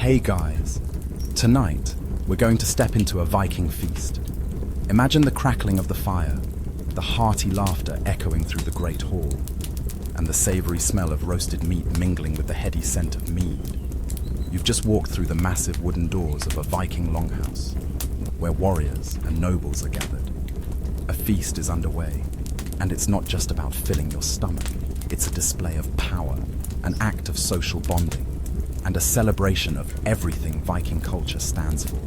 Hey guys, tonight we're going to step into a Viking feast. Imagine the crackling of the fire, the hearty laughter echoing through the great hall, and the savory smell of roasted meat mingling with the heady scent of mead. You've just walked through the massive wooden doors of a Viking longhouse, where warriors and nobles are gathered. A feast is underway, and it's not just about filling your stomach. It's a display of power, an act of social bonding, and a celebration of everything Viking culture stands for.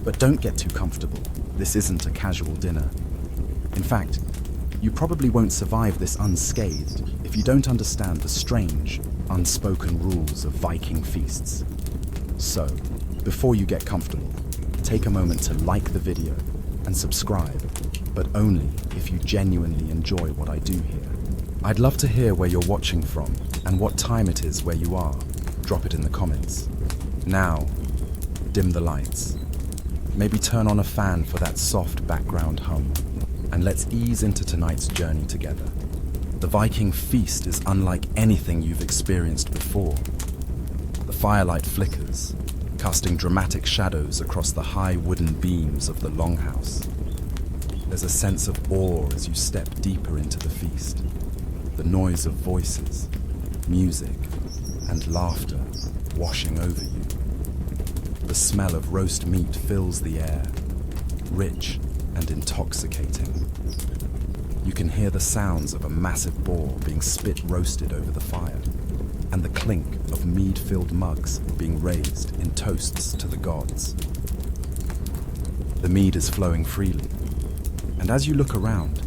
But don't get too comfortable. This isn't a casual dinner. In fact, you probably won't survive this unscathed if you don't understand the strange, unspoken rules of Viking feasts. So, before you get comfortable, take a moment to like the video and subscribe, but only if you genuinely enjoy what I do here. I'd love to hear where you're watching from and what time it is where you are. Drop it in the comments. Now, dim the lights. Maybe turn on a fan for that soft background hum, and let's ease into tonight's journey together. The Viking feast is unlike anything you've experienced before. The firelight flickers, casting dramatic shadows across the high wooden beams of the longhouse. There's a sense of awe as you step deeper into the feast. The noise of voices, music, and laughter washing over you. The smell of roast meat fills the air, rich and intoxicating. You can hear the sounds of a massive boar being spit roasted over the fire, and the clink of mead-filled mugs being raised in toasts to the gods. The mead is flowing freely, and as you look around,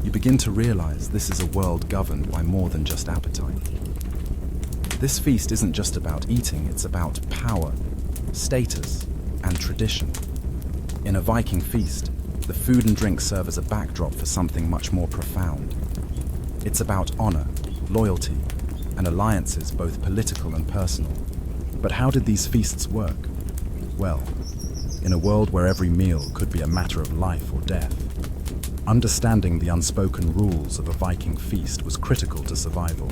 you begin to realize this is a world governed by more than just appetite. This feast isn't just about eating, it's about power, status, and tradition. In a Viking feast, the food and drink serve as a backdrop for something much more profound. It's about honor, loyalty, and alliances both political and personal. But how did these feasts work? Well, in a world where every meal could be a matter of life or death, understanding the unspoken rules of a Viking feast was critical to survival.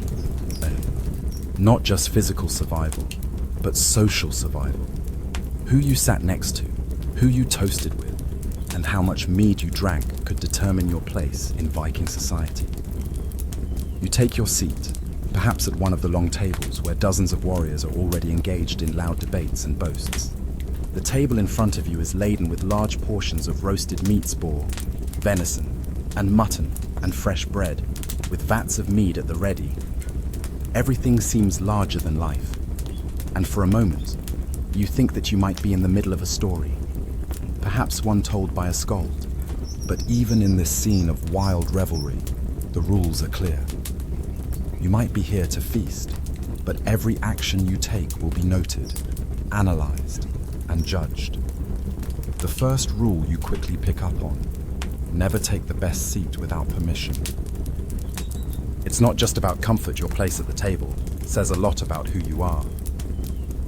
Not just physical survival, but social survival. Who you sat next to, who you toasted with, and how much mead you drank could determine your place in Viking society. You take your seat, perhaps at one of the long tables where dozens of warriors are already engaged in loud debates and boasts. The table in front of you is laden with large portions of roasted meat spoor, venison, and mutton, and fresh bread, with vats of mead at the ready. Everything seems larger than life, and for a moment, you think that you might be in the middle of a story, perhaps one told by a skald. But even in this scene of wild revelry, the rules are clear. You might be here to feast, but every action you take will be noted, analyzed, and judged. The first rule you quickly pick up on: never take the best seat without permission. It's not just about comfort. Your place at the table says a lot about who you are.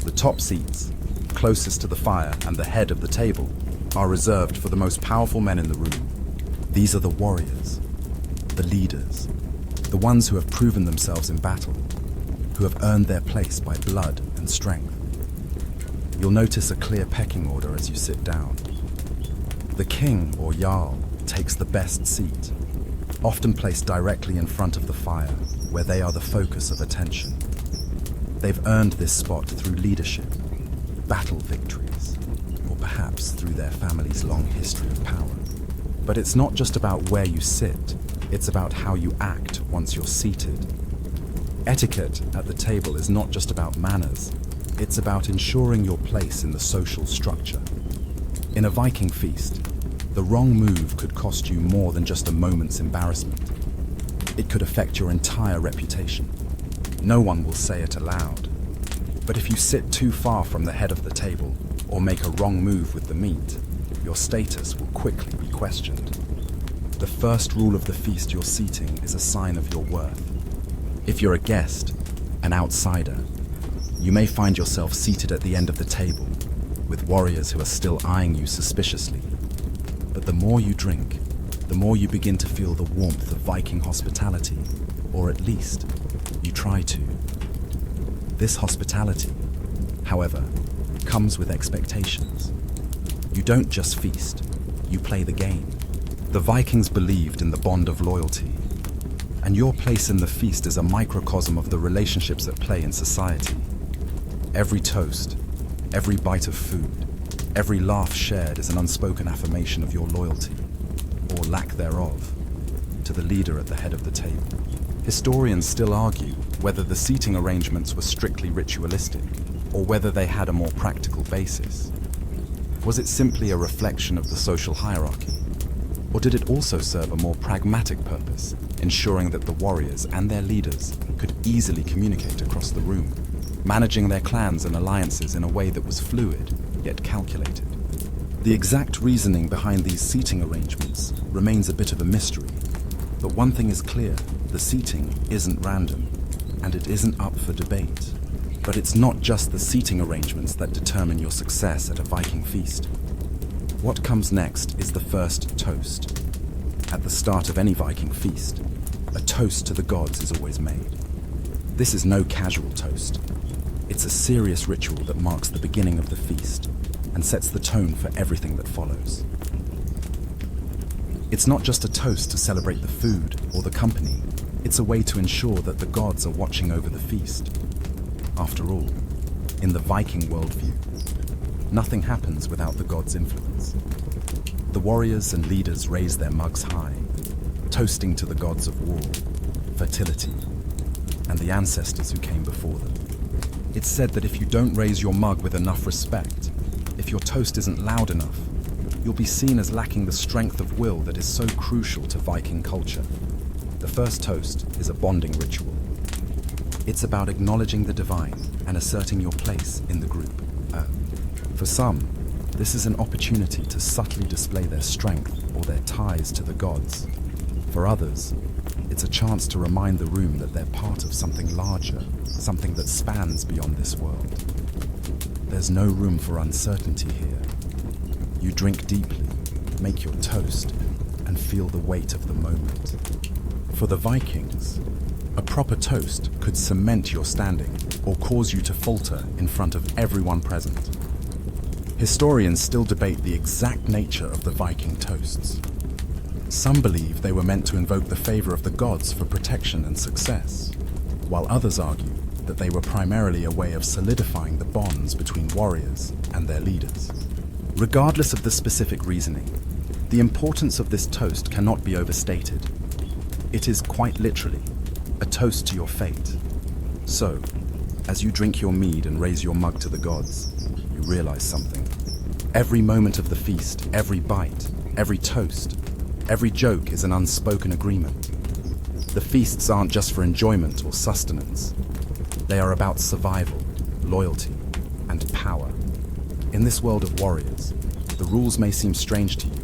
The top seats, closest to the fire and the head of the table, are reserved for the most powerful men in the room. These are the warriors, the leaders, the ones who have proven themselves in battle, who have earned their place by blood and strength. You'll notice a clear pecking order as you sit down. The king or jarl takes the best seat, often placed directly in front of the fire, where they are the focus of attention. They've earned this spot through leadership, battle victories, or perhaps through their family's long history of power. But it's not just about where you sit, it's about how you act once you're seated. Etiquette at the table is not just about manners, it's about ensuring your place in the social structure. In a Viking feast, the wrong move could cost you more than just a moment's embarrassment. It could affect your entire reputation. No one will say it aloud. But if you sit too far from the head of the table, or make a wrong move with the meat, your status will quickly be questioned. The first rule of the feast you're seating is a sign of your worth. If you're a guest, an outsider, you may find yourself seated at the end of the table, with warriors who are still eyeing you suspiciously. But the more you drink, the more you begin to feel the warmth of Viking hospitality, or at least, you try to. This hospitality, however, comes with expectations. You don't just feast, you play the game. The Vikings believed in the bond of loyalty, and your place in the feast is a microcosm of the relationships at play in society. Every toast, every bite of food, every laugh shared is an unspoken affirmation of your loyalty, or lack thereof, to the leader at the head of the table. Historians still argue whether the seating arrangements were strictly ritualistic, or whether they had a more practical basis. Was it simply a reflection of the social hierarchy? Or did it also serve a more pragmatic purpose, ensuring that the warriors and their leaders could easily communicate across the room, managing their clans and alliances in a way that was fluid, yet calculated? The exact reasoning behind these seating arrangements remains a bit of a mystery, but one thing is clear: the seating isn't random, and it isn't up for debate. But it's not just the seating arrangements that determine your success at a Viking feast. What comes next is the first toast. At the start of any Viking feast, a toast to the gods is always made. This is no casual toast. It's a serious ritual that marks the beginning of the feast and sets the tone for everything that follows. It's not just a toast to celebrate the food or the company. It's a way to ensure that the gods are watching over the feast. After all, in the Viking worldview, nothing happens without the gods' influence. The warriors and leaders raise their mugs high, toasting to the gods of war, fertility, and the ancestors who came before them. It's said that if you don't raise your mug with enough respect, if your toast isn't loud enough, you'll be seen as lacking the strength of will that is so crucial to Viking culture. The first toast is a bonding ritual. It's about acknowledging the divine and asserting your place in the group. For some, this is an opportunity to subtly display their strength or their ties to the gods. For others, it's a chance to remind the room that they're part of something larger, something that spans beyond this world. There's no room for uncertainty here. You drink deeply, make your toast, and feel the weight of the moment. For the Vikings, a proper toast could cement your standing or cause you to falter in front of everyone present. Historians still debate the exact nature of the Viking toasts. Some believe they were meant to invoke the favor of the gods for protection and success, while others argue that they were primarily a way of solidifying the bonds between warriors and their leaders. Regardless of the specific reasoning, the importance of this toast cannot be overstated. It is quite literally a toast to your fate. So, as you drink your mead and raise your mug to the gods, you realize something. Every moment of the feast, every bite, every toast, every joke is an unspoken agreement. The feasts aren't just for enjoyment or sustenance. They are about survival, loyalty, and power. In this world of warriors, the rules may seem strange to you,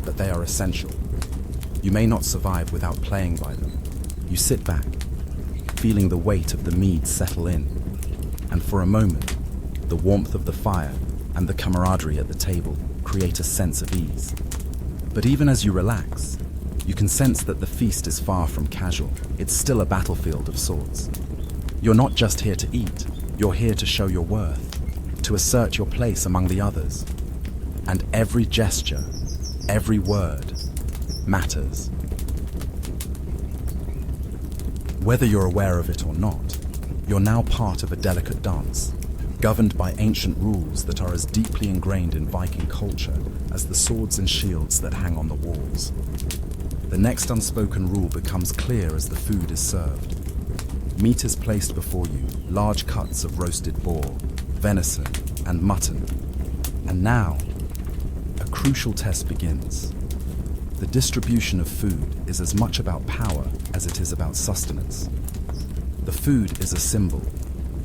but they are essential. You may not survive without playing by them. You sit back, feeling the weight of the mead settle in, and for a moment, the warmth of the fire and the camaraderie at the table create a sense of ease. But even as you relax, you can sense that the feast is far from casual. It's still a battlefield of sorts. You're not just here to eat, you're here to show your worth, to assert your place among the others. And every gesture, every word, matters. Whether you're aware of it or not, you're now part of a delicate dance, governed by ancient rules that are as deeply ingrained in Viking culture as the swords and shields that hang on the walls. The next unspoken rule becomes clear as the food is served. Meat is placed before you, large cuts of roasted boar, venison, and mutton. And now, a crucial test begins. The distribution of food is as much about power as it is about sustenance. The food is a symbol,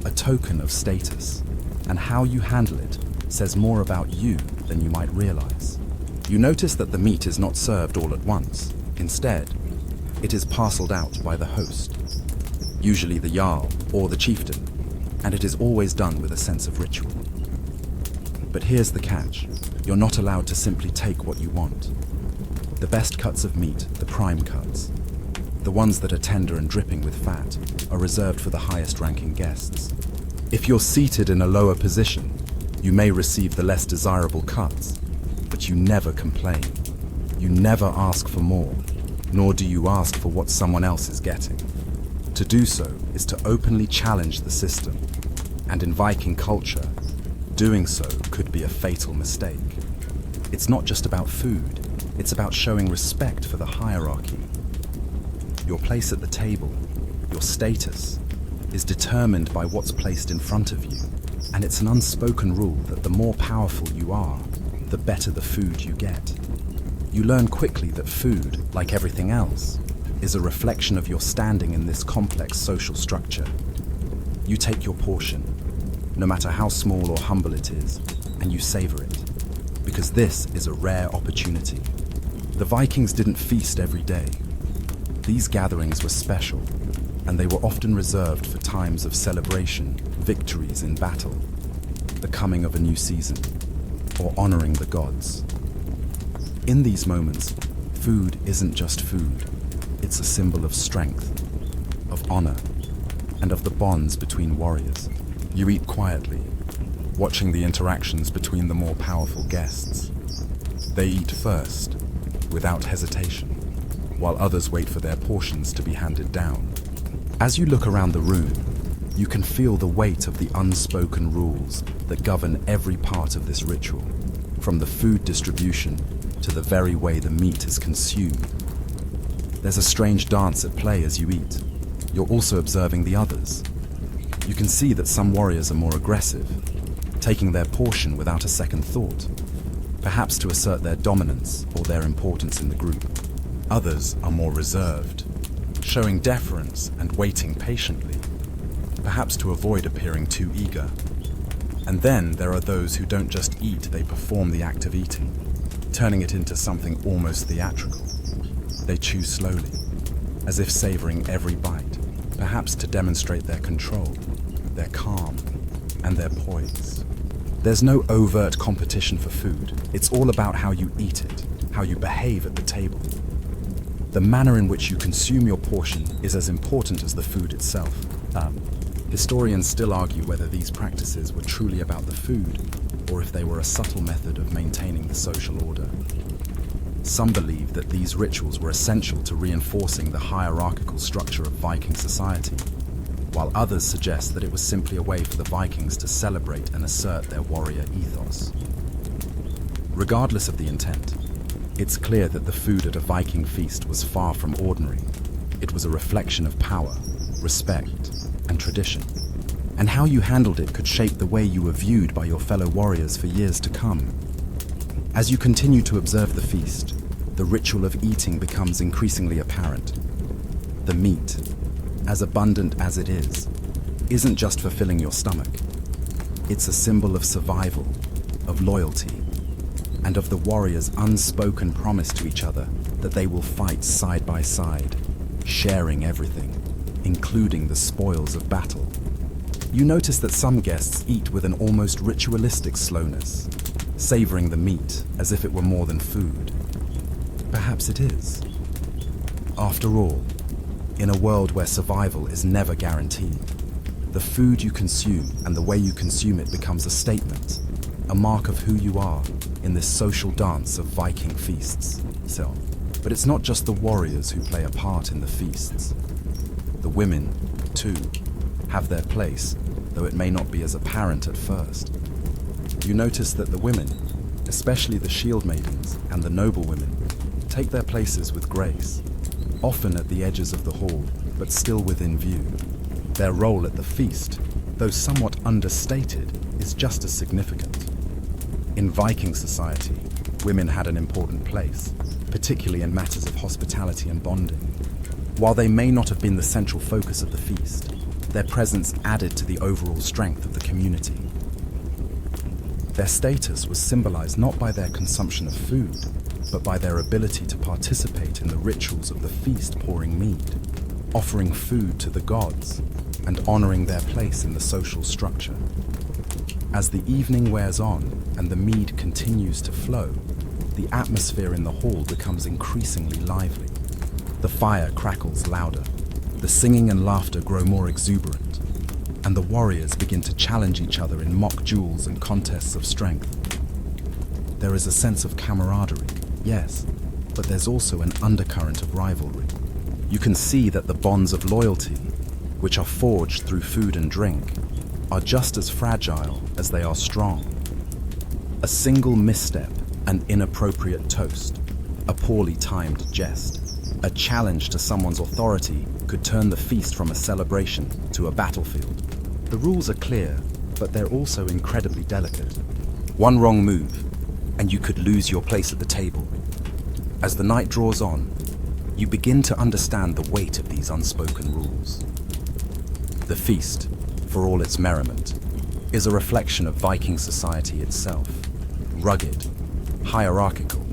a token of status, and how you handle it says more about you than you might realize. You notice that the meat is not served all at once. Instead, it is parceled out by the host, usually the Jarl or the chieftain, and it is always done with a sense of ritual. But here's the catch. You're not allowed to simply take what you want. The best cuts of meat, the prime cuts, the ones that are tender and dripping with fat, are reserved for the highest ranking guests. If you're seated in a lower position, you may receive the less desirable cuts, but you never complain. You never ask for more, nor do you ask for what someone else is getting. To do so is to openly challenge the system, and in Viking culture, doing so could be a fatal mistake. It's not just about food, it's about showing respect for the hierarchy. Your place at the table, your status, is determined by what's placed in front of you, and it's an unspoken rule that the more powerful you are, the better the food you get. You learn quickly that food, like everything else, is a reflection of your standing in this complex social structure. You take your portion, no matter how small or humble it is, and you savor it, because this is a rare opportunity. The Vikings didn't feast every day. These gatherings were special, and they were often reserved for times of celebration, victories in battle, the coming of a new season, or honoring the gods. In these moments, food isn't just food. It's a symbol of strength, of honor, and of the bonds between warriors. You eat quietly, watching the interactions between the more powerful guests. They eat first, without hesitation, while others wait for their portions to be handed down. As you look around the room, you can feel the weight of the unspoken rules that govern every part of this ritual, from the food distribution to the very way the meat is consumed. There's a strange dance at play as you eat. You're also observing the others. You can see that some warriors are more aggressive, taking their portion without a second thought, perhaps to assert their dominance or their importance in the group. Others are more reserved, showing deference and waiting patiently, perhaps to avoid appearing too eager. And then there are those who don't just eat, they perform the act of eating, turning it into something almost theatrical. They chew slowly, as if savoring every bite, perhaps to demonstrate their control, their calm, and their poise. There's no overt competition for food. It's all about how you eat it, how you behave at the table. The manner in which you consume your portion is as important as the food itself. Historians still argue whether these practices were truly about the food, or if they were a subtle method of maintaining the social order. Some believe that these rituals were essential to reinforcing the hierarchical structure of Viking society, while others suggest that it was simply a way for the Vikings to celebrate and assert their warrior ethos. Regardless of the intent, it's clear that the food at a Viking feast was far from ordinary. It was a reflection of power, respect, and tradition. And how you handled it could shape the way you were viewed by your fellow warriors for years to come. As you continue to observe the feast, the ritual of eating becomes increasingly apparent. The meat, as abundant as it is, isn't just for filling your stomach. It's a symbol of survival, of loyalty, and of the warriors' unspoken promise to each other that they will fight side by side, sharing everything, including the spoils of battle. You notice that some guests eat with an almost ritualistic slowness, savoring the meat as if it were more than food. Perhaps it is. After all, in a world where survival is never guaranteed, the food you consume and the way you consume it becomes a statement, a mark of who you are in this social dance of Viking feasts. But it's not just the warriors who play a part in the feasts. The women, too, have their place, though it may not be as apparent at first. You notice that the women, especially the shield maidens and the noble women, take their places with grace, often at the edges of the hall, but still within view. Their role at the feast, though somewhat understated, is just as significant. In Viking society, women had an important place, particularly in matters of hospitality and bonding. While they may not have been the central focus of the feast, their presence added to the overall strength of the community. Their status was symbolized not by their consumption of food, but by their ability to participate in the rituals of the feast, pouring mead, offering food to the gods, and honoring their place in the social structure. As the evening wears on and the mead continues to flow, the atmosphere in the hall becomes increasingly lively. The fire crackles louder, the singing and laughter grow more exuberant, and the warriors begin to challenge each other in mock duels and contests of strength. There is a sense of camaraderie, yes, but there's also an undercurrent of rivalry. You can see that the bonds of loyalty, which are forged through food and drink, are just as fragile as they are strong. A single misstep, an inappropriate toast, a poorly timed jest, a challenge to someone's authority could turn the feast from a celebration to a battlefield. The rules are clear, but they're also incredibly delicate. One wrong move, and you could lose your place at the table. As the night draws on, you begin to understand the weight of these unspoken rules. The feast, for all its merriment, is a reflection of Viking society itself, rugged, hierarchical,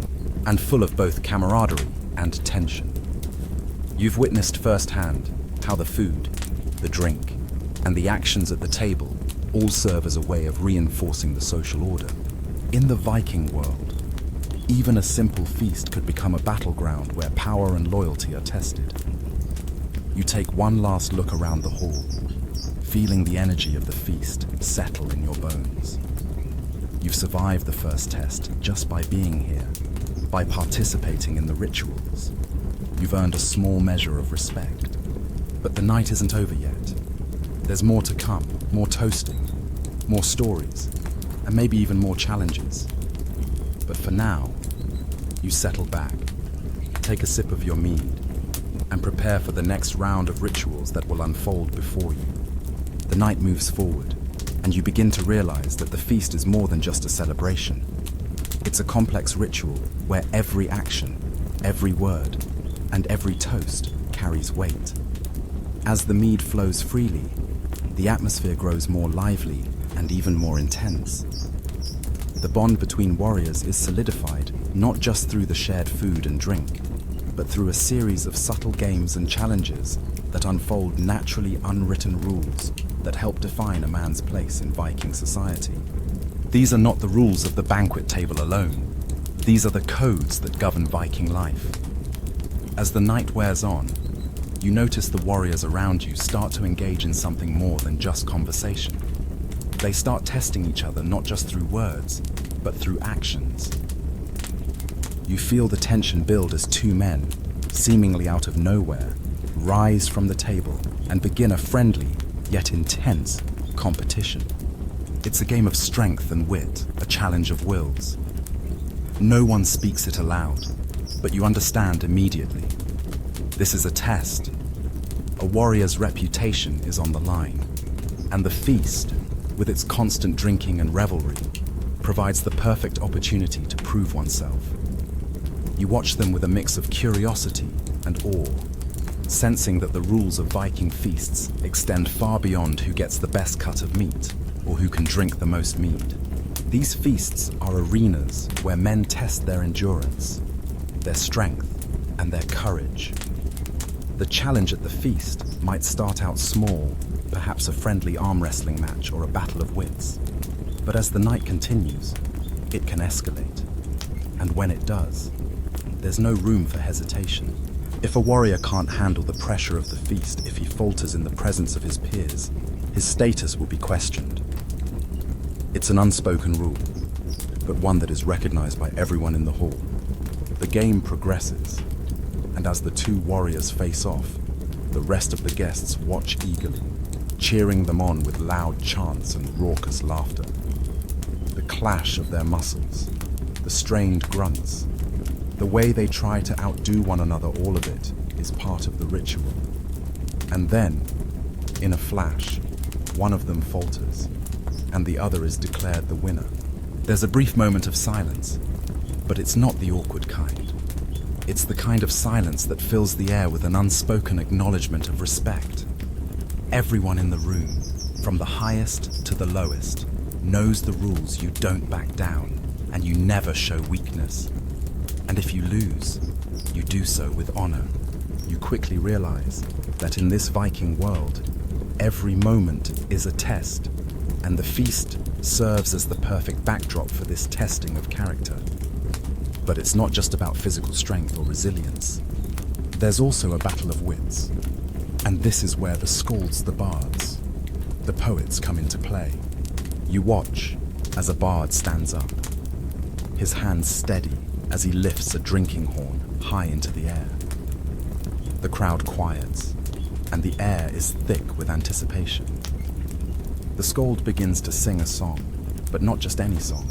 and full of both camaraderie and tension. You've witnessed firsthand how the food, the drink, and the actions at the table all serve as a way of reinforcing the social order. In the Viking world, even a simple feast could become a battleground where power and loyalty are tested. You take one last look around the hall, feeling the energy of the feast settle in your bones. You've survived the first test just by being here, by participating in the rituals. You've earned a small measure of respect. But the night isn't over yet. There's more to come, more toasting, more stories, and maybe even more challenges. But for now, you settle back, take a sip of your mead, and prepare for the next round of rituals that will unfold before you. The night moves forward, and you begin to realize that the feast is more than just a celebration. It's a complex ritual where every action, every word, and every toast carries weight. As the mead flows freely, the atmosphere grows more lively and even more intense. The bond between warriors is solidified not just through the shared food and drink, but through a series of subtle games and challenges that unfold naturally unwritten rules that help define a man's place in Viking society. These are not the rules of the banquet table alone. These are the codes that govern Viking life. As the night wears on, you notice the warriors around you start to engage in something more than just conversation. They start testing each other not just through words, but through actions. You feel the tension build as two men, seemingly out of nowhere, rise from the table and begin a friendly, yet intense, competition. It's a game of strength and wit, a challenge of wills. No one speaks it aloud, but you understand immediately. This is a test. A warrior's reputation is on the line, and the feast, with its constant drinking and revelry, provides the perfect opportunity to prove oneself. You watch them with a mix of curiosity and awe, sensing that the rules of Viking feasts extend far beyond who gets the best cut of meat or who can drink the most mead. These feasts are arenas where men test their endurance, their strength, and their courage. The challenge at the feast might start out small, perhaps a friendly arm wrestling match or a battle of wits. But as the night continues, it can escalate. And when it does, there's no room for hesitation. If a warrior can't handle the pressure of the feast, if he falters in the presence of his peers, his status will be questioned. It's an unspoken rule, but one that is recognized by everyone in the hall. The game progresses, and as the two warriors face off, the rest of the guests watch eagerly, cheering them on with loud chants and raucous laughter. The clash of their muscles, the strained grunts, the way they try to outdo one another, all of it is part of the ritual. And then, in a flash, one of them falters, and the other is declared the winner. There's a brief moment of silence, but it's not the awkward kind. It's the kind of silence that fills the air with an unspoken acknowledgement of respect. Everyone in the room, from the highest to the lowest, knows the rules. You don't back down, and you never show weakness. And if you lose, you do so with honor. You quickly realize that in this Viking world, every moment is a test, and the feast serves as the perfect backdrop for this testing of character. But it's not just about physical strength or resilience. There's also a battle of wits, and this is where the skalds, the bards, The poets come into play. You watch as a bard stands up, his hands steady as he lifts a drinking horn high into the air. The crowd quiets, and the air is thick with anticipation. The skald begins to sing a song, but not just any song.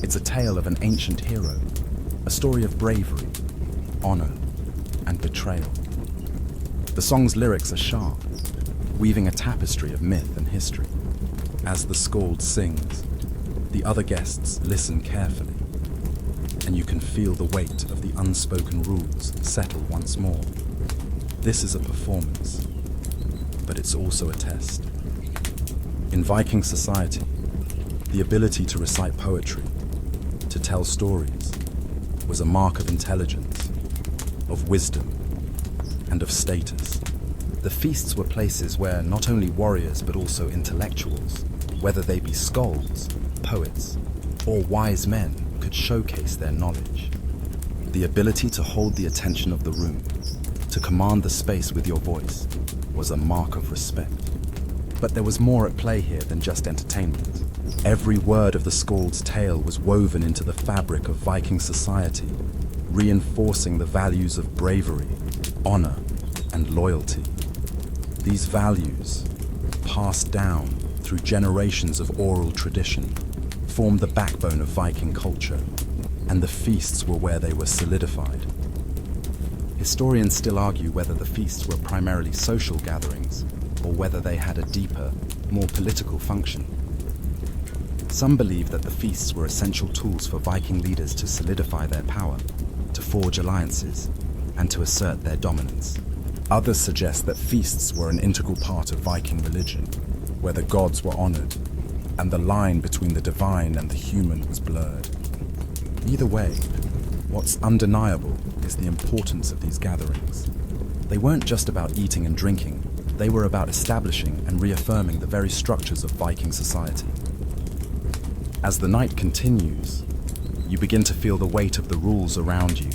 It's a tale of an ancient hero, a story of bravery, honor, and betrayal. The song's lyrics are sharp, weaving a tapestry of myth and history. As the skald sings, the other guests listen carefully, and you can feel the weight of the unspoken rules settle once more. This is a performance, but it's also a test. In Viking society, the ability to recite poetry, to tell stories, was a mark of intelligence, of wisdom, and of status. The feasts were places where not only warriors but also intellectuals, whether they be skalds, poets, or wise men, could showcase their knowledge. The ability to hold the attention of the room, to command the space with your voice, was a mark of respect. But there was more at play here than just entertainment. Every word of the skald's tale was woven into the fabric of Viking society, reinforcing the values of bravery, honor, and loyalty. These values, passed down through generations of oral tradition, formed the backbone of Viking culture, and the feasts were where they were solidified. Historians still argue whether the feasts were primarily social gatherings or whether they had a deeper, more political function. Some believe that the feasts were essential tools for Viking leaders to solidify their power, to forge alliances, and to assert their dominance. Others suggest that feasts were an integral part of Viking religion, where the gods were honored, and the line between the divine and the human was blurred. Either way, what's undeniable is the importance of these gatherings. They weren't just about eating and drinking, they were about establishing and reaffirming the very structures of Viking society. As the night continues, you begin to feel the weight of the rules around you.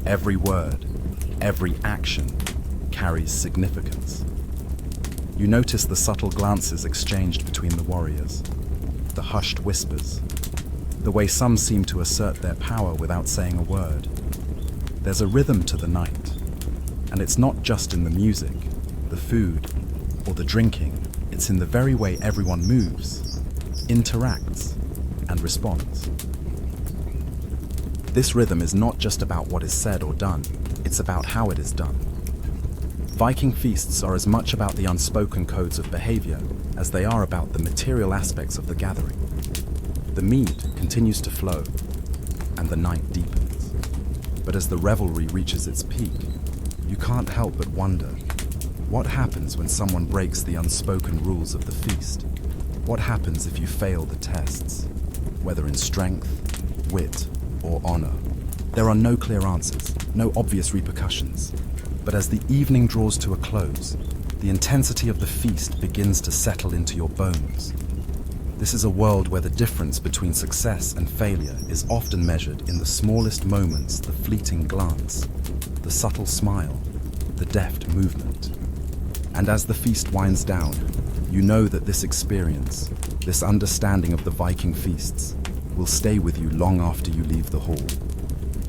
Every word, every action carries significance. You notice the subtle glances exchanged between the warriors, the hushed whispers, the way some seem to assert their power without saying a word. There's a rhythm to the night, and it's not just in the music, the food, or the drinking. It's in the very way everyone moves, interacts, and responds. This rhythm is not just about what is said or done, it's about how it is done. Viking feasts are as much about the unspoken codes of behavior as they are about the material aspects of the gathering. The mead continues to flow, and the night deepens. But as the revelry reaches its peak, you can't help but wonder, what happens when someone breaks the unspoken rules of the feast? What happens if you fail the tests, whether in strength, wit, or honor? There are no clear answers, no obvious repercussions. But as the evening draws to a close, the intensity of the feast begins to settle into your bones. This is a world where the difference between success and failure is often measured in the smallest moments, the fleeting glance, the subtle smile, the deft movement. And as the feast winds down, you know that this experience, this understanding of the Viking feasts, will stay with you long after you leave the hall.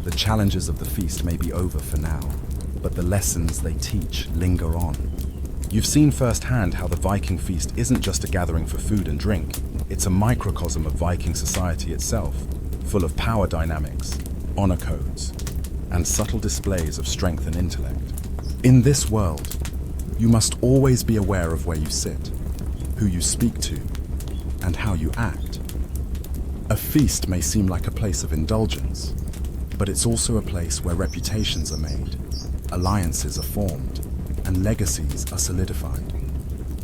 The challenges of the feast may be over for now, but the lessons they teach linger on. You've seen firsthand how the Viking feast isn't just a gathering for food and drink, it's a microcosm of Viking society itself, full of power dynamics, honor codes, and subtle displays of strength and intellect. In this world, you must always be aware of where you sit, who you speak to, and how you act. A feast may seem like a place of indulgence, but it's also a place where reputations are made, alliances are formed, and legacies are solidified.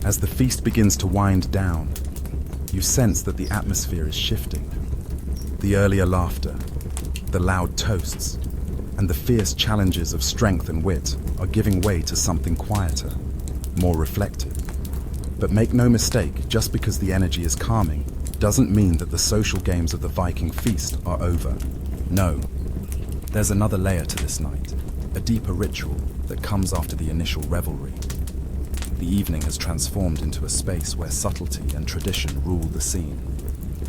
As the feast begins to wind down, you sense that the atmosphere is shifting. The earlier laughter, the loud toasts, and the fierce challenges of strength and wit are giving way to something quieter, more reflective. But make no mistake, just because the energy is calming doesn't mean that the social games of the Viking feast are over. No, there's another layer to this night, a deeper ritual that comes after the initial revelry. The evening has transformed into a space where subtlety and tradition rule the scene,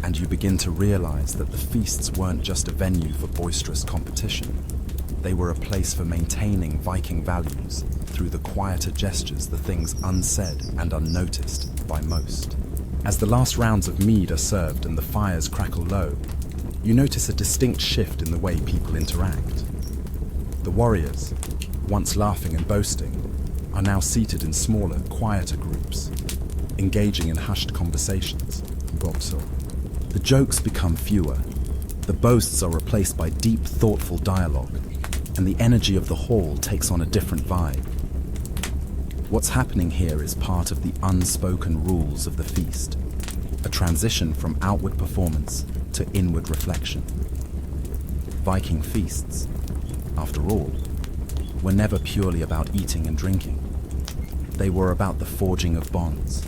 and you begin to realize that the feasts weren't just a venue for boisterous competition. They were a place for maintaining Viking values through the quieter gestures, the things unsaid and unnoticed by most. As the last rounds of mead are served and the fires crackle low, you notice a distinct shift in the way people interact. The warriors, once laughing and boasting, are now seated in smaller, quieter groups, engaging in hushed conversations. The jokes become fewer, the boasts are replaced by deep, thoughtful dialogue, and the energy of the hall takes on a different vibe. What's happening here is part of the unspoken rules of the feast, a transition from outward performance to inward reflection. Viking feasts, after all, were never purely about eating and drinking. They were about the forging of bonds,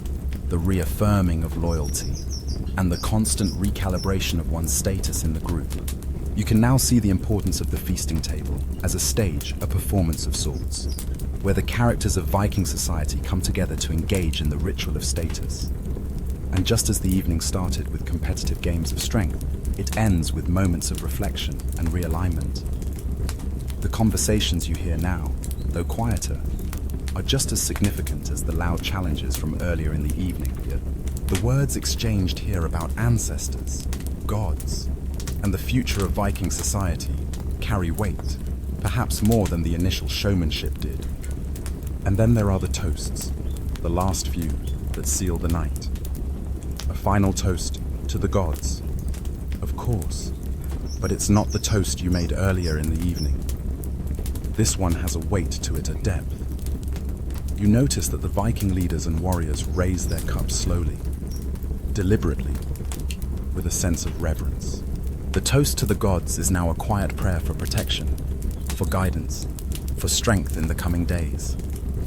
the reaffirming of loyalty, and the constant recalibration of one's status in the group. You can now see the importance of the feasting table as a stage, a performance of sorts, where the characters of Viking society come together to engage in the ritual of status. And just as the evening started with competitive games of strength, it ends with moments of reflection and realignment. The conversations you hear now, though quieter, are just as significant as the loud challenges from earlier in the evening. The words exchanged here about ancestors, gods, and the future of Viking society carry weight, perhaps more than the initial showmanship did. And then there are the toasts, the last few that seal the night. A final toast to the gods, of course, but it's not the toast you made earlier in the evening. This one has a weight to it, a depth. You notice that the Viking leaders and warriors raise their cups slowly, deliberately, with a sense of reverence. The toast to the gods is now a quiet prayer for protection, for guidance, for strength in the coming days,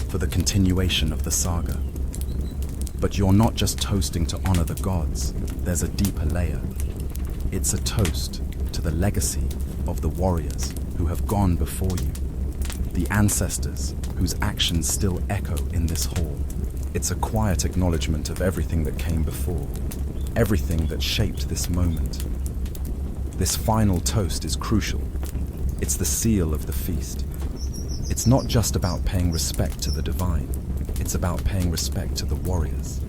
for the continuation of the saga. But you're not just toasting to honor the gods, there's a deeper layer. It's a toast to the legacy of the warriors who have gone before you, the ancestors whose actions still echo in this hall. It's a quiet acknowledgement of everything that came before, everything that shaped this moment. This final toast is crucial. It's the seal of the feast. It's not just about paying respect to the divine, it's about paying respect to the warriors,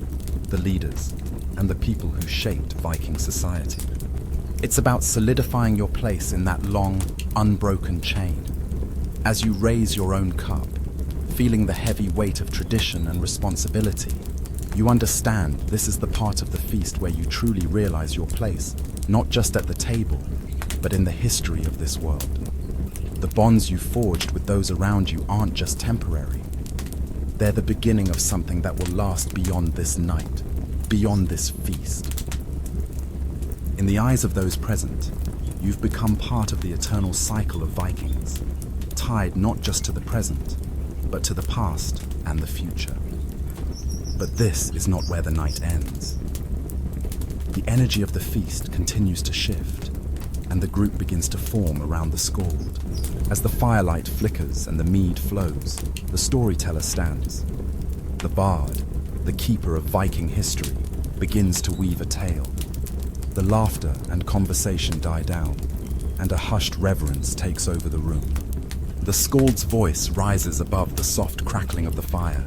the leaders, and the people who shaped Viking society. It's about solidifying your place in that long, unbroken chain. As you raise your own cup, feeling the heavy weight of tradition and responsibility, you understand this is the part of the feast where you truly realize your place, not just at the table, but in the history of this world. The bonds you forged with those around you aren't just temporary. They're the beginning of something that will last beyond this night, beyond this feast. In the eyes of those present, you've become part of the eternal cycle of Vikings, tied not just to the present, but to the past and the future. But this is not where the night ends. The energy of the feast continues to shift, and the group begins to form around the skald. As the firelight flickers and the mead flows, the storyteller stands. The bard, the keeper of Viking history, begins to weave a tale. The laughter and conversation die down, and a hushed reverence takes over the room. The skald's voice rises above the soft crackling of the fire,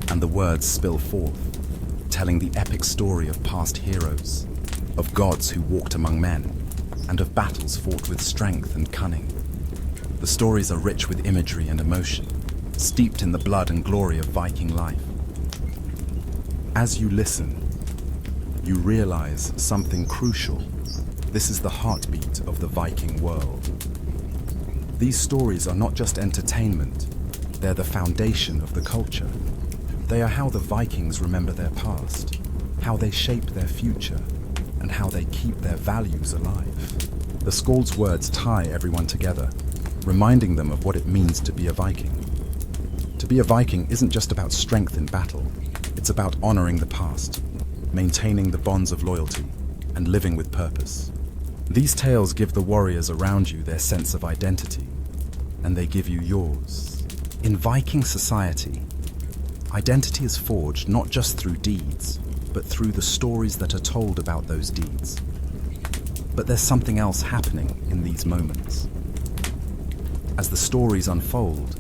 and the words spill forth, telling the epic story of past heroes, of gods who walked among men, and of battles fought with strength and cunning. The stories are rich with imagery and emotion, steeped in the blood and glory of Viking life. As you listen, you realize something crucial. This is the heartbeat of the Viking world. These stories are not just entertainment, they're the foundation of the culture. They are how the Vikings remember their past, how they shape their future, and how they keep their values alive. The skald's words tie everyone together, reminding them of what it means to be a Viking. To be a Viking isn't just about strength in battle, it's about honoring the past, maintaining the bonds of loyalty, and living with purpose. These tales give the warriors around you their sense of identity, and they give you yours. In Viking society, Identity is forged not just through deeds, but through the stories that are told about those deeds. But there's something else happening in these moments. As the stories unfold,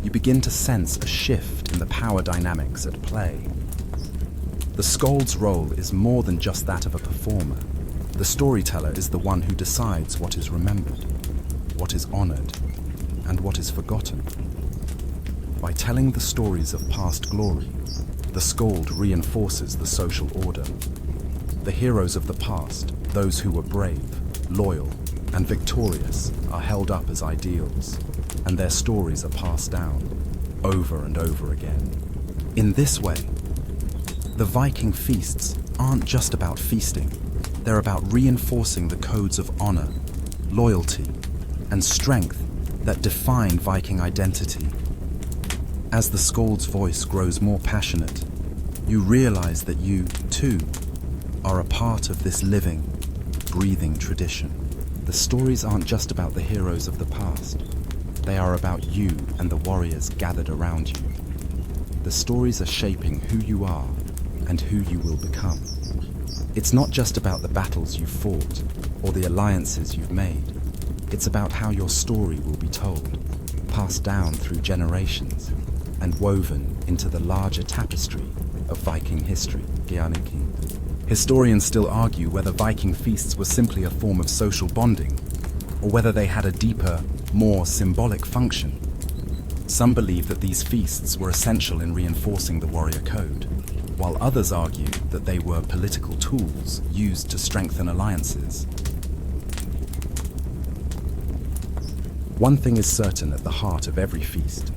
you begin to sense a shift in the power dynamics at play. The Skold's role is more than just that of a performer. The storyteller is the one who decides what is remembered, what is honored, and what is forgotten. By telling the stories of past glory, the Skold reinforces the social order. The heroes of the past, those who were brave, loyal, and victorious, are held up as ideals, and their stories are passed down over and over again. In this way, the Viking feasts aren't just about feasting. They're about reinforcing the codes of honor, loyalty, and strength that define Viking identity. As the Skold's voice grows more passionate, you realize that you, too, are a part of this living, breathing tradition. The stories aren't just about the heroes of the past. They are about you and the warriors gathered around you. The stories are shaping who you are and who you will become. It's not just about the battles you've fought or the alliances you've made. It's about how your story will be told, passed down through generations, and woven into the larger tapestry of Viking history. Historians still argue whether Viking feasts were simply a form of social bonding, or whether they had a deeper, more symbolic function. Some believe that these feasts were essential in reinforcing the warrior code, while others argue that they were political tools used to strengthen alliances. One thing is certain at the heart of every feast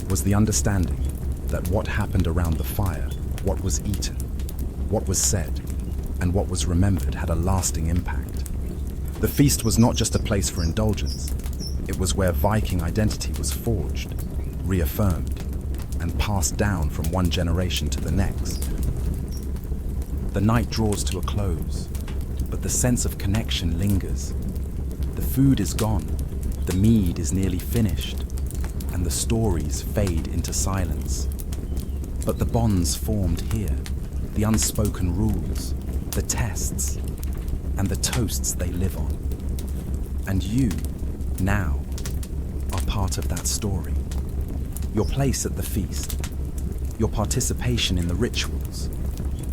was the understanding that what happened around the fire, what was eaten, what was said, and what was remembered had a lasting impact. The feast was not just a place for indulgence. It was where Viking identity was forged, reaffirmed, and passed down from one generation to the next. The night draws to a close, but the sense of connection lingers. The food is gone, the mead is nearly finished, and the stories fade into silence. But the bonds formed here, the unspoken rules, the tests, and the toasts they live on. And you, now, are part of that story. Your place at the feast, your participation in the rituals,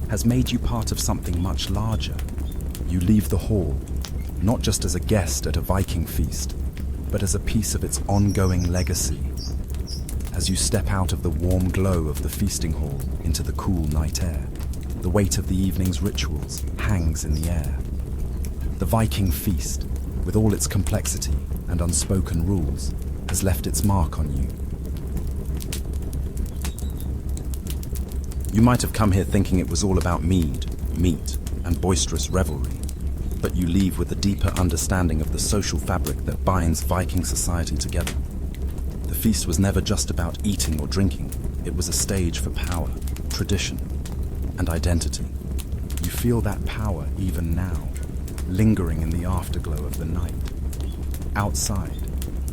has made you part of something much larger. You leave the hall, not just as a guest at a Viking feast, but as a piece of its ongoing legacy. As you step out of the warm glow of the feasting hall into the cool night air, the weight of the evening's rituals hangs in the air. The Viking feast, with all its complexity and unspoken rules, has left its mark on you. You might have come here thinking it was all about mead, meat, and boisterous revelry, but you leave with a deeper understanding of the social fabric that binds Viking society together. The feast was never just about eating or drinking. It was a stage for power, tradition, and identity. You feel that power even now, lingering in the afterglow of the night. Outside,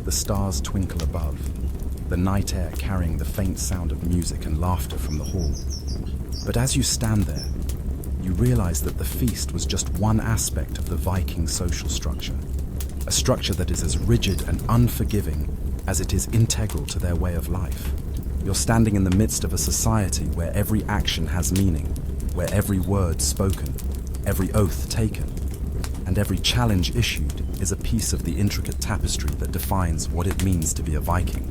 the stars twinkle above, the night air carrying the faint sound of music and laughter from the hall. But as you stand there, you realize that the feast was just one aspect of the Viking social structure, a structure that is as rigid and unforgiving as it is integral to their way of life. You're standing in the midst of a society where every action has meaning, where every word spoken, every oath taken, and every challenge issued is a piece of the intricate tapestry that defines what it means to be a Viking.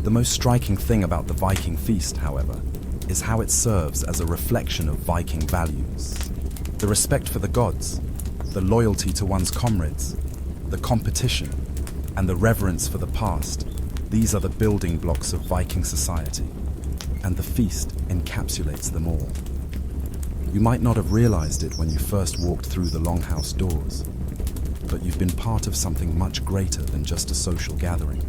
The most striking thing about the Viking feast, however, is how it serves as a reflection of Viking values. The respect for the gods, the loyalty to one's comrades, the competition, and the reverence for the past, these are the building blocks of Viking society, and the feast encapsulates them all. You might not have realized it when you first walked through the longhouse doors, but you've been part of something much greater than just a social gathering.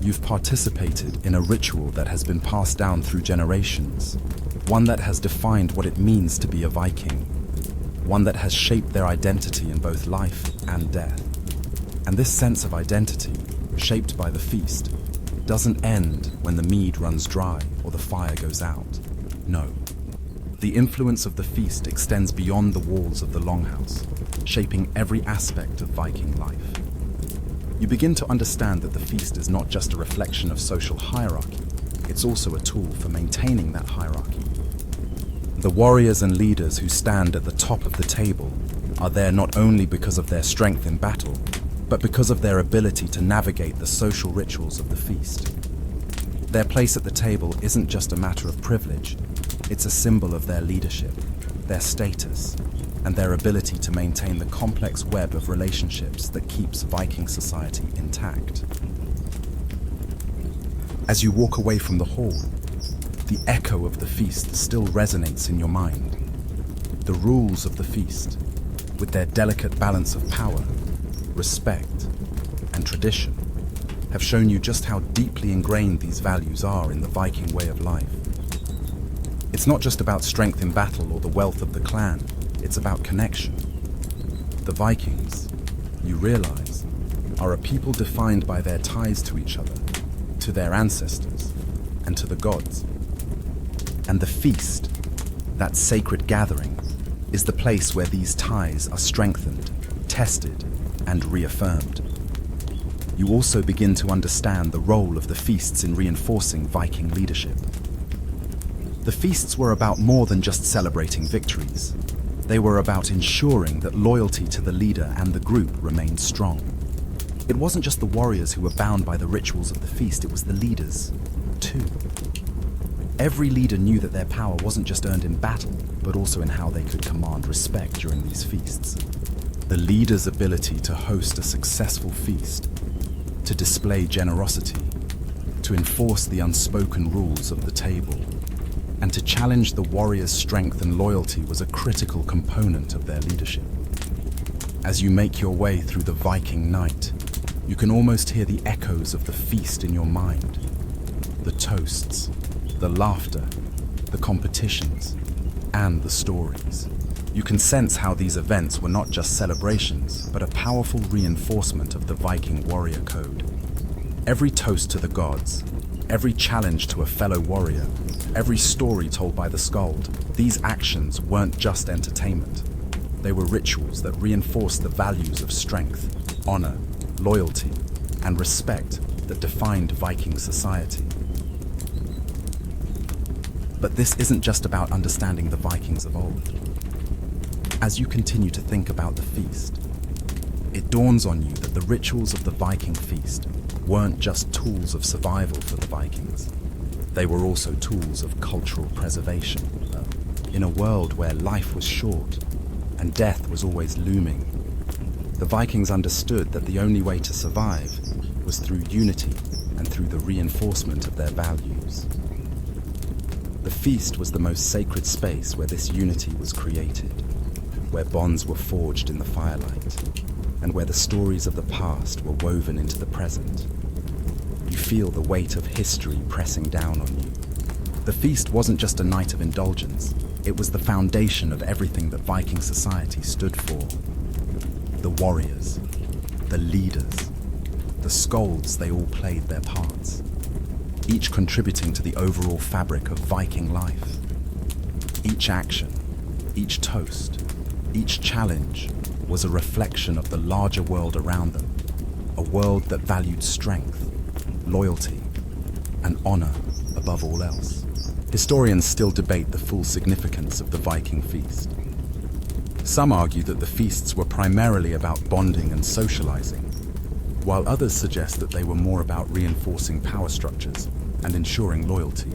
You've participated in a ritual that has been passed down through generations, one that has defined what it means to be a Viking, one that has shaped their identity in both life and death. And this sense of identity, shaped by the feast, doesn't end when the mead runs dry or the fire goes out. No. The influence of the feast extends beyond the walls of the longhouse, shaping every aspect of Viking life. You begin to understand that the feast is not just a reflection of social hierarchy, it's also a tool for maintaining that hierarchy. The warriors and leaders who stand at the top of the table are there not only because of their strength in battle, but because of their ability to navigate the social rituals of the feast. Their place at the table isn't just a matter of privilege, it's a symbol of their leadership, their status, and their ability to maintain the complex web of relationships that keeps Viking society intact. As you walk away from the hall, the echo of the feast still resonates in your mind. The rules of the feast, with their delicate balance of power, respect, and tradition, have shown you just how deeply ingrained these values are in the Viking way of life. It's not just about strength in battle or the wealth of the clan, it's about connection. The Vikings, you realize, are a people defined by their ties to each other, to their ancestors, and to the gods. And the feast, that sacred gathering, is the place where these ties are strengthened, tested, and reaffirmed. You also begin to understand the role of the feasts in reinforcing Viking leadership. The feasts were about more than just celebrating victories. They were about ensuring that loyalty to the leader and the group remained strong. It wasn't just the warriors who were bound by the rituals of the feast, it was the leaders, too. Every leader knew that their power wasn't just earned in battle, but also in how they could command respect during these feasts. The leader's ability to host a successful feast, to display generosity, to enforce the unspoken rules of the table, and to challenge the warrior's strength and loyalty was a critical component of their leadership. As you make your way through the Viking night, you can almost hear the echoes of the feast in your mind. The toasts, the laughter, the competitions, and the stories. You can sense how these events were not just celebrations, but a powerful reinforcement of the Viking warrior code. Every toast to the gods, every challenge to a fellow warrior, every story told by the skald, these actions weren't just entertainment. They were rituals that reinforced the values of strength, honor, loyalty, and respect that defined Viking society. But this isn't just about understanding the Vikings of old. As you continue to think about the feast, it dawns on you that the rituals of the Viking feast weren't just tools of survival for the Vikings. They were also tools of cultural preservation. In a world where life was short and death was always looming, the Vikings understood that the only way to survive was through unity and through the reinforcement of their values. The feast was the most sacred space where this unity was created, where bonds were forged in the firelight, and where the stories of the past were woven into the present. You feel the weight of history pressing down on you. The feast wasn't just a night of indulgence, it was the foundation of everything that Viking society stood for. The warriors, the leaders, the skalds, they all played their parts, each contributing to the overall fabric of Viking life. Each action, each toast, each challenge was a reflection of the larger world around them, a world that valued strength, loyalty, and honor above all else. Historians still debate the full significance of the Viking feast. Some argue that the feasts were primarily about bonding and socializing, while others suggest that they were more about reinforcing power structures and ensuring loyalty.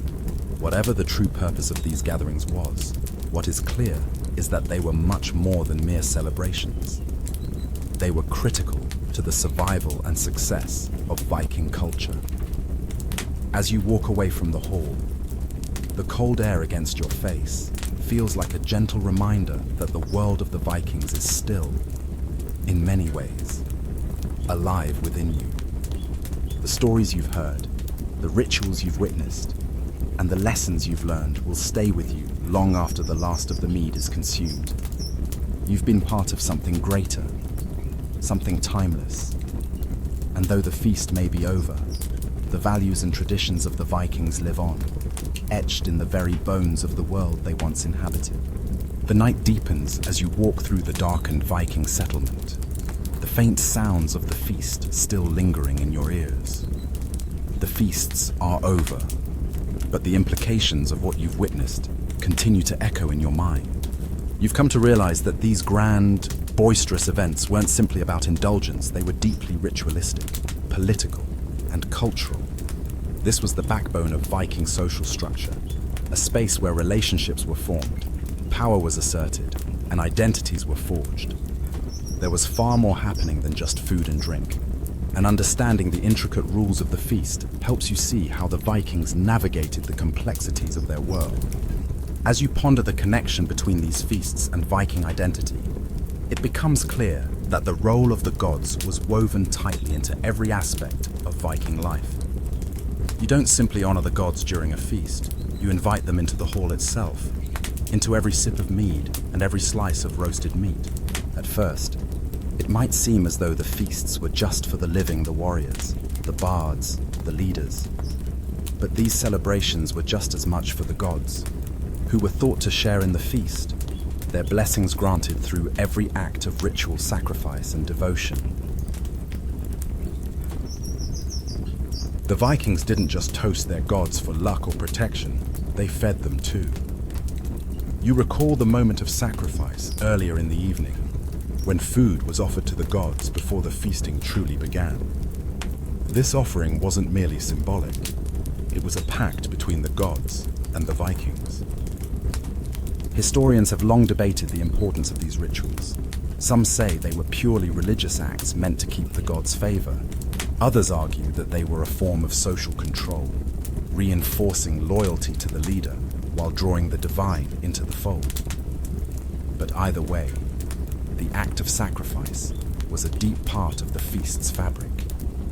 Whatever the true purpose of these gatherings was, what is clear is that they were much more than mere celebrations. They were critical to the survival and success of Viking culture. As you walk away from the hall, the cold air against your face feels like a gentle reminder that the world of the Vikings is still, in many ways, alive within you. The stories you've heard, the rituals you've witnessed, and the lessons you've learned will stay with you long after the last of the mead is consumed. You've been part of something something timeless. And though the feast may be over, the values and traditions of the Vikings live on, etched in the very bones of the world they once inhabited. The night deepens as you walk through the darkened Viking settlement, the faint sounds of the feast still lingering in your ears. The feasts are over, but the implications of what you've witnessed continue to echo in your mind. You've come to realize that these grand, boisterous events weren't simply about indulgence, they were deeply ritualistic, political, and cultural. This was the backbone of Viking social structure, a space where relationships were formed, power was asserted, and identities were forged. There was far more happening than just food and drink, and understanding the intricate rules of the feast helps you see how the Vikings navigated the complexities of their world. As you ponder the connection between these feasts and Viking identity, it becomes clear that the role of the gods was woven tightly into every aspect of Viking life. You don't simply honor the gods during a feast, you invite them into the hall itself, into every sip of mead and every slice of roasted meat. At first, it might seem as though the feasts were just for the living, the warriors, the bards, the leaders. But these celebrations were just as much for the gods, who were thought to share in the feast, their blessings granted through every act of ritual sacrifice and devotion. The Vikings didn't just toast their gods for luck or protection, they fed them too. You recall the moment of sacrifice earlier in the evening, when food was offered to the gods before the feasting truly began. This offering wasn't merely symbolic, it was a pact between the gods and the Vikings. Historians have long debated the importance of these rituals. Some say they were purely religious acts meant to keep the gods' favor. Others argue that they were a form of social control, reinforcing loyalty to the leader while drawing the divine into the fold. But either way, the act of sacrifice was a deep part of the feast's fabric.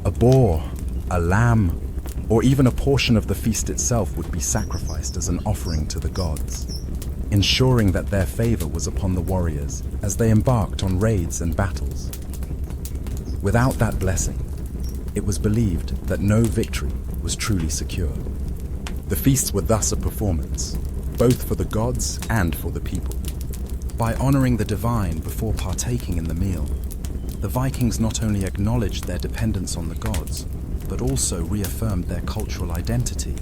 A boar, a lamb, or even a portion of the feast itself would be sacrificed as an offering to the gods, ensuring that their favor was upon the warriors as they embarked on raids and battles. Without that blessing, it was believed that no victory was truly secure. The feasts were thus a performance, both for the gods and for the people. By honoring the divine before partaking in the meal, the Vikings not only acknowledged their dependence on the gods, but also reaffirmed their cultural identity.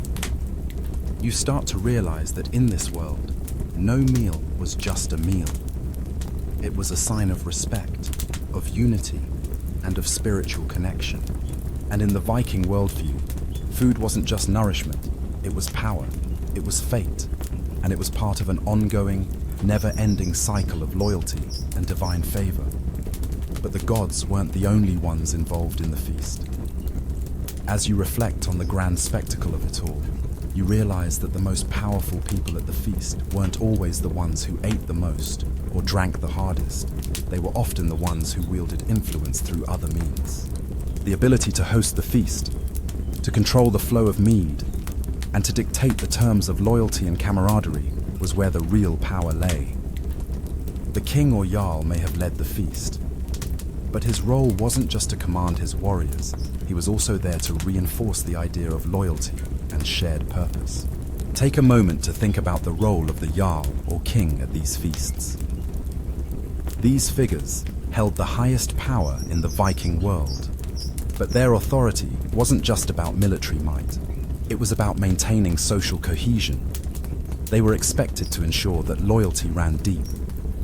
You start to realize that in this world, no meal was just a meal. It was a sign of respect, of unity, and of spiritual connection. And in the Viking worldview, food wasn't just nourishment, it was power, it was fate, and it was part of an ongoing, never-ending cycle of loyalty and divine favor. But the gods weren't the only ones involved in the feast. As you reflect on the grand spectacle of it all, you realize that the most powerful people at the feast weren't always the ones who ate the most or drank the hardest. They were often the ones who wielded influence through other means. The ability to host the feast, to control the flow of mead, and to dictate the terms of loyalty and camaraderie was where the real power lay. The king or jarl may have led the feast, but his role wasn't just to command his warriors, he was also there to reinforce the idea of loyalty and shared purpose. Take a moment to think about the role of the jarl or king at these feasts. These figures held the highest power in the Viking world, but their authority wasn't just about military might, it was about maintaining social cohesion. They were expected to ensure that loyalty ran deep,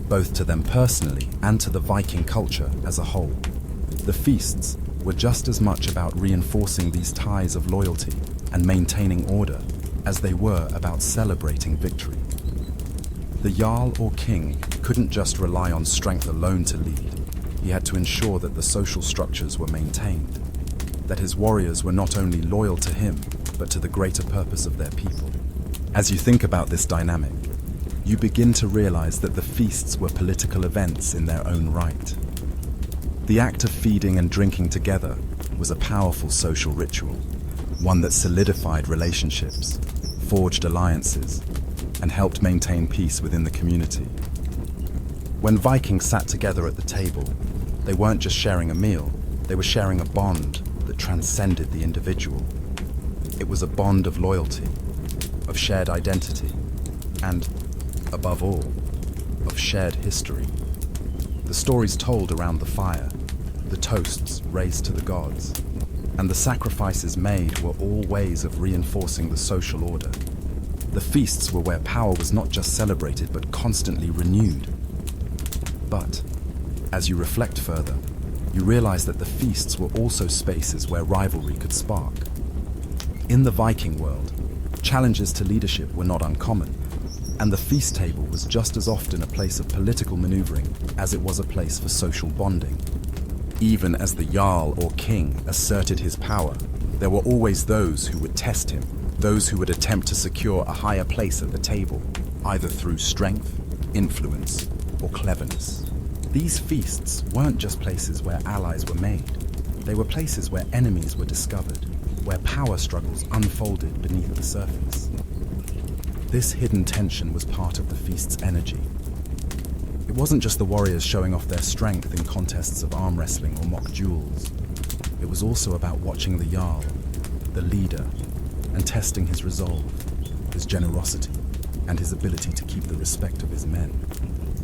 both to them personally and to the Viking culture as a whole. The feasts were just as much about reinforcing these ties of loyalty and maintaining order as they were about celebrating victory. The jarl or king couldn't just rely on strength alone to lead. He had to ensure that the social structures were maintained, that his warriors were not only loyal to him, but to the greater purpose of their people. As you think about this dynamic, you begin to realize that the feasts were political events in their own right. The act of feeding and drinking together was a powerful social ritual, one that solidified relationships, forged alliances, and helped maintain peace within the community. When Vikings sat together at the table, they weren't just sharing a meal, they were sharing a bond that transcended the individual. It was a bond of loyalty, of shared identity, and, above all, of shared history. The stories told around the fire, the toasts raised to the gods, and the sacrifices made were all ways of reinforcing the social order. The feasts were where power was not just celebrated but constantly renewed. But, as you reflect further, you realize that the feasts were also spaces where rivalry could spark. In the Viking world, challenges to leadership were not uncommon, and the feast table was just as often a place of political maneuvering as it was a place for social bonding. Even as the Jarl or king asserted his power, there were always those who would test him, those who would attempt to secure a higher place at the table, either through strength, influence, or cleverness. These feasts weren't just places where allies were made. They were places where enemies were discovered, where power struggles unfolded beneath the surface. This hidden tension was part of the feast's energy. It wasn't just the warriors showing off their strength in contests of arm wrestling or mock duels. It was also about watching the Jarl, the leader, and testing his resolve, his generosity, and his ability to keep the respect of his men.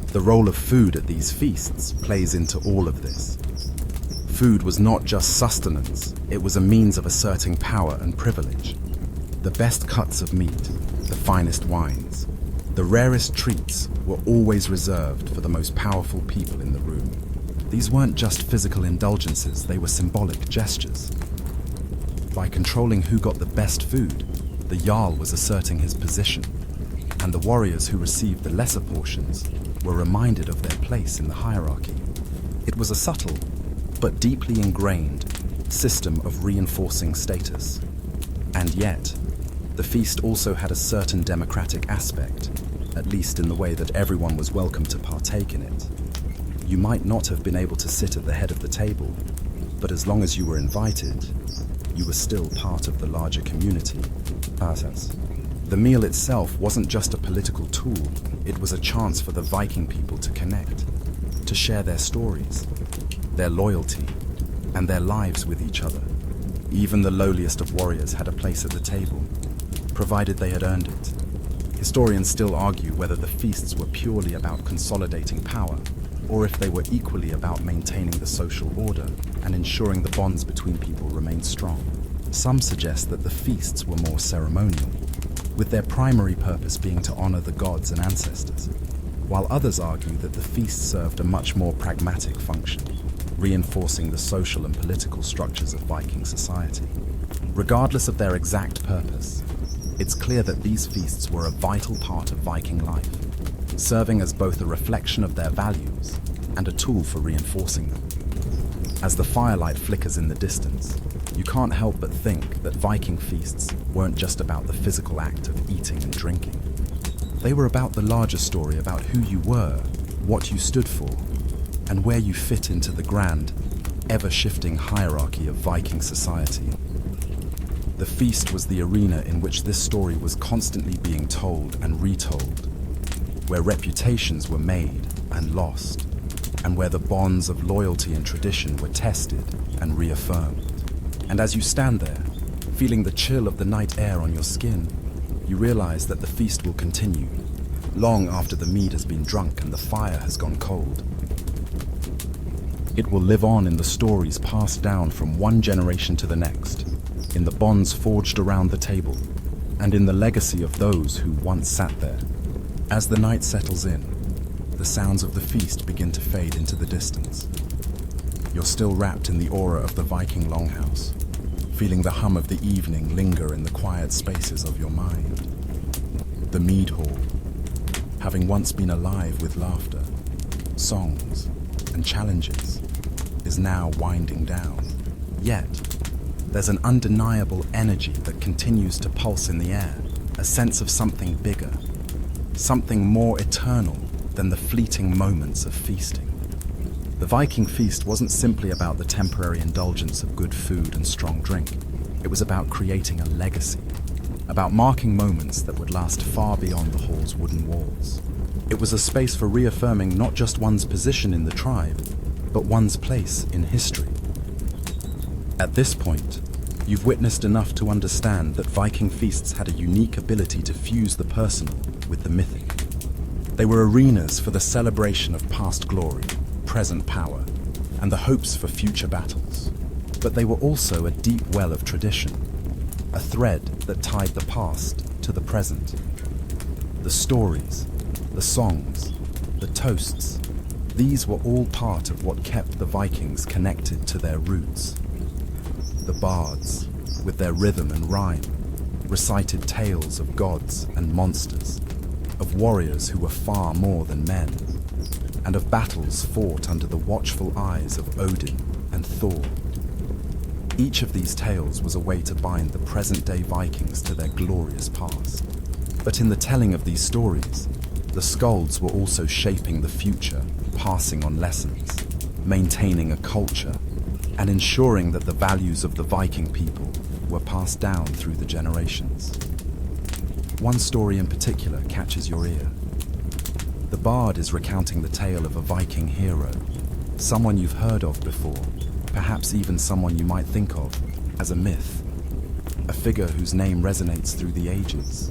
The role of food at these feasts plays into all of this. Food was not just sustenance, it was a means of asserting power and privilege. The best cuts of meat, the finest wines, the rarest treats were always reserved for the most powerful people in the room. These weren't just physical indulgences, they were symbolic gestures. By controlling who got the best food, the Jarl was asserting his position, and the warriors who received the lesser portions were reminded of their place in the hierarchy. It was a subtle, but deeply ingrained, system of reinforcing status. And yet, the feast also had a certain democratic aspect, at least in the way that everyone was welcome to partake in it. You might not have been able to sit at the head of the table, but as long as you were invited, you were still part of the larger community. The meal itself wasn't just a political tool, it was a chance for the Viking people to connect, to share their stories, their loyalty, and their lives with each other. Even the lowliest of warriors had a place at the table, provided they had earned it. Historians still argue whether the feasts were purely about consolidating power, or if they were equally about maintaining the social order and ensuring the bonds between people remained strong. Some suggest that the feasts were more ceremonial, with their primary purpose being to honor the gods and ancestors, while others argue that the feast served a much more pragmatic function, reinforcing the social and political structures of Viking society. Regardless of their exact purpose, it's clear that these feasts were a vital part of Viking life, serving as both a reflection of their values and a tool for reinforcing them. As the firelight flickers in the distance, you can't help but think that Viking feasts weren't just about the physical act of eating and drinking. They were about the larger story about who you were, what you stood for, and where you fit into the grand, ever-shifting hierarchy of Viking society. The feast was the arena in which this story was constantly being told and retold, where reputations were made and lost, and where the bonds of loyalty and tradition were tested and reaffirmed. And as you stand there, feeling the chill of the night air on your skin, you realize that the feast will continue, long after the mead has been drunk and the fire has gone cold. It will live on in the stories passed down from one generation to the next, in the bonds forged around the table, and in the legacy of those who once sat there. As the night settles in, the sounds of the feast begin to fade into the distance. You're still wrapped in the aura of the Viking longhouse, feeling the hum of the evening linger in the quiet spaces of your mind. The mead hall, having once been alive with laughter, songs, and challenges, is now winding down. Yet, there's an undeniable energy that continues to pulse in the air, a sense of something bigger, something more eternal than the fleeting moments of feasting. The Viking feast wasn't simply about the temporary indulgence of good food and strong drink. It was about creating a legacy, about marking moments that would last far beyond the hall's wooden walls. It was a space for reaffirming not just one's position in the tribe, but one's place in history. At this point, you've witnessed enough to understand that Viking feasts had a unique ability to fuse the personal with the mythic. They were arenas for the celebration of past glory, present power, and the hopes for future battles. But they were also a deep well of tradition, a thread that tied the past to the present. The stories, the songs, the toasts, these were all part of what kept the Vikings connected to their roots. The bards, with their rhythm and rhyme, recited tales of gods and monsters, of warriors who were far more than men, and of battles fought under the watchful eyes of Odin and Thor. Each of these tales was a way to bind the present-day Vikings to their glorious past. But in the telling of these stories, the skalds were also shaping the future, passing on lessons, maintaining a culture, and ensuring that the values of the Viking people were passed down through the generations. One story in particular catches your ear. The bard is recounting the tale of a Viking hero, someone you've heard of before, perhaps even someone you might think of as a myth, a figure whose name resonates through the ages.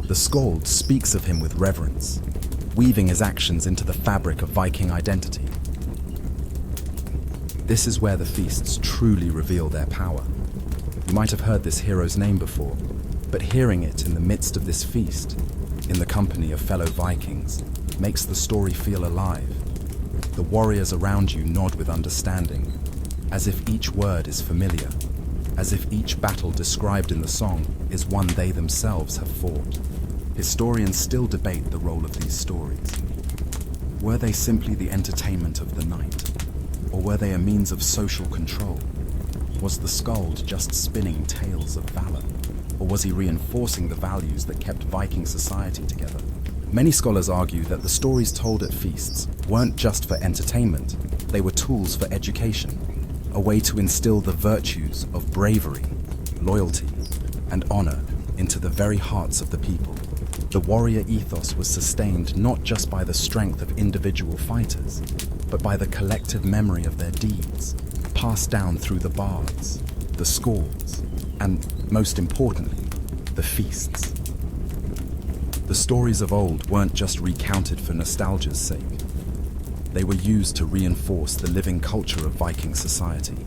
The skald speaks of him with reverence, weaving his actions into the fabric of Viking identity. This is where the feasts truly reveal their power. You might have heard this hero's name before, but hearing it in the midst of this feast, in the company of fellow Vikings, makes the story feel alive. The warriors around you nod with understanding, as if each word is familiar, as if each battle described in the song is one they themselves have fought. Historians still debate the role of these stories. Were they simply the entertainment of the night, or were they a means of social control? Was the skald just spinning tales of valor, or was he reinforcing the values that kept Viking society together? Many scholars argue that the stories told at feasts weren't just for entertainment, they were tools for education, a way to instill the virtues of bravery, loyalty, and honor into the very hearts of the people. The warrior ethos was sustained not just by the strength of individual fighters, but by the collective memory of their deeds, passed down through the bards, the skalds, and, most importantly, the feasts. The stories of old weren't just recounted for nostalgia's sake. They were used to reinforce the living culture of Viking society.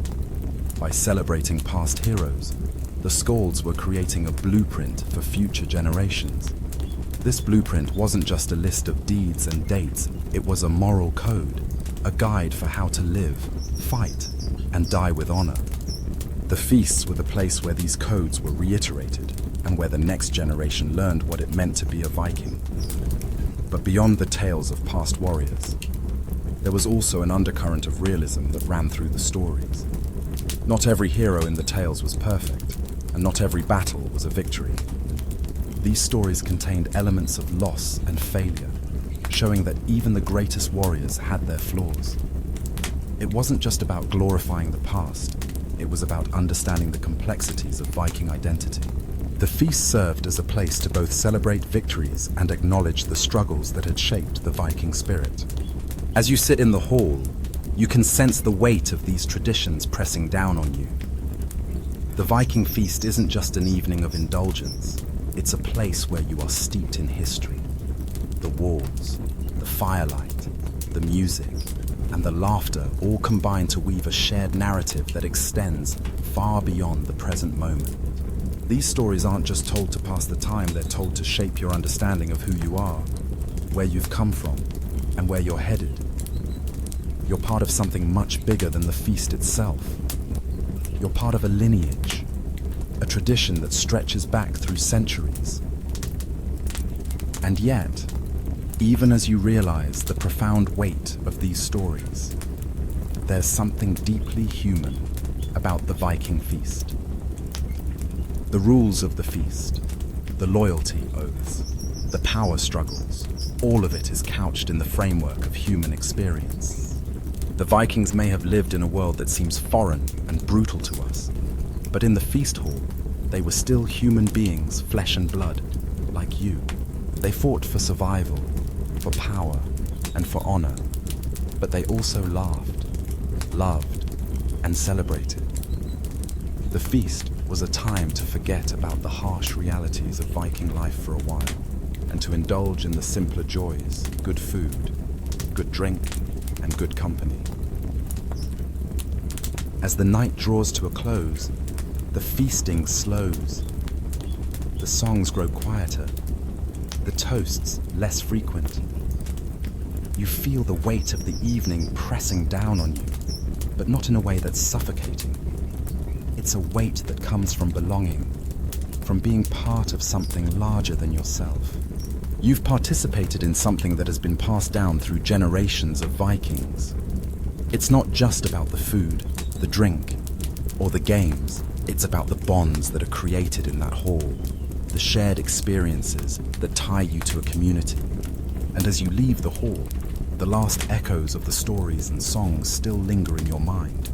By celebrating past heroes, the skalds were creating a blueprint for future generations. This blueprint wasn't just a list of deeds and dates, it was a moral code, a guide for how to live, fight, and die with honor. The feasts were the place where these codes were reiterated and where the next generation learned what it meant to be a Viking. But beyond the tales of past warriors, there was also an undercurrent of realism that ran through the stories. Not every hero in the tales was perfect, and not every battle was a victory. These stories contained elements of loss and failure, showing that even the greatest warriors had their flaws. It wasn't just about glorifying the past, it was about understanding the complexities of Viking identity. The feast served as a place to both celebrate victories and acknowledge the struggles that had shaped the Viking spirit. As you sit in the hall, you can sense the weight of these traditions pressing down on you. The Viking feast isn't just an evening of indulgence, it's a place where you are steeped in history. The walls, the firelight, the music, and the laughter all combine to weave a shared narrative that extends far beyond the present moment. These stories aren't just told to pass the time, they're told to shape your understanding of who you are, where you've come from, and where you're headed. You're part of something much bigger than the feast itself. You're part of a lineage, a tradition that stretches back through centuries. And yet, even as you realize the profound weight of these stories, there's something deeply human about the Viking feast. The rules of the feast, the loyalty oaths, the power struggles, all of it is couched in the framework of human experience. The Vikings may have lived in a world that seems foreign and brutal to us, but in the feast hall, they were still human beings, flesh and blood, like you. They fought for survival, for power, and for honor, but they also laughed, loved, and celebrated. The feast was a time to forget about the harsh realities of Viking life for a while, and to indulge in the simpler joys: good food, good drink, and good company. As the night draws to a close, the feasting slows. The songs grow quieter, the toasts less frequent. You feel the weight of the evening pressing down on you, but not in a way that's suffocating. It's a weight that comes from belonging, from being part of something larger than yourself. You've participated in something that has been passed down through generations of Vikings. It's not just about the food, the drink, or the games. It's about the bonds that are created in that hall, the shared experiences that tie you to a community. And as you leave the hall, the last echoes of the stories and songs still linger in your mind.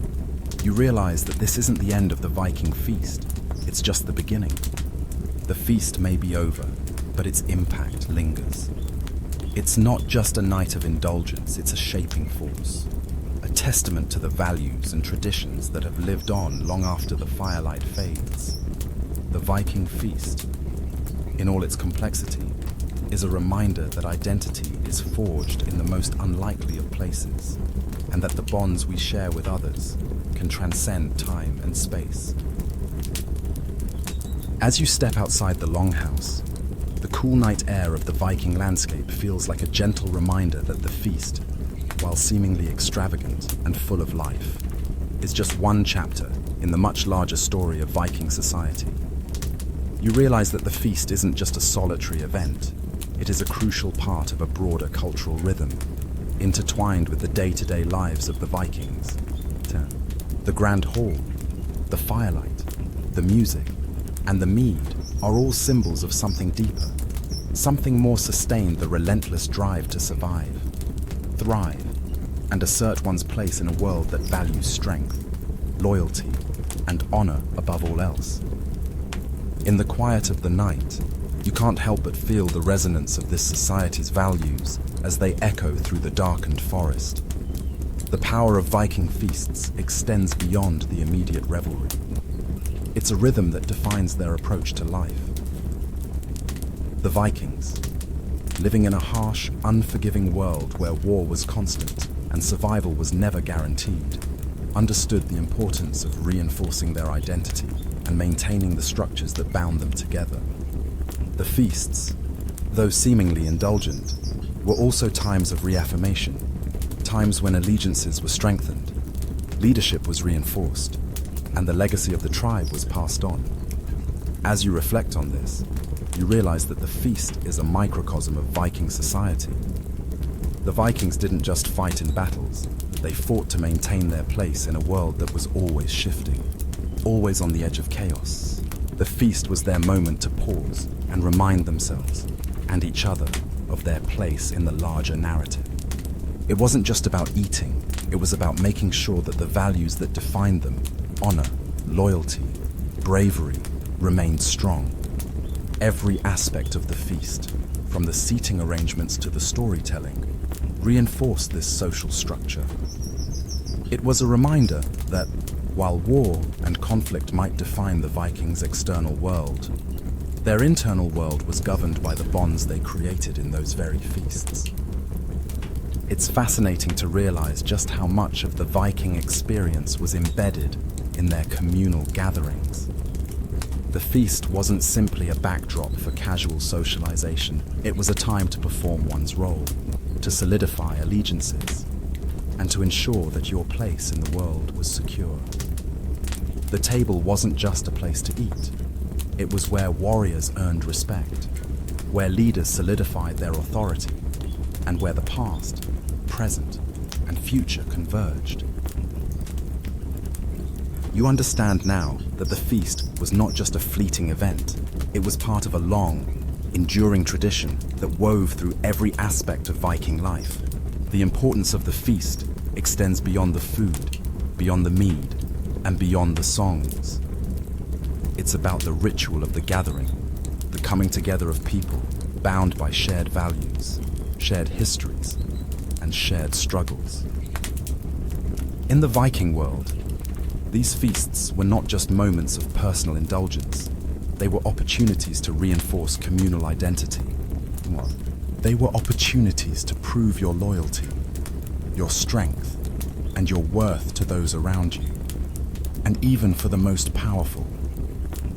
You realize that this isn't the end of the Viking feast, it's just the beginning. The feast may be over, but its impact lingers. It's not just a night of indulgence, it's a shaping force, a testament to the values and traditions that have lived on long after the firelight fades. The Viking feast, in all its complexity, is a reminder that identity is forged in the most unlikely of places, and that the bonds we share with others can transcend time and space. As you step outside the longhouse, the cool night air of the Viking landscape feels like a gentle reminder that the feast, while seemingly extravagant and full of life, is just one chapter in the much larger story of Viking society. You realize that the feast isn't just a solitary event, it is a crucial part of a broader cultural rhythm, intertwined with the day-to-day lives of the Vikings. The grand hall, the firelight, the music, and the mead are all symbols of something deeper, something more sustained: the relentless drive to survive, thrive, and assert one's place in a world that values strength, loyalty, and honor above all else. In the quiet of the night, you can't help but feel the resonance of this society's values as they echo through the darkened forest. The power of Viking feasts extends beyond the immediate revelry. It's a rhythm that defines their approach to life. The Vikings, living in a harsh, unforgiving world where war was constant and survival was never guaranteed, understood the importance of reinforcing their identity and maintaining the structures that bound them together. The feasts, though seemingly indulgent, were also times of reaffirmation, times when allegiances were strengthened, leadership was reinforced, and the legacy of the tribe was passed on. As you reflect on this, you realize that the feast is a microcosm of Viking society. The Vikings didn't just fight in battles, they fought to maintain their place in a world that was always shifting, always on the edge of chaos. The feast was their moment to pause and remind themselves, and each other, of their place in the larger narrative. It wasn't just about eating, it was about making sure that the values that defined them, honor, loyalty, bravery, remained strong. Every aspect of the feast, from the seating arrangements to the storytelling, reinforced this social structure. It was a reminder that, while war and conflict might define the Vikings' external world, their internal world was governed by the bonds they created in those very feasts. It's fascinating to realize just how much of the Viking experience was embedded in their communal gatherings. The feast wasn't simply a backdrop for casual socialization, it was a time to perform one's role, to solidify allegiances, and to ensure that your place in the world was secure. The table wasn't just a place to eat, it was where warriors earned respect, where leaders solidified their authority, and where the past, present, and future converged. You understand now that the feast was not just a fleeting event, it was part of a long, enduring tradition that wove through every aspect of Viking life. The importance of the feast extends beyond the food, beyond the mead, and beyond the songs. It's about the ritual of the gathering, the coming together of people bound by shared values, shared histories, and shared struggles. In the Viking world, These feasts were not just moments of personal indulgence. They were opportunities to reinforce communal identity. What? They were opportunities to prove your loyalty, your strength, and your worth to those around you. And even for the most powerful,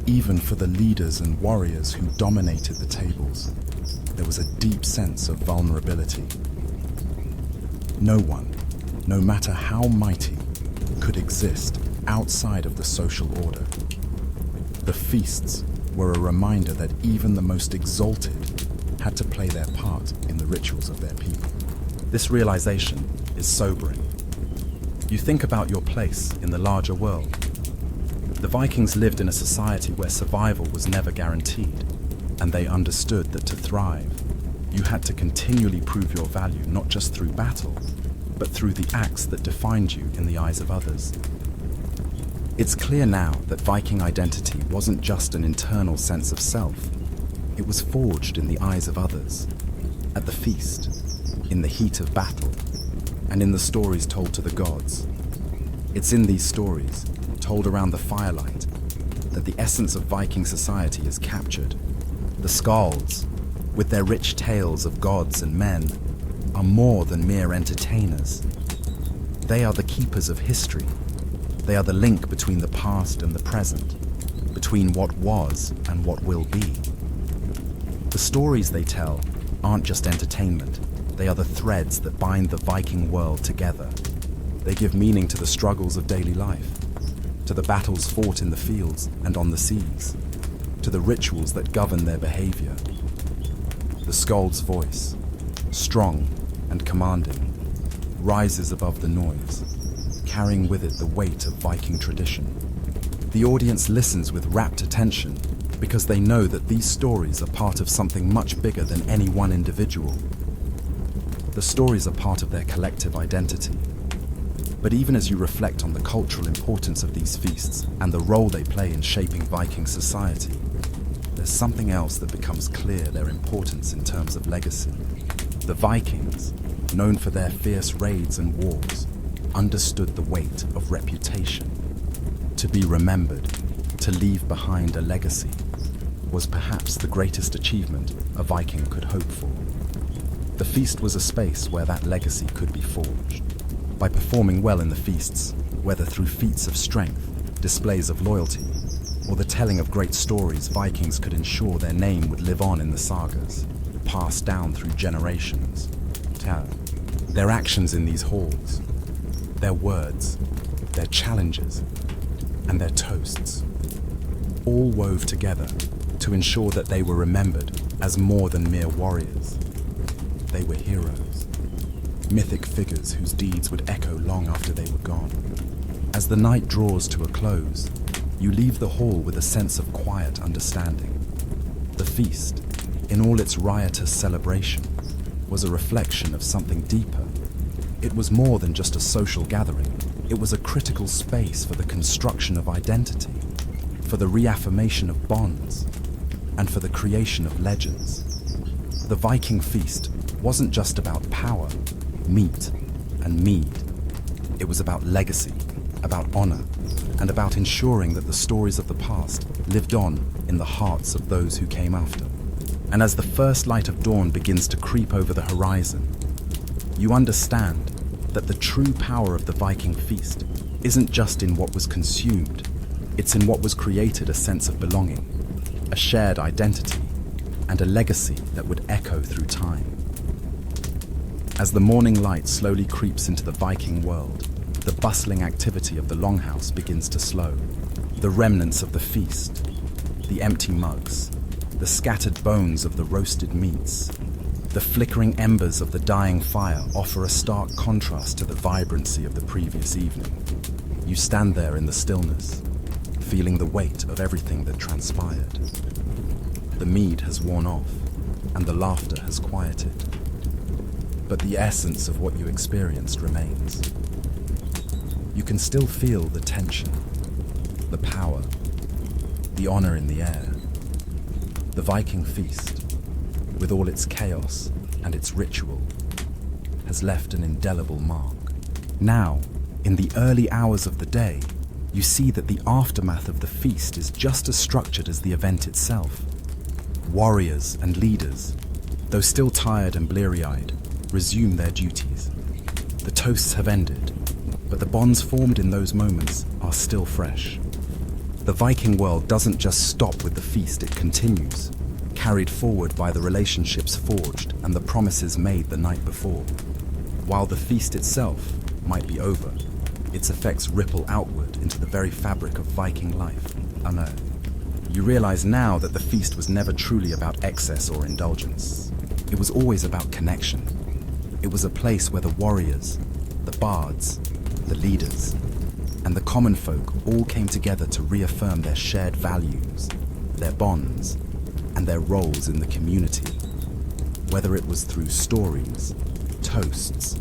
even for the leaders and warriors who dominated the tables, there was a deep sense of vulnerability. No one, no matter how mighty, could exist outside of the social order. The feasts were a reminder that even the most exalted had to play their part in the rituals of their people. This realization is sobering. You think about your place in the larger world. The Vikings lived in a society where survival was never guaranteed, and they understood that to thrive, you had to continually prove your value not just through battle, but through the acts that defined you in the eyes of others. It's clear now that Viking identity wasn't just an internal sense of self. It was forged in the eyes of others, at the feast, in the heat of battle, and in the stories told to the gods. It's in these stories, told around the firelight, that the essence of Viking society is captured. The skalds, with their rich tales of gods and men, are more than mere entertainers. They are the keepers of history. They are the link between the past and the present, between what was and what will be. The stories they tell aren't just entertainment. They are the threads that bind the Viking world together. They give meaning to the struggles of daily life, to the battles fought in the fields and on the seas, to the rituals that govern their behavior. The skald's voice, strong and commanding, rises above the noise, carrying with it the weight of Viking tradition. The audience listens with rapt attention because they know that these stories are part of something much bigger than any one individual. The stories are part of their collective identity. But even as you reflect on the cultural importance of these feasts and the role they play in shaping Viking society, there's something else that becomes clear: their importance in terms of legacy. The Vikings, known for their fierce raids and wars, understood the weight of reputation. To be remembered, to leave behind a legacy, was perhaps the greatest achievement a Viking could hope for. The feast was a space where that legacy could be forged. By performing well in the feasts, whether through feats of strength, displays of loyalty, or the telling of great stories, Vikings could ensure their name would live on in the sagas, passed down through generations. Their actions in these halls, their words, their challenges, and their toasts, all wove together to ensure that they were remembered as more than mere warriors. They were heroes, mythic figures whose deeds would echo long after they were gone. As the night draws to a close, you leave the hall with a sense of quiet understanding. The feast, in all its riotous celebration, was a reflection of something deeper. It was more than just a social gathering. It was a critical space for the construction of identity, for the reaffirmation of bonds, and for the creation of legends. The Viking feast wasn't just about power, meat, and mead. It was about legacy, about honor, and about ensuring that the stories of the past lived on in the hearts of those who came after. And as the first light of dawn begins to creep over the horizon, you understand that the true power of the Viking feast isn't just in what was consumed, it's in what was created: a sense of belonging, a shared identity, and a legacy that would echo through time. As the morning light slowly creeps into the Viking world, the bustling activity of the longhouse begins to slow. The remnants of the feast, the empty mugs, the scattered bones of the roasted meats, the flickering embers of the dying fire offer a stark contrast to the vibrancy of the previous evening. You stand there in the stillness, feeling the weight of everything that transpired. The mead has worn off, and the laughter has quieted. But the essence of what you experienced remains. You can still feel the tension, the power, the honor in the air. The Viking feast, with all its chaos and its ritual, has left an indelible mark. Now, in the early hours of the day, you see that the aftermath of the feast is just as structured as the event itself. Warriors and leaders, though still tired and bleary-eyed, resume their duties. The toasts have ended, but the bonds formed in those moments are still fresh. The Viking world doesn't just stop with the feast, it continues, carried forward by the relationships forged and the promises made the night before. While the feast itself might be over, its effects ripple outward into the very fabric of Viking life on Earth. You realize now that the feast was never truly about excess or indulgence. It was always about connection. It was a place where the warriors, the bards, the leaders, and the common folk all came together to reaffirm their shared values, their bonds, and their roles in the community. Whether it was through stories, toasts,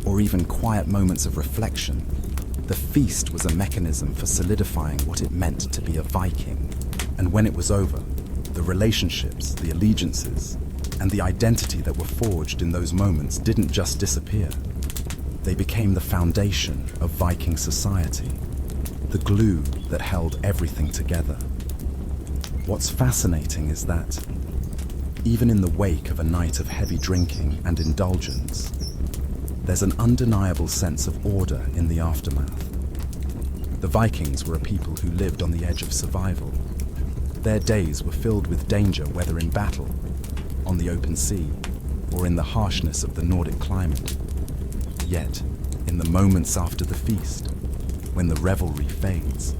or even quiet moments of reflection, the feast was a mechanism for solidifying what it meant to be a Viking. And when it was over, the relationships, the allegiances, and the identity that were forged in those moments didn't just disappear. They became the foundation of Viking society, the glue that held everything together. What's fascinating is that, even in the wake of a night of heavy drinking and indulgence, there's an undeniable sense of order in the aftermath. The Vikings were a people who lived on the edge of survival. Their days were filled with danger, whether in battle, on the open sea, or in the harshness of the Nordic climate. Yet, in the moments after the feast, when the revelry fades,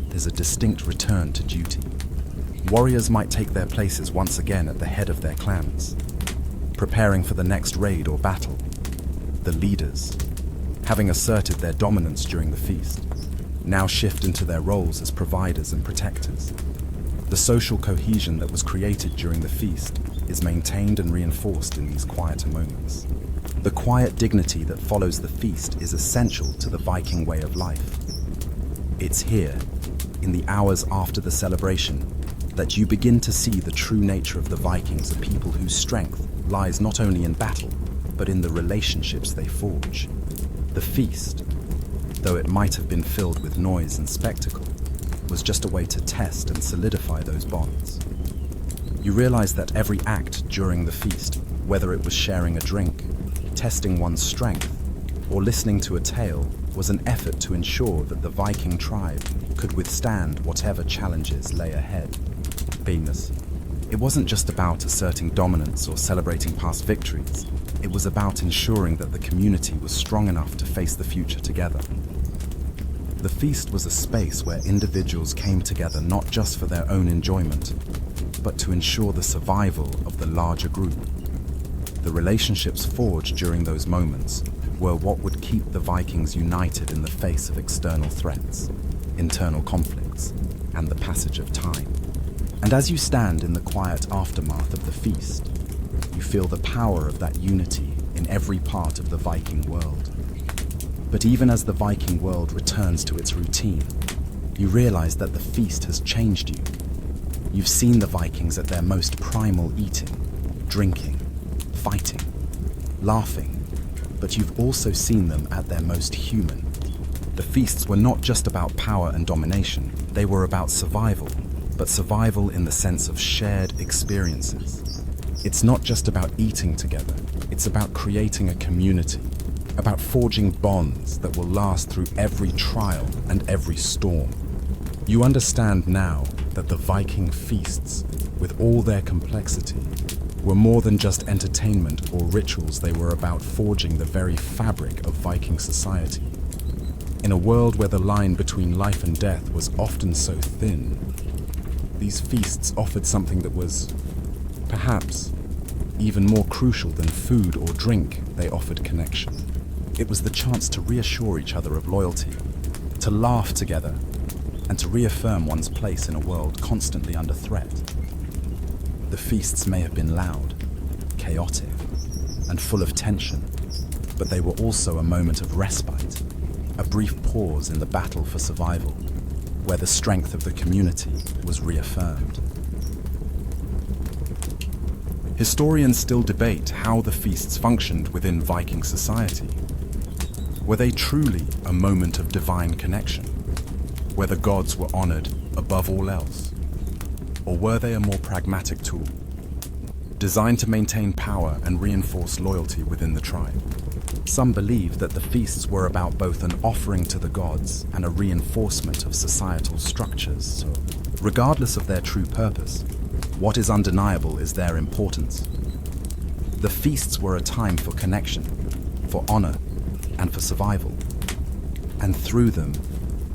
there's a distinct return to duty. Warriors might take their places once again at the head of their clans, preparing for the next raid or battle. The leaders, having asserted their dominance during the feast, now shift into their roles as providers and protectors. The social cohesion that was created during the feast is maintained and reinforced in these quieter moments. The quiet dignity that follows the feast is essential to the Viking way of life. It's here, in the hours after the celebration, that you begin to see the true nature of the Vikings, a people whose strength lies not only in battle, but in the relationships they forge. The feast, though it might have been filled with noise and spectacle, was just a way to test and solidify those bonds. You realize that every act during the feast, whether it was sharing a drink, testing one's strength, or listening to a tale, was an effort to ensure that the Viking tribe could withstand whatever challenges lay ahead. Venus. It wasn't just about asserting dominance or celebrating past victories. It was about ensuring that the community was strong enough to face the future together. The feast was a space where individuals came together not just for their own enjoyment, but to ensure the survival of the larger group. The relationships forged during those moments were what would keep the Vikings united in the face of external threats, internal conflicts, and the passage of time. And as you stand in the quiet aftermath of the feast, you feel the power of that unity in every part of the Viking world. But even as the Viking world returns to its routine, you realize that the feast has changed you. You've seen the Vikings at their most primal, eating, drinking, fighting, laughing, but you've also seen them at their most human. The feasts were not just about power and domination, they were about survival, but survival in the sense of shared experiences. It's not just about eating together, it's about creating a community, about forging bonds that will last through every trial and every storm. You understand now that the Viking feasts, with all their complexity, were more than just entertainment or rituals. They were about forging the very fabric of Viking society. In a world where the line between life and death was often so thin, these feasts offered something that was, perhaps, even more crucial than food or drink. They offered connection. It was the chance to reassure each other of loyalty, to laugh together, and to reaffirm one's place in a world constantly under threat. The feasts may have been loud, chaotic, and full of tension, but they were also a moment of respite, a brief pause in the battle for survival, where the strength of the community was reaffirmed. Historians still debate how the feasts functioned within Viking society. Were they truly a moment of divine connection? where the gods were honored above all else? Or were they a more pragmatic tool, designed to maintain power and reinforce loyalty within the tribe? Some believe that the feasts were about both an offering to the gods and a reinforcement of societal structures. So, regardless of their true purpose, what is undeniable is their importance. The feasts were a time for connection, for honor, and for survival. And through them,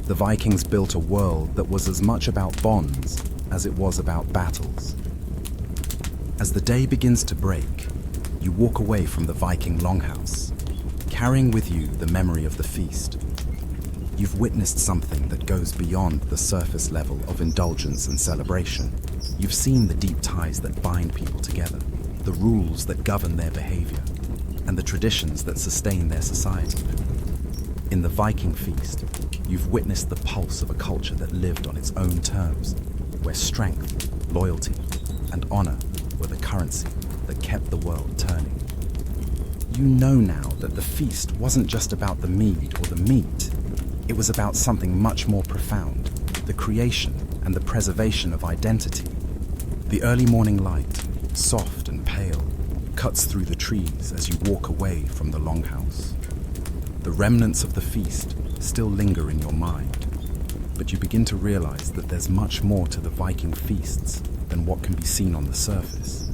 the Vikings built a world that was as much about bonds as it was about battles. As the day begins to break, you walk away from the Viking longhouse, carrying with you the memory of the feast. You've witnessed something that goes beyond the surface level of indulgence and celebration. You've seen the deep ties that bind people together, the rules that govern their behavior, and the traditions that sustain their society. In the Viking feast, you've witnessed the pulse of a culture that lived on its own terms, where strength, loyalty, and honor were the currency that kept the world turning. You know now that the feast wasn't just about the mead or the meat. It was about something much more profound, the creation and the preservation of identity. The early morning light, soft and pale, cuts through the trees as you walk away from the longhouse. The remnants of the feast still linger in your mind, but you begin to realize that there's much more to the Viking feasts than what can be seen on the surface.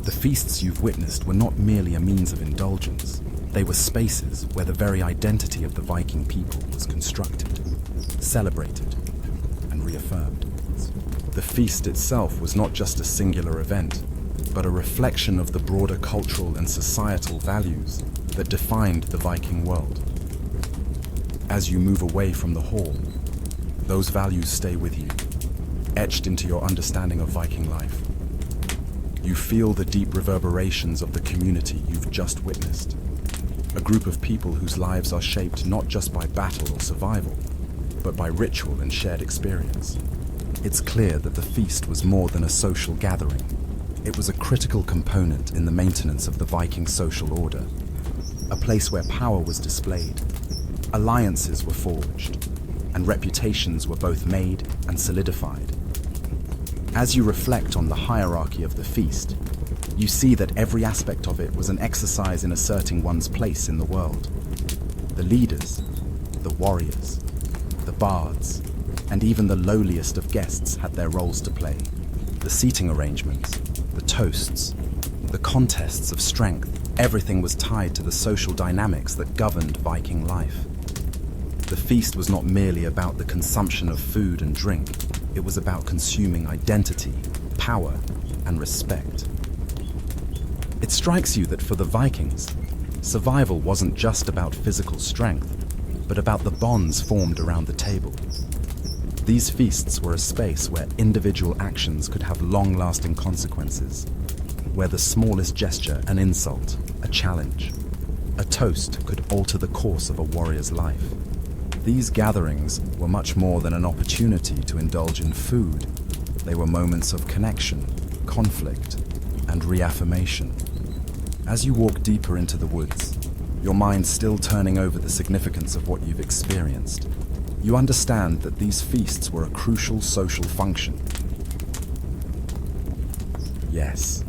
The feasts you've witnessed were not merely a means of indulgence. They were spaces where the very identity of the Viking people was constructed, celebrated, and reaffirmed. The feast itself was not just a singular event, but a reflection of the broader cultural and societal values that defined the Viking world. As you move away from the hall, those values stay with you, etched into your understanding of Viking life. You feel the deep reverberations of the community you've just witnessed, a group of people whose lives are shaped not just by battle or survival, but by ritual and shared experience. It's clear that the feast was more than a social gathering. It was a critical component in the maintenance of the Viking social order, a place where power was displayed, alliances were forged, and reputations were both made and solidified. As you reflect on the hierarchy of the feast, you see that every aspect of it was an exercise in asserting one's place in the world. The leaders, the warriors, the bards, and even the lowliest of guests had their roles to play. The seating arrangements, the toasts, the contests of strength, everything was tied to the social dynamics that governed Viking life. The feast was not merely about the consumption of food and drink. It was about consuming identity, power, and respect. It strikes you that for the Vikings, survival wasn't just about physical strength, but about the bonds formed around the table. These feasts were a space where individual actions could have long-lasting consequences, where the smallest gesture, an insult, a challenge, a toast could alter the course of a warrior's life. These gatherings were much more than an opportunity to indulge in food. They were moments of connection, conflict, and reaffirmation. As you walk deeper into the woods, your mind still turning over the significance of what you've experienced, you understand that these feasts were a crucial social function. Yes,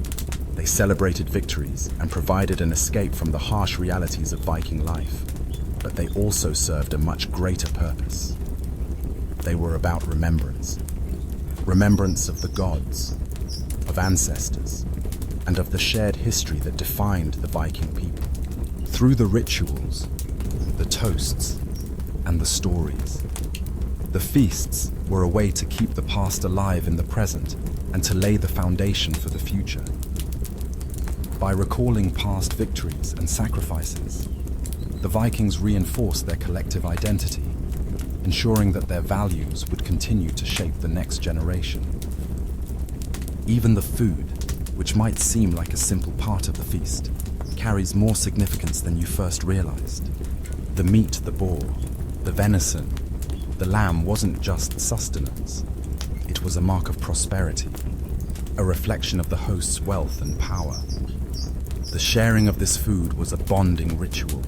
they celebrated victories and provided an escape from the harsh realities of Viking life, but they also served a much greater purpose. They were about remembrance. Remembrance of the gods, of ancestors, and of the shared history that defined the Viking people. Through the rituals, the toasts, and the stories, the feasts were a way to keep the past alive in the present and to lay the foundation for the future. By recalling past victories and sacrifices, the Vikings reinforced their collective identity, ensuring that their values would continue to shape the next generation. Even the food, which might seem like a simple part of the feast, carries more significance than you first realized. The meat, the boar, the venison, the lamb wasn't just sustenance. It was a mark of prosperity, a reflection of the host's wealth and power. The sharing of this food was a bonding ritual,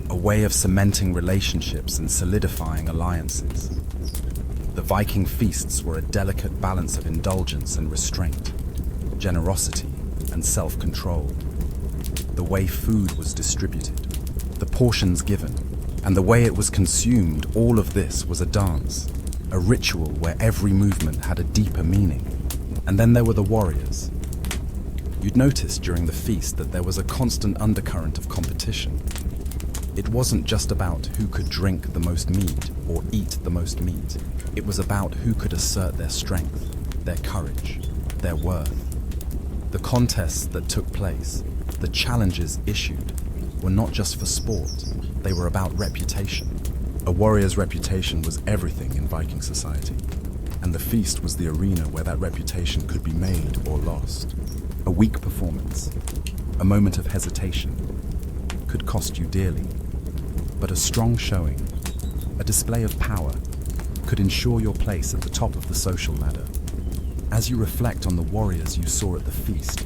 a way of cementing relationships and solidifying alliances. The Viking feasts were a delicate balance of indulgence and restraint, generosity and self-control. The way food was distributed, the portions given, and the way it was consumed, all of this was a dance, a ritual where every movement had a deeper meaning. And then there were the warriors. You'd notice during the feast that there was a constant undercurrent of competition. It wasn't just about who could drink the most mead or eat the most meat. It was about who could assert their strength, their courage, their worth. The contests that took place, the challenges issued, were not just for sport, they were about reputation. A warrior's reputation was everything in Viking society, and the feast was the arena where that reputation could be made or lost. A weak performance, a moment of hesitation, could cost you dearly, but a strong showing, a display of power, could ensure your place at the top of the social ladder. As you reflect on the warriors you saw at the feast,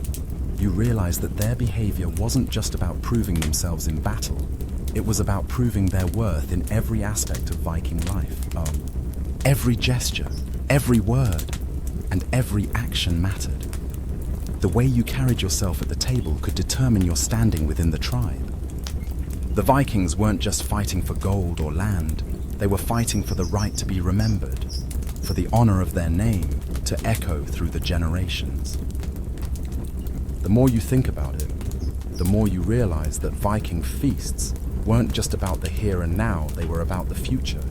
you realize that their behavior wasn't just about proving themselves in battle, it was about proving their worth in every aspect of Viking life. Every gesture, every word, and every action mattered. The way you carried yourself at the table could determine your standing within the tribe. The Vikings weren't just fighting for gold or land, they were fighting for the right to be remembered, for the honor of their name to echo through the generations. The more you think about it, the more you realize that Viking feasts weren't just about the here and now, they were about the future.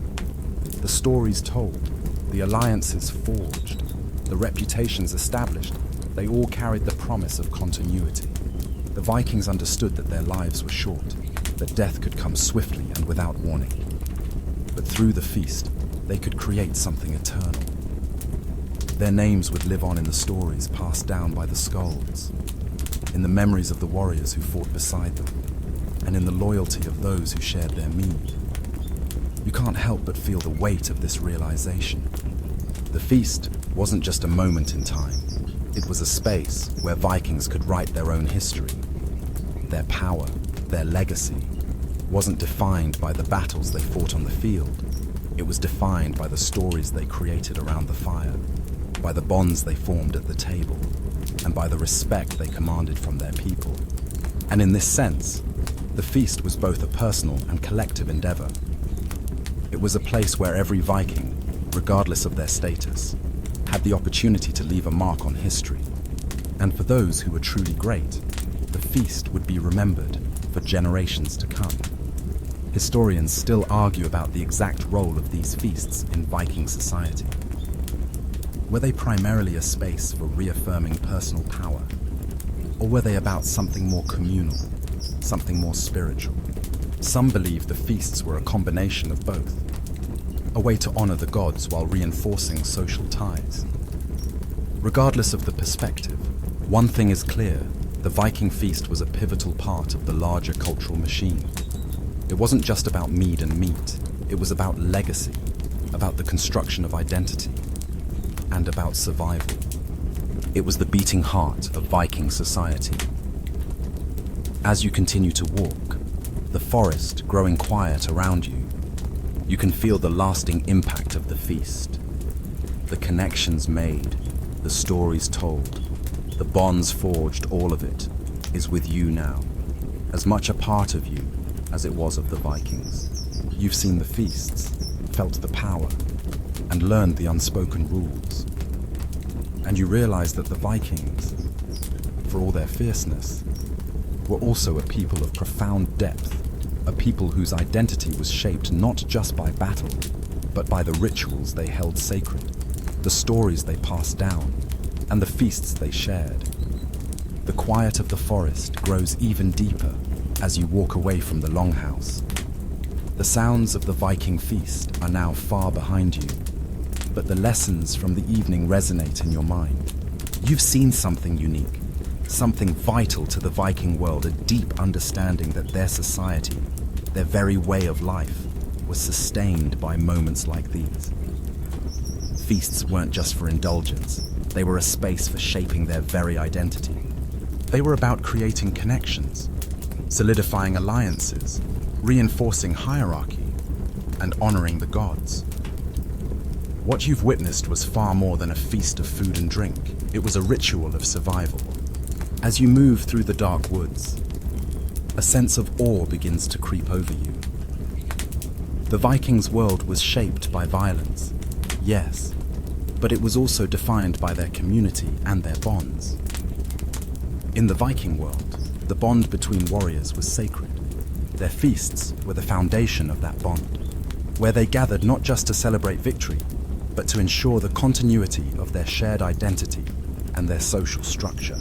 The stories told, the alliances forged, the reputations established, they all carried the promise of continuity. The Vikings understood that their lives were short, that death could come swiftly and without warning. But through the feast, they could create something eternal. Their names would live on in the stories passed down by the skalds, in the memories of the warriors who fought beside them, and in the loyalty of those who shared their mead. You can't help but feel the weight of this realization. The feast wasn't just a moment in time. It was a space where Vikings could write their own history. Their power, their legacy, wasn't defined by the battles they fought on the field. It was defined by the stories they created around the fire, by the bonds they formed at the table, and by the respect they commanded from their people. And in this sense, the feast was both a personal and collective endeavor. It was a place where every Viking, regardless of their status, had the opportunity to leave a mark on history. And for those who were truly great, the feast would be remembered for generations to come. Historians still argue about the exact role of these feasts in Viking society. Were they primarily a space for reaffirming personal power? Or were they about something more communal, something more spiritual? Some believe the feasts were a combination of both, a way to honor the gods while reinforcing social ties. Regardless of the perspective, one thing is clear: the Viking feast was a pivotal part of the larger cultural machine. It wasn't just about mead and meat, it was about legacy, about the construction of identity, and about survival. It was the beating heart of Viking society. As you continue to walk, the forest growing quiet around you, you can feel the lasting impact of the feast. The connections made, the stories told, the bonds forged, all of it is with you now, as much a part of you as it was of the Vikings. You've seen the feasts, felt the power, and learned the unspoken rules. And you realize that the Vikings, for all their fierceness, were also a people of profound depth, a people whose identity was shaped not just by battle, but by the rituals they held sacred, the stories they passed down, and the feasts they shared. The quiet of the forest grows even deeper as you walk away from the longhouse. The sounds of the Viking feast are now far behind you, but the lessons from the evening resonate in your mind. You've seen something unique, something vital to the Viking world, a deep understanding that their society, their very way of life, was sustained by moments like these. Feasts weren't just for indulgence, they were a space for shaping their very identity. They were about creating connections, solidifying alliances, reinforcing hierarchy and honoring the gods. What you've witnessed was far more than a feast of food and drink. It was a ritual of survival. As you move through the dark woods, a sense of awe begins to creep over you. The Vikings' world was shaped by violence, yes, but it was also defined by their community and their bonds. In the Viking world, the bond between warriors was sacred. Their feasts were the foundation of that bond, where they gathered not just to celebrate victory, but to ensure the continuity of their shared identity and their social structure.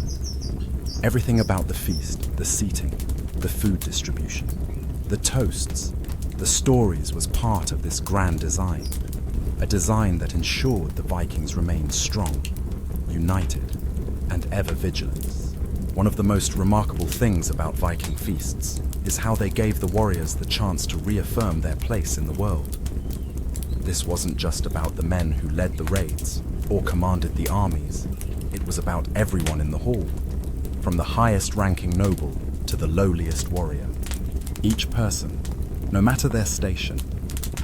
Everything about the feast, the seating, the food distribution, the toasts, the stories was part of this grand design, a design that ensured the Vikings remained strong, united, and ever vigilant. One of the most remarkable things about Viking feasts is how they gave the warriors the chance to reaffirm their place in the world. This wasn't just about the men who led the raids or commanded the armies. It was about everyone in the hall, from the highest-ranking noble to the lowliest warrior. Each person, no matter their station,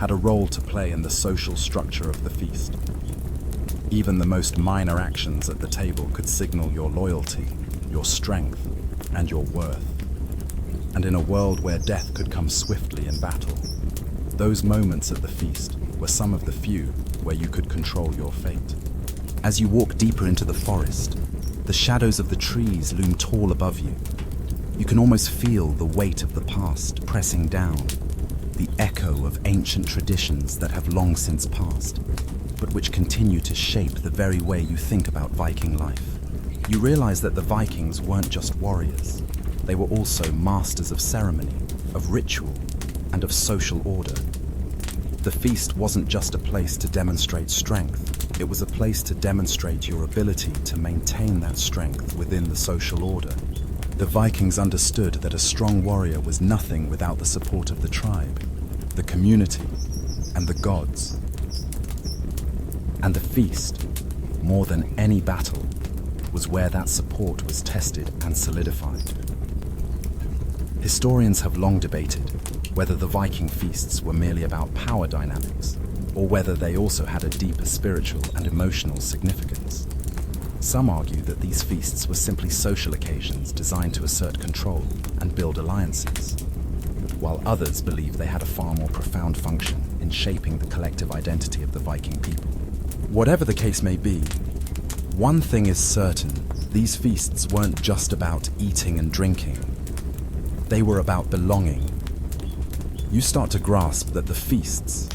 had a role to play in the social structure of the feast. Even the most minor actions at the table could signal your loyalty, your strength, and your worth. And in a world where death could come swiftly in battle, those moments at the feast were some of the few where you could control your fate. As you walk deeper into the forest, the shadows of the trees loom tall above you. You can almost feel the weight of the past pressing down, the echo of ancient traditions that have long since passed, but which continue to shape the very way you think about Viking life. You realize that the Vikings weren't just warriors. They were also masters of ceremony, of ritual, and of social order. The feast wasn't just a place to demonstrate strength. It was a place to demonstrate your ability to maintain that strength within the social order. The Vikings understood that a strong warrior was nothing without the support of the tribe, the community, and the gods. And the feast, more than any battle, was where that support was tested and solidified. Historians have long debated whether the Viking feasts were merely about power dynamics, or whether they also had a deeper spiritual and emotional significance. Some argue that these feasts were simply social occasions designed to assert control and build alliances, while others believe they had a far more profound function in shaping the collective identity of the Viking people. Whatever the case may be, one thing is certain: these feasts weren't just about eating and drinking. They were about belonging. You start to grasp that the feasts,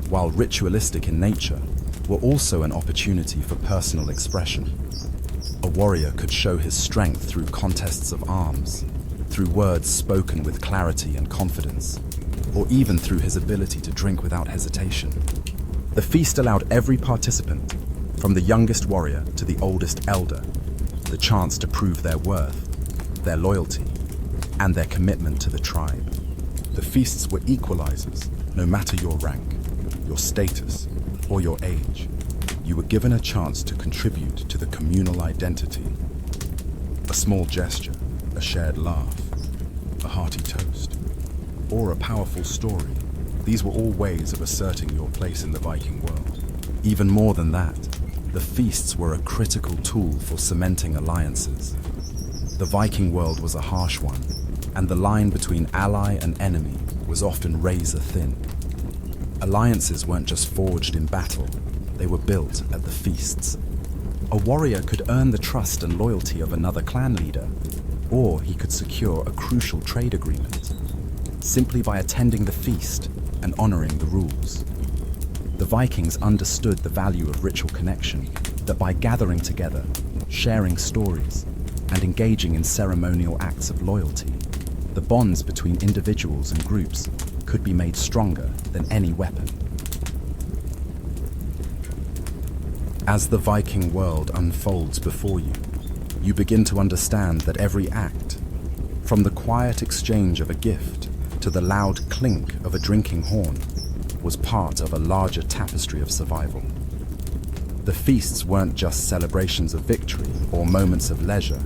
while ritualistic in nature, were also an opportunity for personal expression. A warrior could show his strength through contests of arms, through words spoken with clarity and confidence, or even through his ability to drink without hesitation. The feast allowed every participant, from the youngest warrior to the oldest elder, the chance to prove their worth, their loyalty, and their commitment to the tribe. The feasts were equalizers, no matter your rank, your status, or your age. You were given a chance to contribute to the communal identity. A small gesture, a shared laugh, a hearty toast, or a powerful story. These were all ways of asserting your place in the Viking world. Even more than that, the feasts were a critical tool for cementing alliances. The Viking world was a harsh one, and the line between ally and enemy was often razor thin. Alliances weren't just forged in battle, they were built at the feasts. A warrior could earn the trust and loyalty of another clan leader, or he could secure a crucial trade agreement, simply by attending the feast and honoring the rules. The Vikings understood the value of ritual connection, that by gathering together, sharing stories, and engaging in ceremonial acts of loyalty, the bonds between individuals and groups could be made stronger than any weapon. As the Viking world unfolds before you, you begin to understand that every act, from the quiet exchange of a gift to the loud clink of a drinking horn, was part of a larger tapestry of survival. The feasts weren't just celebrations of victory or moments of leisure.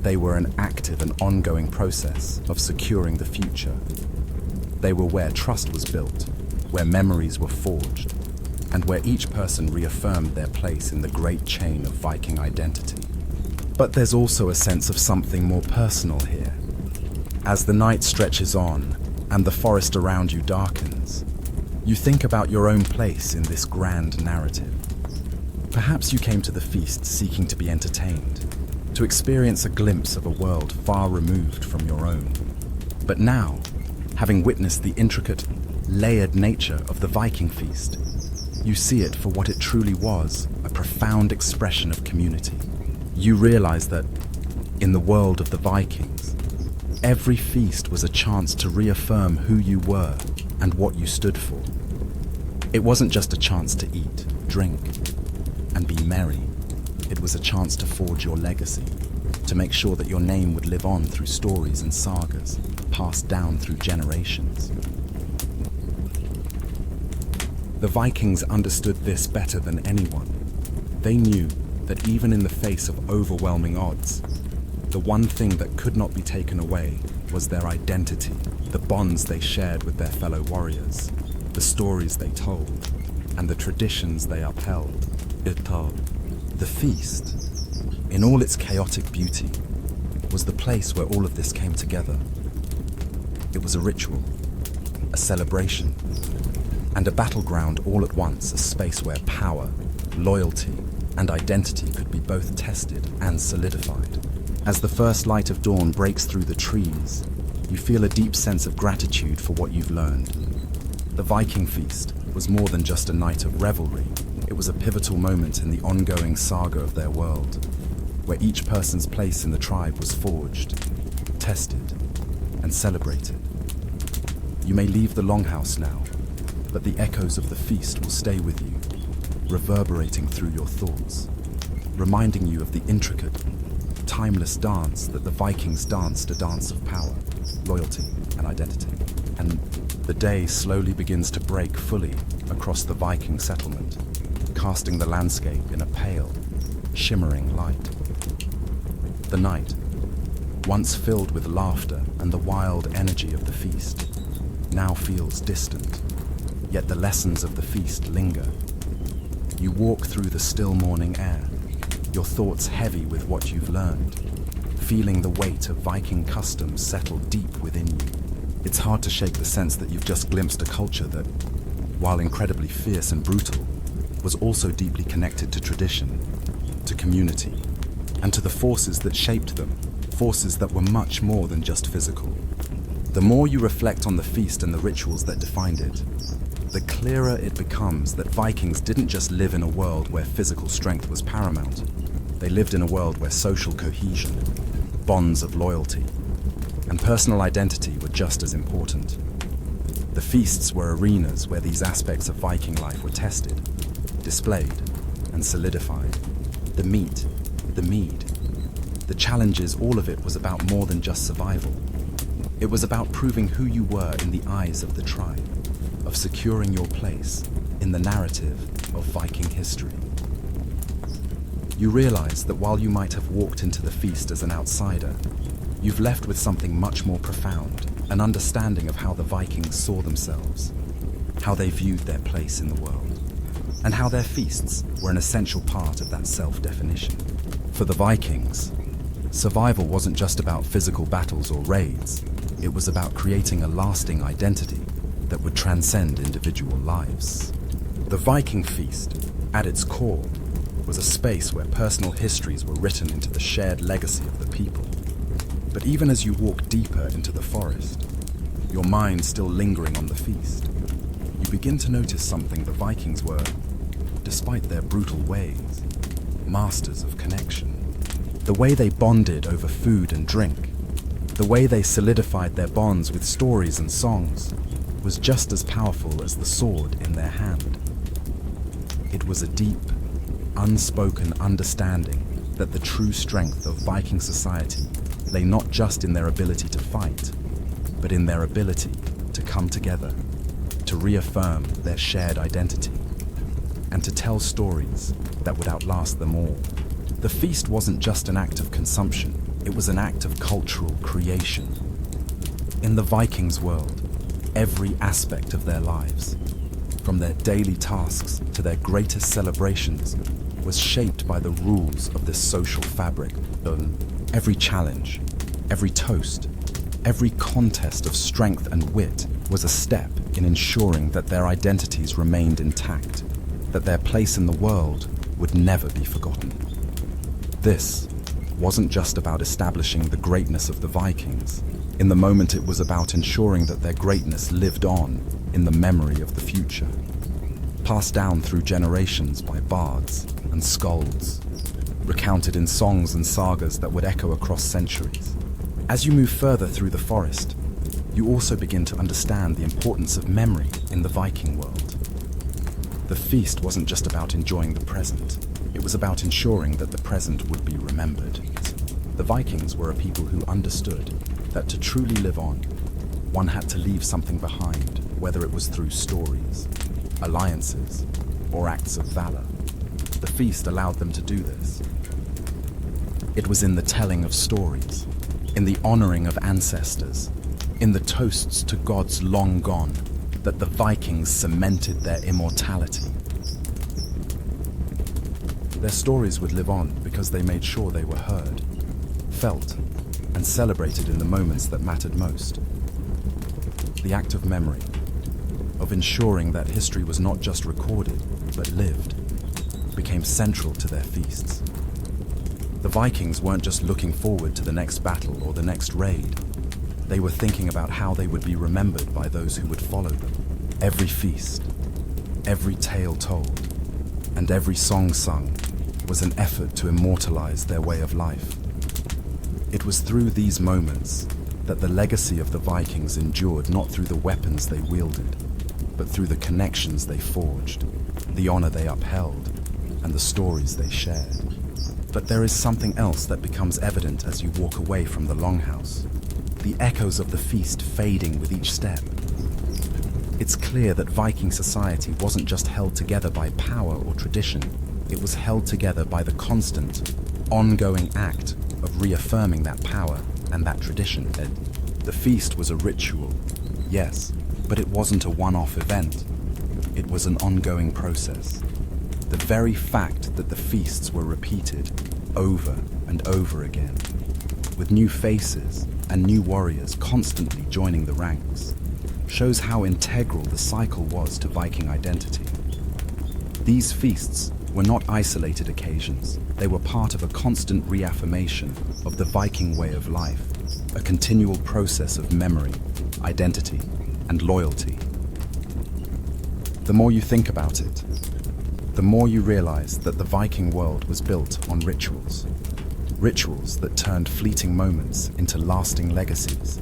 They were an active and ongoing process of securing the future. They were where trust was built, where memories were forged, and where each person reaffirmed their place in the great chain of Viking identity. But there's also a sense of something more personal here. As the night stretches on and the forest around you darkens, you think about your own place in this grand narrative. Perhaps you came to the feast seeking to be entertained, to experience a glimpse of a world far removed from your own. But now, having witnessed the intricate, layered nature of the Viking feast, you see it for what it truly was, a profound expression of community. You realize that, in the world of the Vikings, every feast was a chance to reaffirm who you were and what you stood for. It wasn't just a chance to eat, drink, and be merry. It was a chance to forge your legacy, to make sure that your name would live on through stories and sagas, passed down through generations. The Vikings understood this better than anyone. They knew that even in the face of overwhelming odds, the one thing that could not be taken away was their identity, the bonds they shared with their fellow warriors, the stories they told, and the traditions they upheld. The feast, in all its chaotic beauty, was the place where all of this came together. It was a ritual, a celebration, and a battleground all at once, a space where power, loyalty, and identity could be both tested and solidified. As the first light of dawn breaks through the trees, you feel a deep sense of gratitude for what you've learned. The Viking feast was more than just a night of revelry. It was a pivotal moment in the ongoing saga of their world, where each person's place in the tribe was forged, tested, and celebrated. You may leave the longhouse now, but the echoes of the feast will stay with you, reverberating through your thoughts, reminding you of the intricate, timeless dance that the Vikings danced, a dance of power, loyalty, and identity. And the day slowly begins to break fully across the Viking settlement, casting the landscape in a pale, shimmering light. The night, once filled with laughter and the wild energy of the feast, now feels distant, yet the lessons of the feast linger. You walk through the still morning air, your thoughts heavy with what you've learned, feeling the weight of Viking customs settle deep within you. It's hard to shake the sense that you've just glimpsed a culture that, while incredibly fierce and brutal, was also deeply connected to tradition, to community, and to the forces that shaped them, forces that were much more than just physical. The more you reflect on the feast and the rituals that defined it, the clearer it becomes that Vikings didn't just live in a world where physical strength was paramount. They lived in a world where social cohesion, bonds of loyalty, and personal identity were just as important. The feasts were arenas where these aspects of Viking life were tested, displayed, and solidified. The meat, the mead, the challenges, all of it was about more than just survival. It was about proving who you were in the eyes of the tribe, of securing your place in the narrative of Viking history. You realize that while you might have walked into the feast as an outsider, you've left with something much more profound, an understanding of how the Vikings saw themselves, how they viewed their place in the world, and how their feasts were an essential part of that self-definition. For the Vikings, survival wasn't just about physical battles or raids. It was about creating a lasting identity that would transcend individual lives. The Viking feast, at its core, was a space where personal histories were written into the shared legacy of the people. But even as you walk deeper into the forest, your mind still lingering on the feast, you begin to notice something. The Vikings were, despite their brutal ways, masters of connection. The way they bonded over food and drink, the way they solidified their bonds with stories and songs, was just as powerful as the sword in their hand. It was a deep, unspoken understanding that the true strength of Viking society lay not just in their ability to fight, but in their ability to come together, to reaffirm their shared identity, and to tell stories that would outlast them all. The feast wasn't just an act of consumption, it was an act of cultural creation. In the Vikings' world, every aspect of their lives, from their daily tasks to their greatest celebrations, was shaped by the rules of this social fabric. Every challenge, every toast, every contest of strength and wit was a step in ensuring that their identities remained intact, that their place in the world would never be forgotten. This wasn't just about establishing the greatness of the Vikings. In the moment, it was about ensuring that their greatness lived on in the memory of the future, passed down through generations by bards and skalds, recounted in songs and sagas that would echo across centuries. As you move further through the forest, you also begin to understand the importance of memory in the Viking world. The feast wasn't just about enjoying the present, it was about ensuring that the present would be remembered. The Vikings were a people who understood that to truly live on, one had to leave something behind, whether it was through stories, alliances, or acts of valor. The feast allowed them to do this. It was in the telling of stories, in the honoring of ancestors, in the toasts to gods long gone, that the Vikings cemented their immortality. Their stories would live on because they made sure they were heard, felt, and celebrated in the moments that mattered most. The act of memory, of ensuring that history was not just recorded, but lived, became central to their feasts. The Vikings weren't just looking forward to the next battle or the next raid. They were thinking about how they would be remembered by those who would follow them. Every feast, every tale told, and every song sung was an effort to immortalize their way of life. It was through these moments that the legacy of the Vikings endured, not through the weapons they wielded, but through the connections they forged, the honor they upheld, and the stories they shared. But there is something else that becomes evident as you walk away from the longhouse, the echoes of the feast fading with each step. It's clear that Viking society wasn't just held together by power or tradition, it was held together by the constant, ongoing act of reaffirming that power and that tradition. The feast was a ritual, yes, but it wasn't a one-off event. It was an ongoing process. The very fact that the feasts were repeated over and over again, with new faces and new warriors constantly joining the ranks, shows how integral the cycle was to Viking identity. These feasts were not isolated occasions. They were part of a constant reaffirmation of the Viking way of life, a continual process of memory, identity, and loyalty. The more you think about it, the more you realize that the Viking world was built on rituals. Rituals that turned fleeting moments into lasting legacies.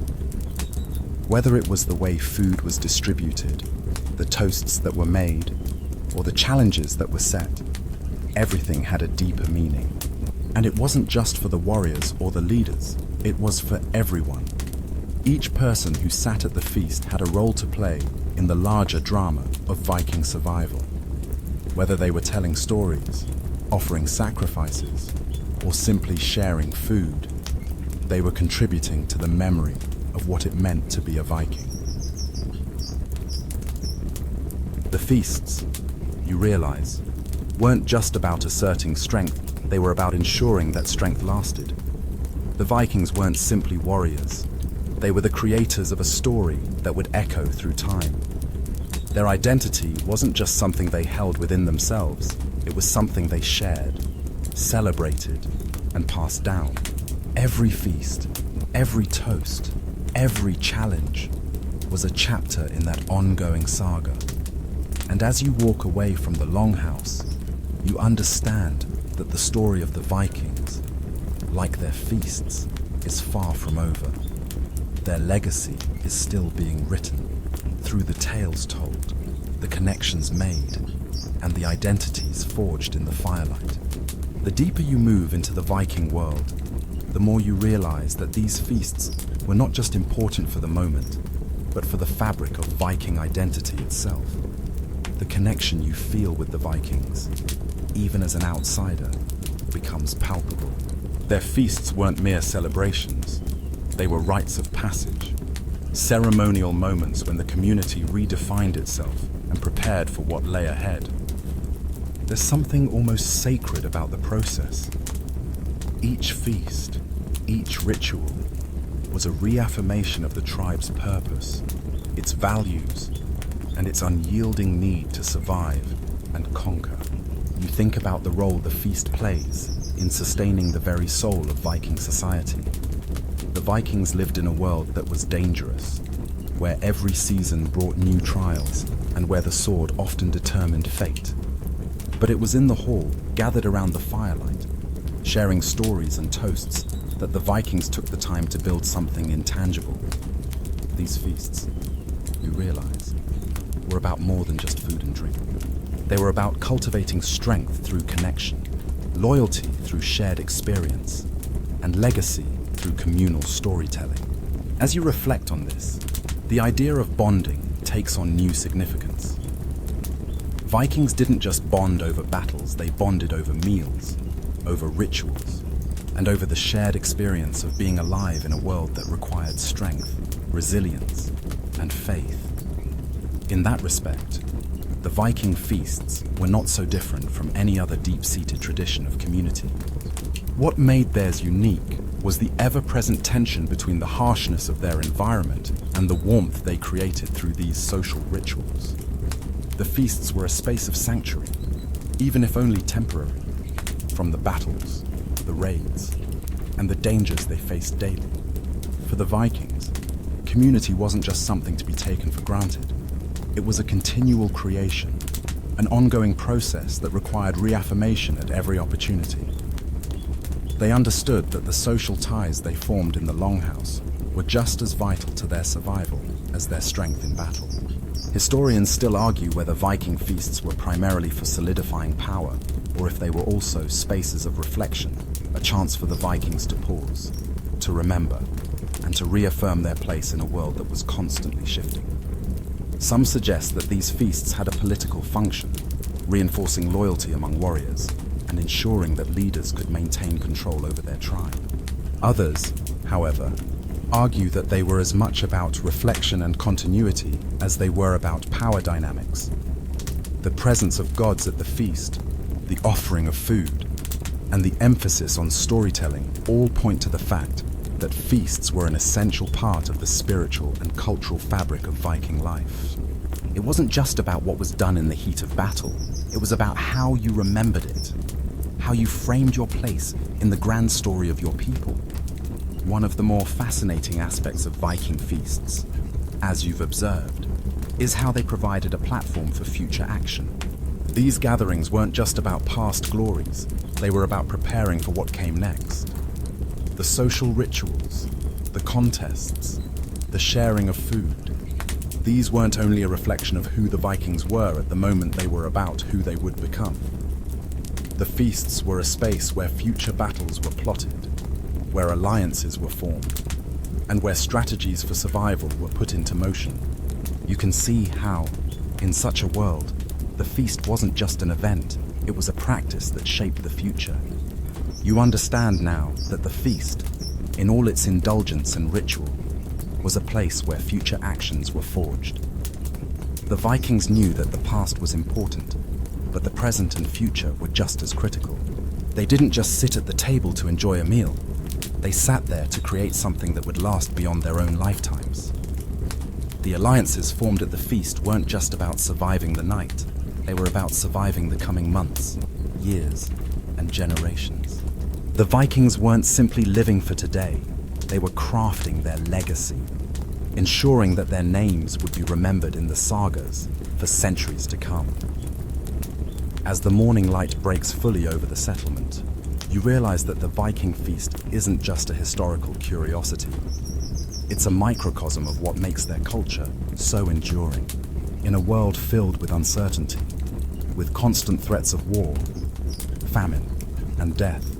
Whether it was the way food was distributed, the toasts that were made, or the challenges that were set, everything had a deeper meaning. And it wasn't just for the warriors or the leaders, it was for everyone. Each person who sat at the feast had a role to play in the larger drama of Viking survival. Whether they were telling stories, offering sacrifices, or simply sharing food, they were contributing to the memory of what it meant to be a Viking. The feasts, you realize, weren't just about asserting strength, they were about ensuring that strength lasted. The Vikings weren't simply warriors, they were the creators of a story that would echo through time. Their identity wasn't just something they held within themselves, it was something they shared, celebrated, and passed down. Every feast, every toast, every challenge was a chapter in that ongoing saga. And as you walk away from the longhouse, you understand that the story of the Vikings, like their feasts, is far from over. Their legacy is still being written through the tales told, the connections made, and the identities forged in the firelight. The deeper you move into the Viking world, the more you realize that these feasts were not just important for the moment, but for the fabric of Viking identity itself. The connection you feel with the Vikings, even as an outsider, becomes palpable. Their feasts weren't mere celebrations, they were rites of passage, ceremonial moments when the community redefined itself and prepared for what lay ahead. There's something almost sacred about the process. Each feast, each ritual, was a reaffirmation of the tribe's purpose, its values, and its unyielding need to survive and conquer. You think about the role the feast plays in sustaining the very soul of Viking society. The Vikings lived in a world that was dangerous, where every season brought new trials and where the sword often determined fate. But it was in the hall, gathered around the firelight, sharing stories and toasts, that the Vikings took the time to build something intangible. These feasts, you realize, were about more than just food and drink. They were about cultivating strength through connection, loyalty through shared experience, and legacy through communal storytelling. As you reflect on this, the idea of bonding takes on new significance. Vikings didn't just bond over battles, they bonded over meals, over rituals, and over the shared experience of being alive in a world that required strength, resilience, and faith. In that respect, the Viking feasts were not so different from any other deep-seated tradition of community. What made theirs unique was the ever-present tension between the harshness of their environment and the warmth they created through these social rituals. The feasts were a space of sanctuary, even if only temporary, from the battles, the raids, and the dangers they faced daily. For the Vikings, community wasn't just something to be taken for granted. It was a continual creation, an ongoing process that required reaffirmation at every opportunity. They understood that the social ties they formed in the Longhouse were just as vital to their survival as their strength in battle. Historians still argue whether Viking feasts were primarily for solidifying power, or if they were also spaces of reflection, a chance for the Vikings to pause, to remember, and to reaffirm their place in a world that was constantly shifting. Some suggest that these feasts had a political function, reinforcing loyalty among warriors and ensuring that leaders could maintain control over their tribe. Others, however, argue that they were as much about reflection and continuity as they were about power dynamics. The presence of gods at the feast, the offering of food, and the emphasis on storytelling all point to the fact that feasts were an essential part of the spiritual and cultural fabric of Viking life. It wasn't just about what was done in the heat of battle, it was about how you remembered it, how you framed your place in the grand story of your people. One of the more fascinating aspects of Viking feasts, as you've observed, is how they provided a platform for future action. These gatherings weren't just about past glories, they were about preparing for what came next. The social rituals, the contests, the sharing of food, these weren't only a reflection of who the Vikings were at the moment, they were about who they would become. The feasts were a space where future battles were plotted, where alliances were formed, and where strategies for survival were put into motion. You can see how, in such a world, the feast wasn't just an event, it was a practice that shaped the future. You understand now that the feast, in all its indulgence and ritual, was a place where future actions were forged. The Vikings knew that the past was important, but the present and future were just as critical. They didn't just sit at the table to enjoy a meal. They sat there to create something that would last beyond their own lifetimes. The alliances formed at the feast weren't just about surviving the night. They were about surviving the coming months, years, and generations. The Vikings weren't simply living for today. They were crafting their legacy, ensuring that their names would be remembered in the sagas for centuries to come. As the morning light breaks fully over the settlement, you realize that the Viking feast isn't just a historical curiosity. It's a microcosm of what makes their culture so enduring. In a world filled with uncertainty, with constant threats of war, famine, and death,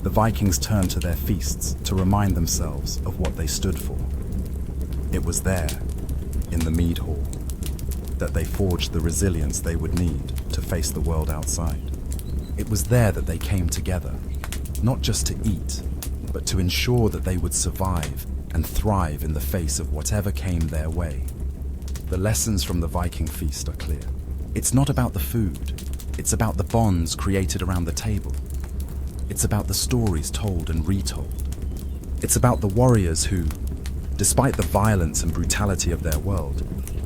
the Vikings turned to their feasts to remind themselves of what they stood for. It was there, in the mead hall, that they forged the resilience they would need to face the world outside. It was there that they came together, not just to eat, but to ensure that they would survive and thrive in the face of whatever came their way. The lessons from the Viking feast are clear. It's not about the food, it's about the bonds created around the table. It's about the stories told and retold. It's about the warriors who, despite the violence and brutality of their world,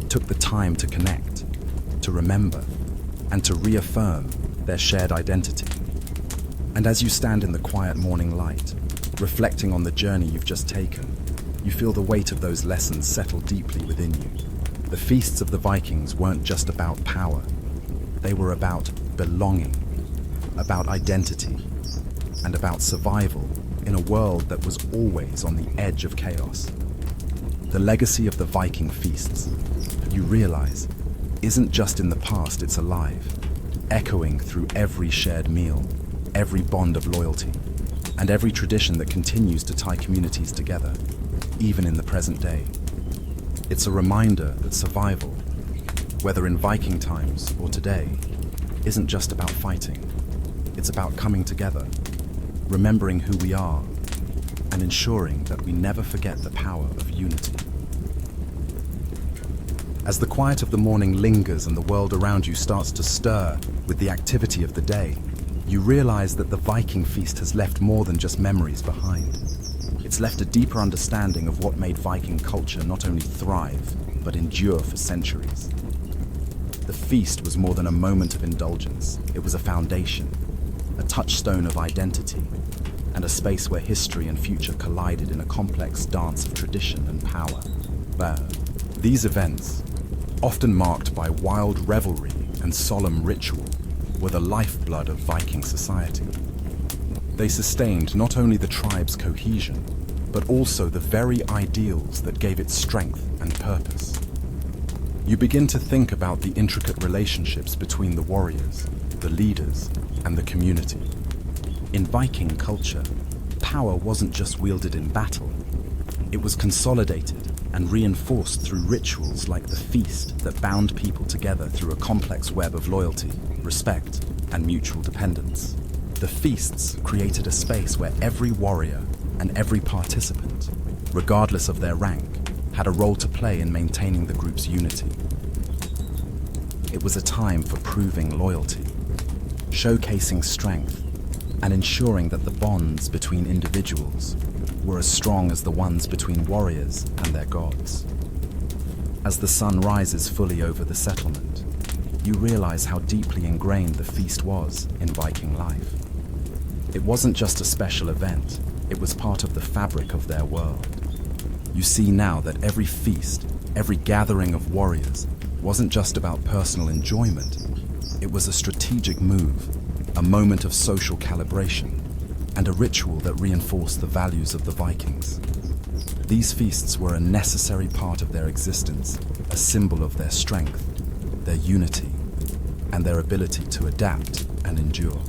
took the time to connect, to remember, and to reaffirm their shared identity. And as you stand in the quiet morning light, reflecting on the journey you've just taken, you feel the weight of those lessons settle deeply within you. The feasts of the Vikings weren't just about power. They were about belonging, about identity, and about survival in a world that was always on the edge of chaos. The legacy of the Viking feasts, you realize, isn't just in the past, it's alive, echoing through every shared meal, every bond of loyalty, and every tradition that continues to tie communities together, even in the present day. It's a reminder that survival, whether in Viking times or today, isn't just about fighting. It's about coming together, remembering who we are, and ensuring that we never forget the power of unity. As the quiet of the morning lingers and the world around you starts to stir with the activity of the day, you realize that the Viking feast has left more than just memories behind. It's left a deeper understanding of what made Viking culture not only thrive, but endure for centuries. The feast was more than a moment of indulgence. It was a foundation, a touchstone of identity, and a space where history and future collided in a complex dance of tradition and power. These events, often marked by wild revelry and solemn ritual, were the lifeblood of Viking society. They sustained not only the tribe's cohesion, but also the very ideals that gave it strength and purpose. You begin to think about the intricate relationships between the warriors, the leaders, and the community. In Viking culture, power wasn't just wielded in battle. It was consolidated and reinforced through rituals like the feast that bound people together through a complex web of loyalty, respect, and mutual dependence. The feasts created a space where every warrior and every participant, regardless of their rank, had a role to play in maintaining the group's unity. It was a time for proving loyalty, showcasing strength, and ensuring that the bonds between individuals were as strong as the ones between warriors and their gods. As the sun rises fully over the settlement, you realize how deeply ingrained the feast was in Viking life. It wasn't just a special event, it was part of the fabric of their world. You see now that every feast, every gathering of warriors, wasn't just about personal enjoyment. It was a strategic move, a moment of social calibration, and a ritual that reinforced the values of the Vikings. These feasts were a necessary part of their existence, a symbol of their strength, their unity, and their ability to adapt and endure.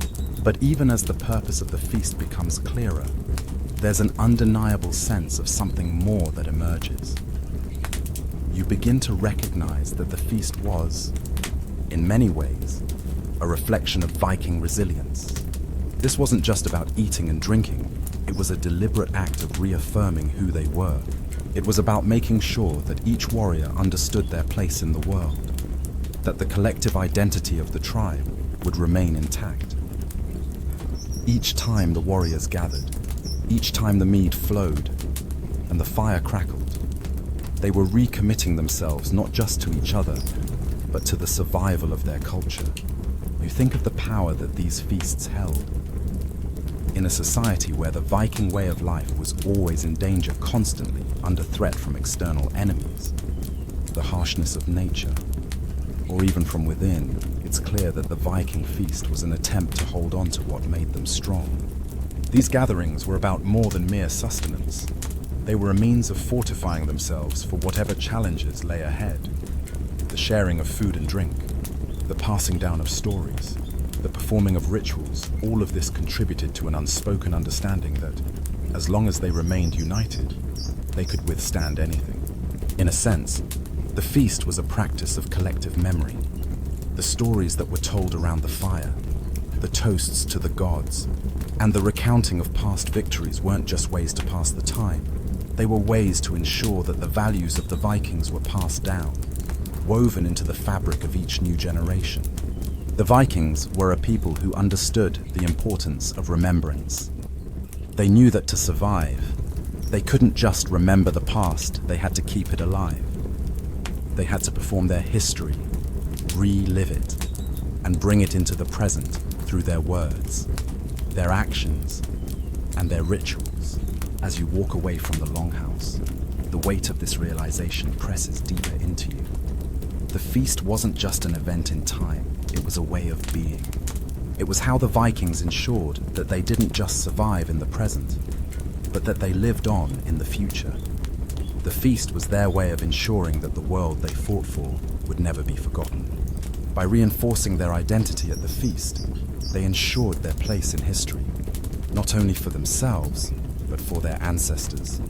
But even as the purpose of the feast becomes clearer, there's an undeniable sense of something more that emerges. You begin to recognize that the feast was, in many ways, a reflection of Viking resilience. This wasn't just about eating and drinking, it was a deliberate act of reaffirming who they were. It was about making sure that each warrior understood their place in the world, that the collective identity of the tribe would remain intact. Each time the warriors gathered, each time the mead flowed and the fire crackled, they were recommitting themselves not just to each other, but to the survival of their culture. You think of the power that these feasts held. In a society where the Viking way of life was always in danger, constantly under threat from external enemies, the harshness of nature, or even from within, it's clear that the Viking feast was an attempt to hold on to what made them strong. These gatherings were about more than mere sustenance. They were a means of fortifying themselves for whatever challenges lay ahead. The sharing of food and drink, the passing down of stories, the performing of rituals, all of this contributed to an unspoken understanding that, as long as they remained united, they could withstand anything. In a sense, the feast was a practice of collective memory. The stories that were told around the fire, the toasts to the gods, and the recounting of past victories weren't just ways to pass the time. They were ways to ensure that the values of the Vikings were passed down, woven into the fabric of each new generation. The Vikings were a people who understood the importance of remembrance. They knew that to survive, they couldn't just remember the past, they had to keep it alive. They had to perform their history, relive it, and bring it into the present through their words, their actions, and their rituals. As you walk away from the longhouse, the weight of this realization presses deeper into you. The feast wasn't just an event in time, it was a way of being. It was how the Vikings ensured that they didn't just survive in the present, but that they lived on in the future. The feast was their way of ensuring that the world they fought for would never be forgotten. By reinforcing their identity at the feast, they ensured their place in history, not only for themselves, but for their ancestors.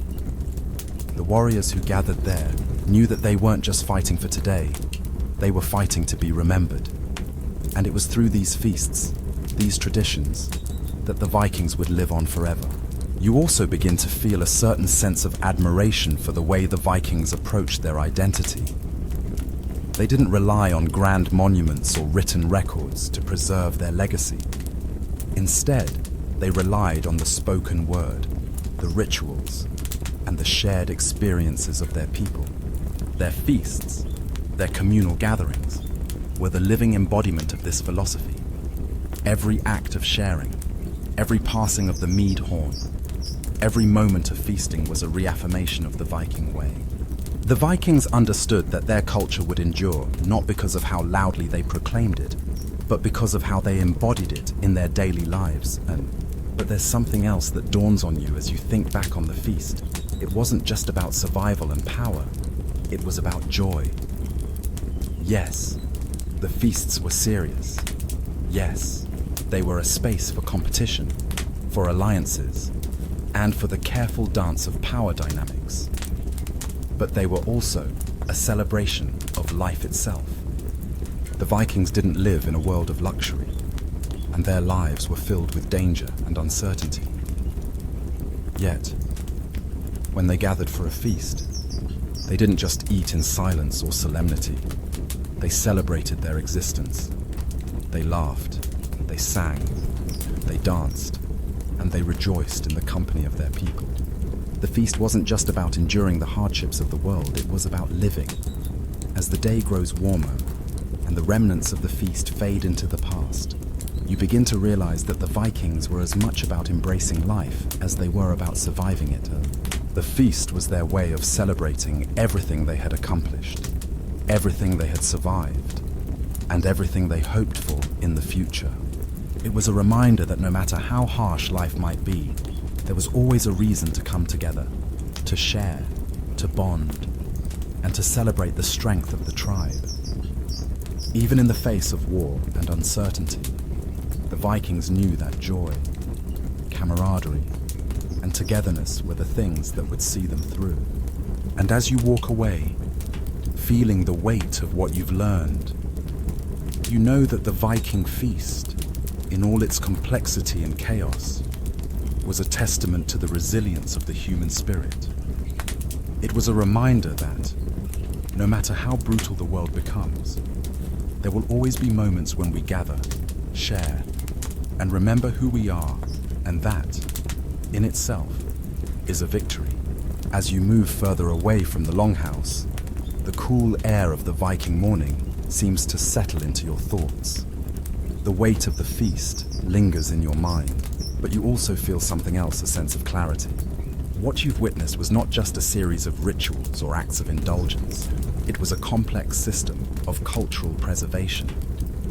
The warriors who gathered there knew that they weren't just fighting for today, they were fighting to be remembered. And it was through these feasts, these traditions, that the Vikings would live on forever. You also begin to feel a certain sense of admiration for the way the Vikings approached their identity. They didn't rely on grand monuments or written records to preserve their legacy. Instead, they relied on the spoken word, the rituals, and the shared experiences of their people. Their feasts, their communal gatherings, were the living embodiment of this philosophy. Every act of sharing, every passing of the mead horn, every moment of feasting was a reaffirmation of the Viking way. The Vikings understood that their culture would endure not because of how loudly they proclaimed it, but because of how they embodied it in their daily lives. But there's something else that dawns on you as you think back on the feast. It wasn't just about survival and power, it was about joy. Yes, the feasts were serious. Yes, they were a space for competition, for alliances, and for the careful dance of power dynamics. But they were also a celebration of life itself. The Vikings didn't live in a world of luxury, and their lives were filled with danger and uncertainty. Yet, when they gathered for a feast, they didn't just eat in silence or solemnity. They celebrated their existence. They laughed, they sang, they danced, and they rejoiced in the company of their people. The feast wasn't just about enduring the hardships of the world, it was about living. As the day grows warmer, and the remnants of the feast fade into the past, you begin to realize that the Vikings were as much about embracing life as they were about surviving it. The feast was their way of celebrating everything they had accomplished, everything they had survived, and everything they hoped for in the future. It was a reminder that no matter how harsh life might be, there was always a reason to come together, to share, to bond, and to celebrate the strength of the tribe. Even in the face of war and uncertainty, the Vikings knew that joy, camaraderie, and togetherness were the things that would see them through. And as you walk away, feeling the weight of what you've learned, you know that the Viking feast, in all its complexity and chaos, was a testament to the resilience of the human spirit. It was a reminder that, no matter how brutal the world becomes, there will always be moments when we gather, share, and remember who we are, and that, in itself, is a victory. As you move further away from the longhouse, the cool air of the Viking morning seems to settle into your thoughts. The weight of the feast lingers in your mind, but you also feel something else, a sense of clarity. What you've witnessed was not just a series of rituals or acts of indulgence. It was a complex system of cultural preservation,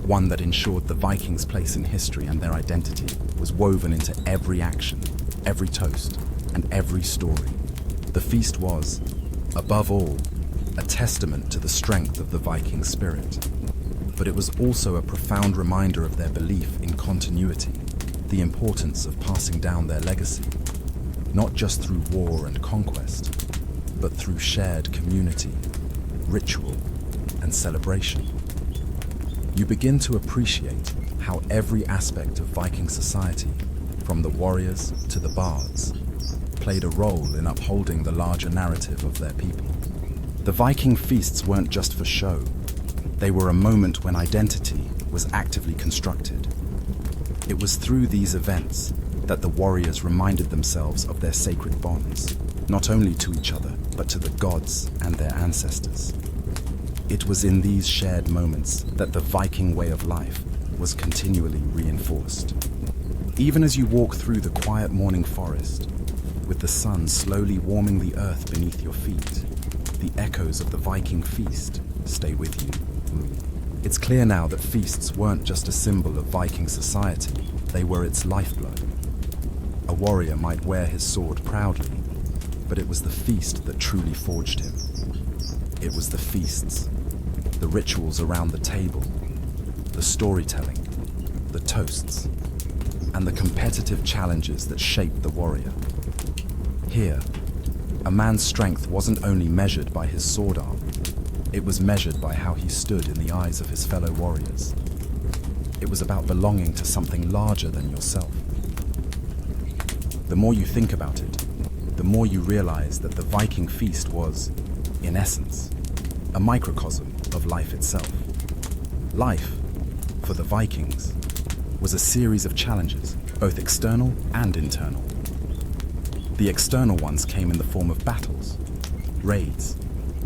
one that ensured the Vikings' place in history and their identity was woven into every action, every toast, and every story. The feast was, above all, a testament to the strength of the Viking spirit. But it was also a profound reminder of their belief in continuity, the importance of passing down their legacy, not just through war and conquest, but through shared community, ritual, and celebration. You begin to appreciate how every aspect of Viking society, from the warriors to the bards, played a role in upholding the larger narrative of their people. The Viking feasts weren't just for show. They were a moment when identity was actively constructed. It was through these events that the warriors reminded themselves of their sacred bonds, not only to each other, but to the gods and their ancestors. It was in these shared moments that the Viking way of life was continually reinforced. Even as you walk through the quiet morning forest, with the sun slowly warming the earth beneath your feet, the echoes of the Viking feast stay with you. It's clear now that feasts weren't just a symbol of Viking society, they were its lifeblood. A warrior might wear his sword proudly, but it was the feast that truly forged him. It was the feasts, the rituals around the table, the storytelling, the toasts, and the competitive challenges that shaped the warrior. Here, a man's strength wasn't only measured by his sword arm, it was measured by how he stood in the eyes of his fellow warriors. It was about belonging to something larger than yourself. The more you think about it, the more you realize that the Viking feast was, in essence, a microcosm of life itself. Life, for the Vikings, was a series of challenges, both external and internal. The external ones came in the form of battles, raids,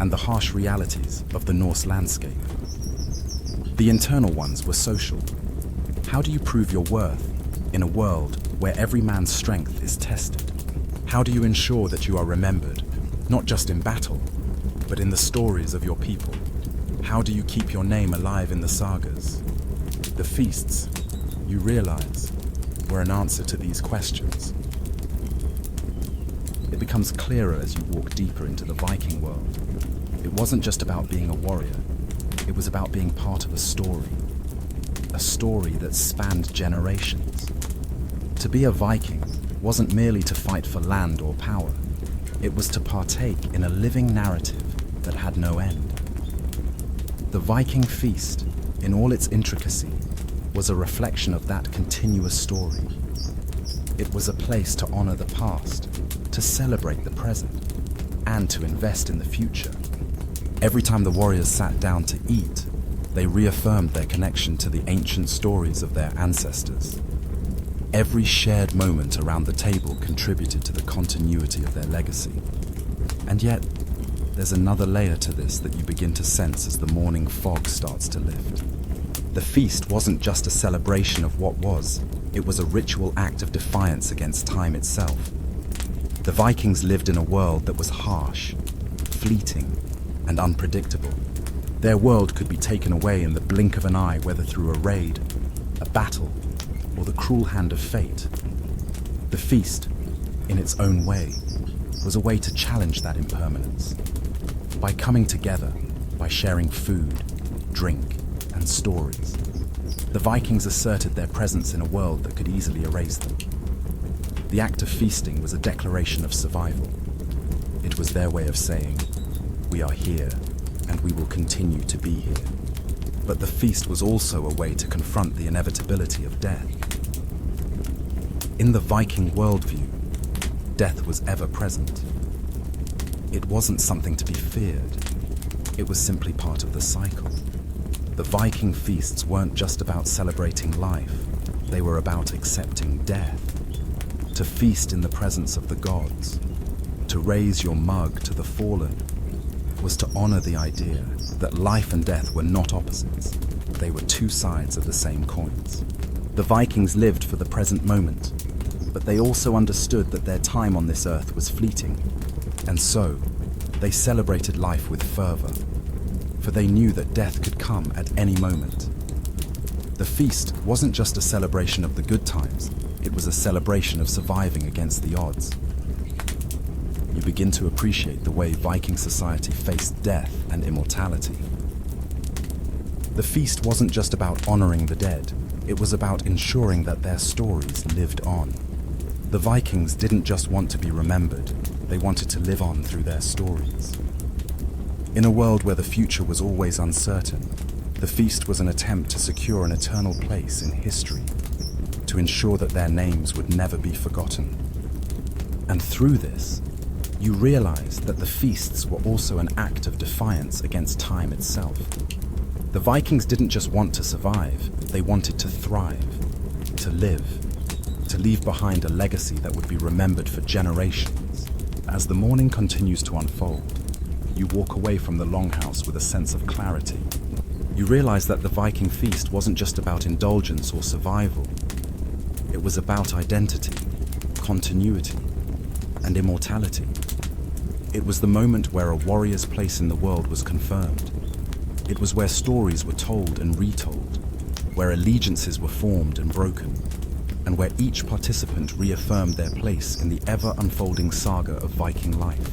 and the harsh realities of the Norse landscape. The internal ones were social. How do you prove your worth in a world where every man's strength is tested? How do you ensure that you are remembered, not just in battle, but in the stories of your people? How do you keep your name alive in the sagas? The feasts, you realize, were an answer to these questions. It becomes clearer as you walk deeper into the Viking world. It wasn't just about being a warrior, it was about being part of a story that spanned generations. To be a Viking wasn't merely to fight for land or power, it was to partake in a living narrative that had no end. The Viking feast, in all its intricacy, was a reflection of that continuous story. It was a place to honor the past, to celebrate the present, and to invest in the future. Every time the warriors sat down to eat, they reaffirmed their connection to the ancient stories of their ancestors. Every shared moment around the table contributed to the continuity of their legacy. And yet, there's another layer to this that you begin to sense as the morning fog starts to lift. The feast wasn't just a celebration of what was, it was a ritual act of defiance against time itself. The Vikings lived in a world that was harsh, fleeting, and unpredictable. Their world could be taken away in the blink of an eye, whether through a raid, a battle, or the cruel hand of fate. The feast, in its own way, was a way to challenge that impermanence. By coming together, by sharing food, drink, and stories, the Vikings asserted their presence in a world that could easily erase them. The act of feasting was a declaration of survival. It was their way of saying, "We are here, and we will continue to be here." But the feast was also a way to confront the inevitability of death. In the Viking worldview, death was ever present. It wasn't something to be feared. It was simply part of the cycle. The Viking feasts weren't just about celebrating life. They were about accepting death. To feast in the presence of the gods, to raise your mug to the fallen, was to honor the idea that life and death were not opposites. They were two sides of the same coins. The Vikings lived for the present moment, but they also understood that their time on this earth was fleeting, and so they celebrated life with fervor, for they knew that death could come at any moment. The feast wasn't just a celebration of the good times, it was a celebration of surviving against the odds. You begin to appreciate the way Viking society faced death and immortality. The feast wasn't just about honoring the dead, it was about ensuring that their stories lived on. The Vikings didn't just want to be remembered, they wanted to live on through their stories. In a world where the future was always uncertain, the feast was an attempt to secure an eternal place in history, to ensure that their names would never be forgotten. And through this, you realize that the feasts were also an act of defiance against time itself. The Vikings didn't just want to survive, they wanted to thrive, to live, to leave behind a legacy that would be remembered for generations. As the morning continues to unfold, you walk away from the longhouse with a sense of clarity. You realize that the Viking feast wasn't just about indulgence or survival. It was about identity, continuity, and immortality. It was the moment where a warrior's place in the world was confirmed. It was where stories were told and retold, where allegiances were formed and broken, and where each participant reaffirmed their place in the ever-unfolding saga of Viking life.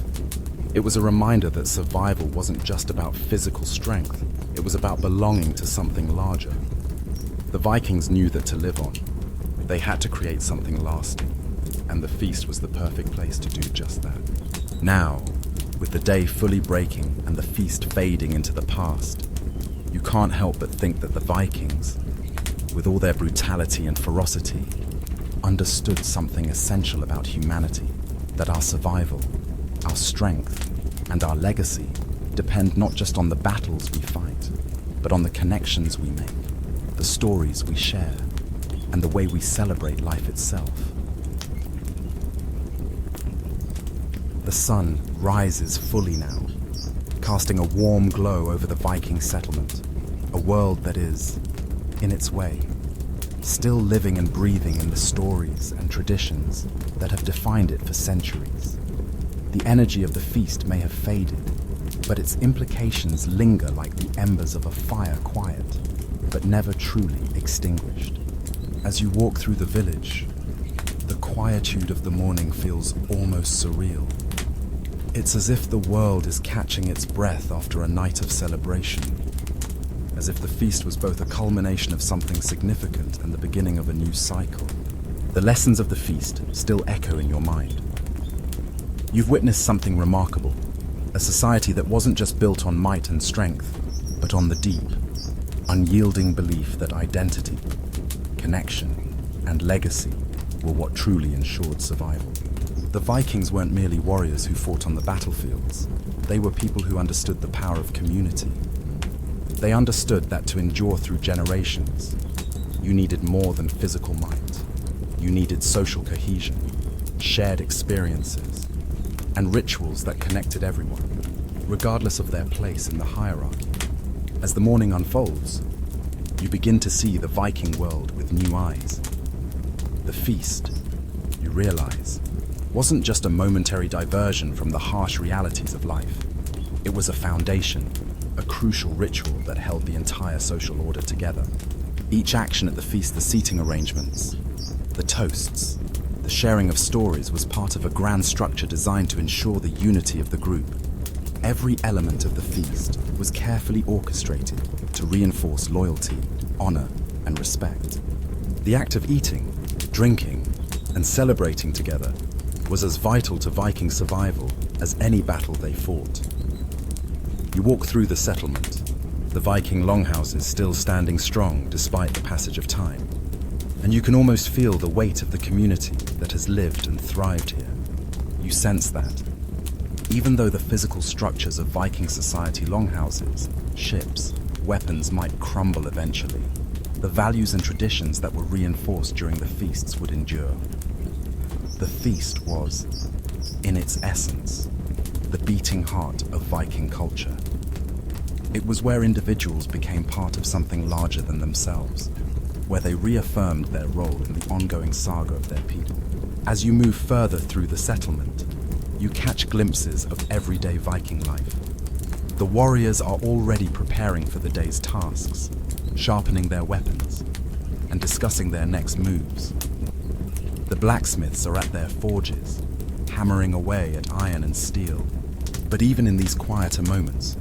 It was a reminder that survival wasn't just about physical strength, it was about belonging to something larger. The Vikings knew that to live on, they had to create something lasting, and the feast was the perfect place to do just that. Now, with the day fully breaking and the feast fading into the past, you can't help but think that the Vikings, with all their brutality and ferocity, understood something essential about humanity, that our survival, our strength, and our legacy depend not just on the battles we fight, but on the connections we make, the stories we share, and the way we celebrate life itself. The sun rises fully now, casting a warm glow over the Viking settlement, a world that is, in its way, still living and breathing in the stories and traditions that have defined it for centuries. The energy of the feast may have faded, but its implications linger like the embers of a fire, quiet, but never truly extinguished. As you walk through the village, the quietude of the morning feels almost surreal. It's as if the world is catching its breath after a night of celebration, as if the feast was both a culmination of something significant and the beginning of a new cycle. The lessons of the feast still echo in your mind. You've witnessed something remarkable, a society that wasn't just built on might and strength, but on the deep, unyielding belief that identity, connection, and legacy were what truly ensured survival. The Vikings weren't merely warriors who fought on the battlefields. They were people who understood the power of community. They understood that to endure through generations, you needed more than physical might. You needed social cohesion, shared experiences, and rituals that connected everyone, regardless of their place in the hierarchy. As the morning unfolds, you begin to see the Viking world with new eyes. The feast, you realize, wasn't just a momentary diversion from the harsh realities of life. It was a foundation, a crucial ritual that held the entire social order together. Each action at the feast, the seating arrangements, the toasts, the sharing of stories was part of a grand structure designed to ensure the unity of the group. Every element of the feast was carefully orchestrated to reinforce loyalty, honor, and respect. The act of eating, drinking, and celebrating together was as vital to Viking survival as any battle they fought. You walk through the settlement, the Viking longhouses still standing strong despite the passage of time, and you can almost feel the weight of the community that has lived and thrived here. You sense that, even though the physical structures of Viking society, longhouses, ships, weapons might crumble eventually, the values and traditions that were reinforced during the feasts would endure. The feast was, in its essence, the beating heart of Viking culture. It was where individuals became part of something larger than themselves, where they reaffirmed their role in the ongoing saga of their people. As you move further through the settlement, you catch glimpses of everyday Viking life. The warriors are already preparing for the day's tasks, sharpening their weapons, and discussing their next moves. The blacksmiths are at their forges, hammering away at iron and steel. But even in these quieter moments,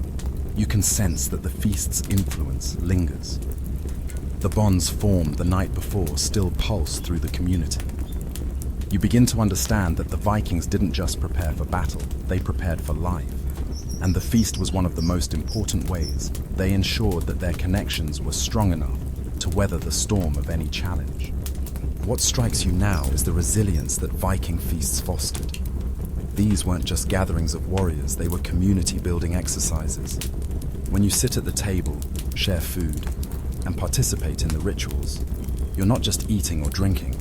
you can sense that the feast's influence lingers. The bonds formed the night before still pulse through the community. You begin to understand that the Vikings didn't just prepare for battle, they prepared for life. And the feast was one of the most important ways they ensured that their connections were strong enough to weather the storm of any challenge. What strikes you now is the resilience that Viking feasts fostered. These weren't just gatherings of warriors, they were community-building exercises. When you sit at the table, share food, and participate in the rituals, you're not just eating or drinking.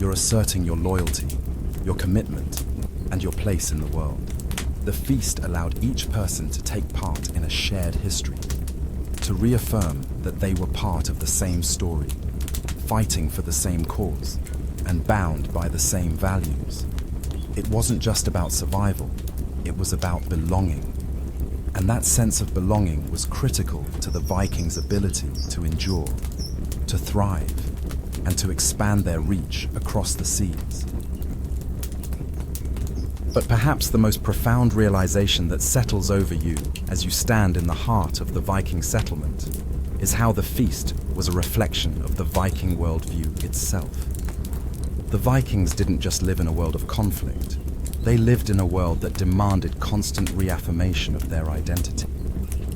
You're asserting your loyalty, your commitment, and your place in the world. The feast allowed each person to take part in a shared history, to reaffirm that they were part of the same story, fighting for the same cause, and bound by the same values. It wasn't just about survival, it was about belonging. And that sense of belonging was critical to the Vikings' ability to endure, to thrive, and to expand their reach across the seas. But perhaps the most profound realization that settles over you as you stand in the heart of the Viking settlement is how the feast was a reflection of the Viking worldview itself. The Vikings didn't just live in a world of conflict. They lived in a world that demanded constant reaffirmation of their identity.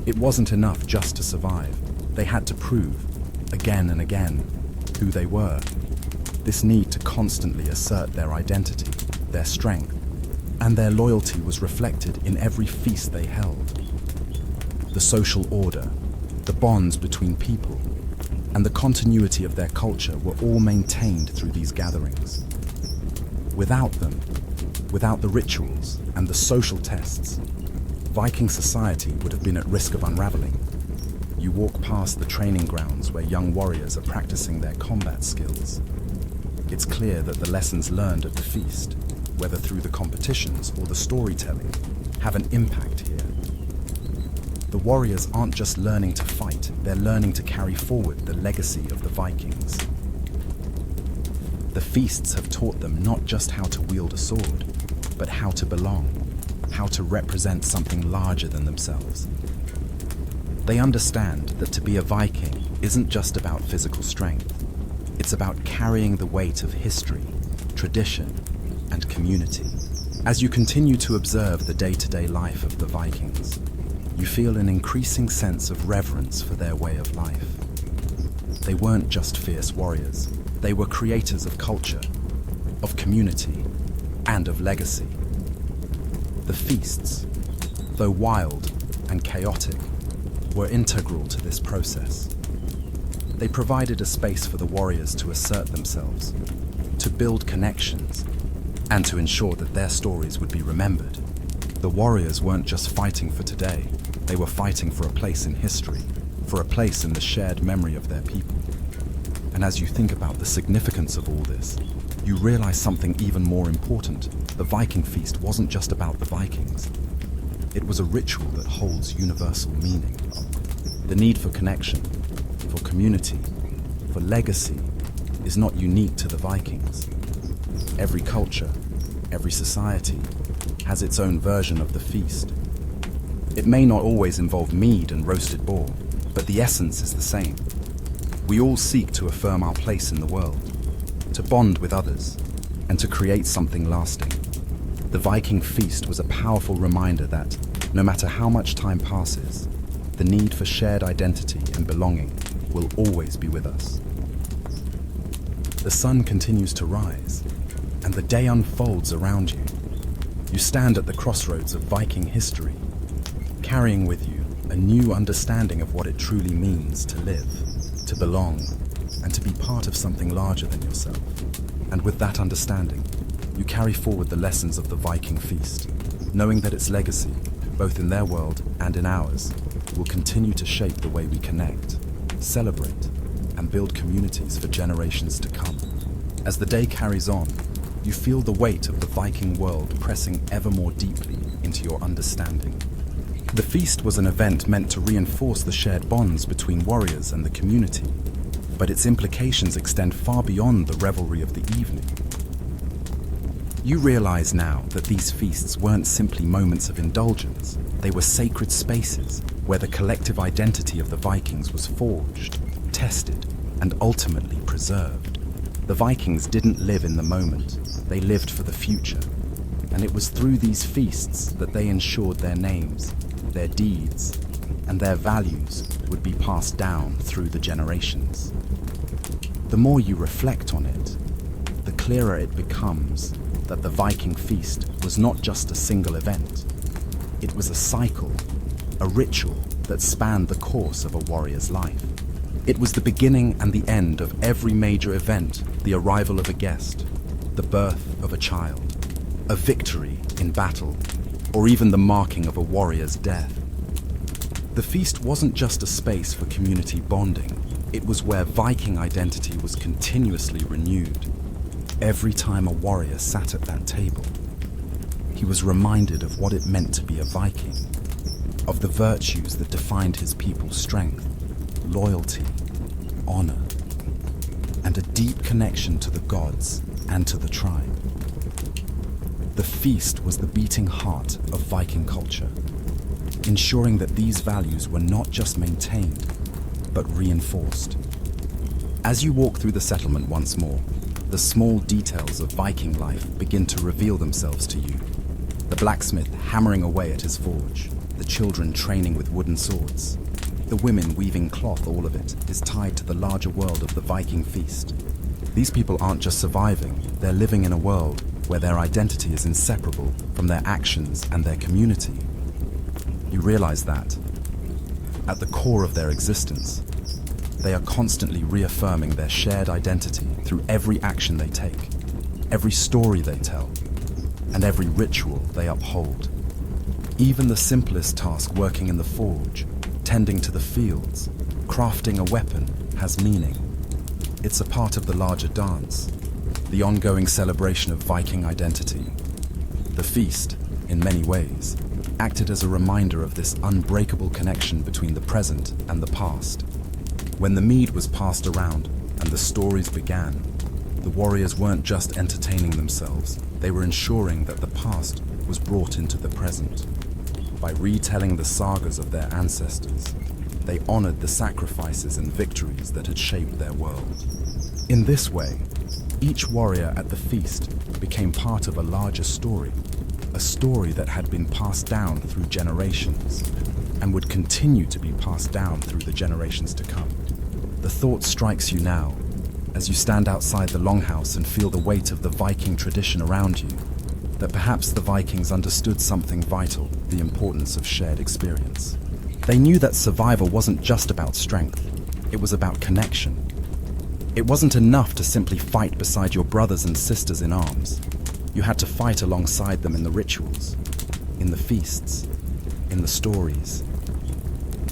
It wasn't enough just to survive. They had to prove, again and again, who they were. This need to constantly assert their identity, their strength, and their loyalty was reflected in every feast they held. The social order, the bonds between people, and the continuity of their culture were all maintained through these gatherings. Without them, without the rituals and the social tests, Viking society would have been at risk of unraveling. You walk past the training grounds where young warriors are practicing their combat skills. It's clear that the lessons learned at the feast, whether through the competitions or the storytelling, have an impact here. The warriors aren't just learning to fight, they're learning to carry forward the legacy of the Vikings. The feasts have taught them not just how to wield a sword, but how to belong, how to represent something larger than themselves. They understand that to be a Viking isn't just about physical strength. It's about carrying the weight of history, tradition, and community. As you continue to observe the day-to-day life of the Vikings, you feel an increasing sense of reverence for their way of life. They weren't just fierce warriors. They were creators of culture, of community, and of legacy. The feasts, though wild and chaotic, were integral to this process. They provided a space for the warriors to assert themselves, to build connections, and to ensure that their stories would be remembered. The warriors weren't just fighting for today, they were fighting for a place in history, for a place in the shared memory of their people. And as you think about the significance of all this, you realize something even more important. The Viking feast wasn't just about the Vikings. It was a ritual that holds universal meaning. The need for connection, for community, for legacy is not unique to the Vikings. Every culture, every society has its own version of the feast. It may not always involve mead and roasted boar, but the essence is the same. We all seek to affirm our place in the world, to bond with others, and to create something lasting. The Viking feast was a powerful reminder that, no matter how much time passes, the need for shared identity and belonging will always be with us. The sun continues to rise, and the day unfolds around you. You stand at the crossroads of Viking history, carrying with you a new understanding of what it truly means to live, to belong, and to be part of something larger than yourself. And with that understanding, you carry forward the lessons of the Viking feast, knowing that its legacy, both in their world and in ours, will continue to shape the way we connect, celebrate, and build communities for generations to come. As the day carries on, you feel the weight of the Viking world pressing ever more deeply into your understanding. The feast was an event meant to reinforce the shared bonds between warriors and the community, but its implications extend far beyond the revelry of the evening. You realize now that these feasts weren't simply moments of indulgence, they were sacred spaces where the collective identity of the Vikings was forged, tested, and ultimately preserved. The Vikings didn't live in the moment, they lived for the future, and it was through these feasts that they ensured their names, their deeds, and their values would be passed down through the generations. The more you reflect on it, the clearer it becomes that the Viking feast was not just a single event. It was a cycle, a ritual that spanned the course of a warrior's life. It was the beginning and the end of every major event, the arrival of a guest, the birth of a child, a victory in battle, or even the marking of a warrior's death. The feast wasn't just a space for community bonding, it was where Viking identity was continuously renewed. Every time a warrior sat at that table, he was reminded of what it meant to be a Viking, of the virtues that defined his people's strength, loyalty, honor, and a deep connection to the gods and to the tribe. The feast was the beating heart of Viking culture, ensuring that these values were not just maintained, but reinforced. As you walk through the settlement once more, the small details of Viking life begin to reveal themselves to you. The blacksmith hammering away at his forge, the children training with wooden swords, the women weaving cloth. All of it is tied to the larger world of the Viking feast. These people aren't just surviving, they're living in a world where their identity is inseparable from their actions and their community. You realize that, at the core of their existence, they are constantly reaffirming their shared identity through every action they take, every story they tell, and every ritual they uphold. Even the simplest task, working in the forge, tending to the fields, crafting a weapon, has meaning. It's a part of the larger dance, the ongoing celebration of Viking identity. The feast, in many ways, acted as a reminder of this unbreakable connection between the present and the past. When the mead was passed around and the stories began, the warriors weren't just entertaining themselves, they were ensuring that the past was brought into the present. By retelling the sagas of their ancestors, they honored the sacrifices and victories that had shaped their world. In this way, each warrior at the feast became part of a larger story, a story that had been passed down through generations and would continue to be passed down through the generations to come. The thought strikes you now, as you stand outside the longhouse and feel the weight of the Viking tradition around you, that perhaps the Vikings understood something vital, the importance of shared experience. They knew that survival wasn't just about strength, it was about connection. It wasn't enough to simply fight beside your brothers and sisters in arms. You had to fight alongside them in the rituals, in the feasts, in the stories.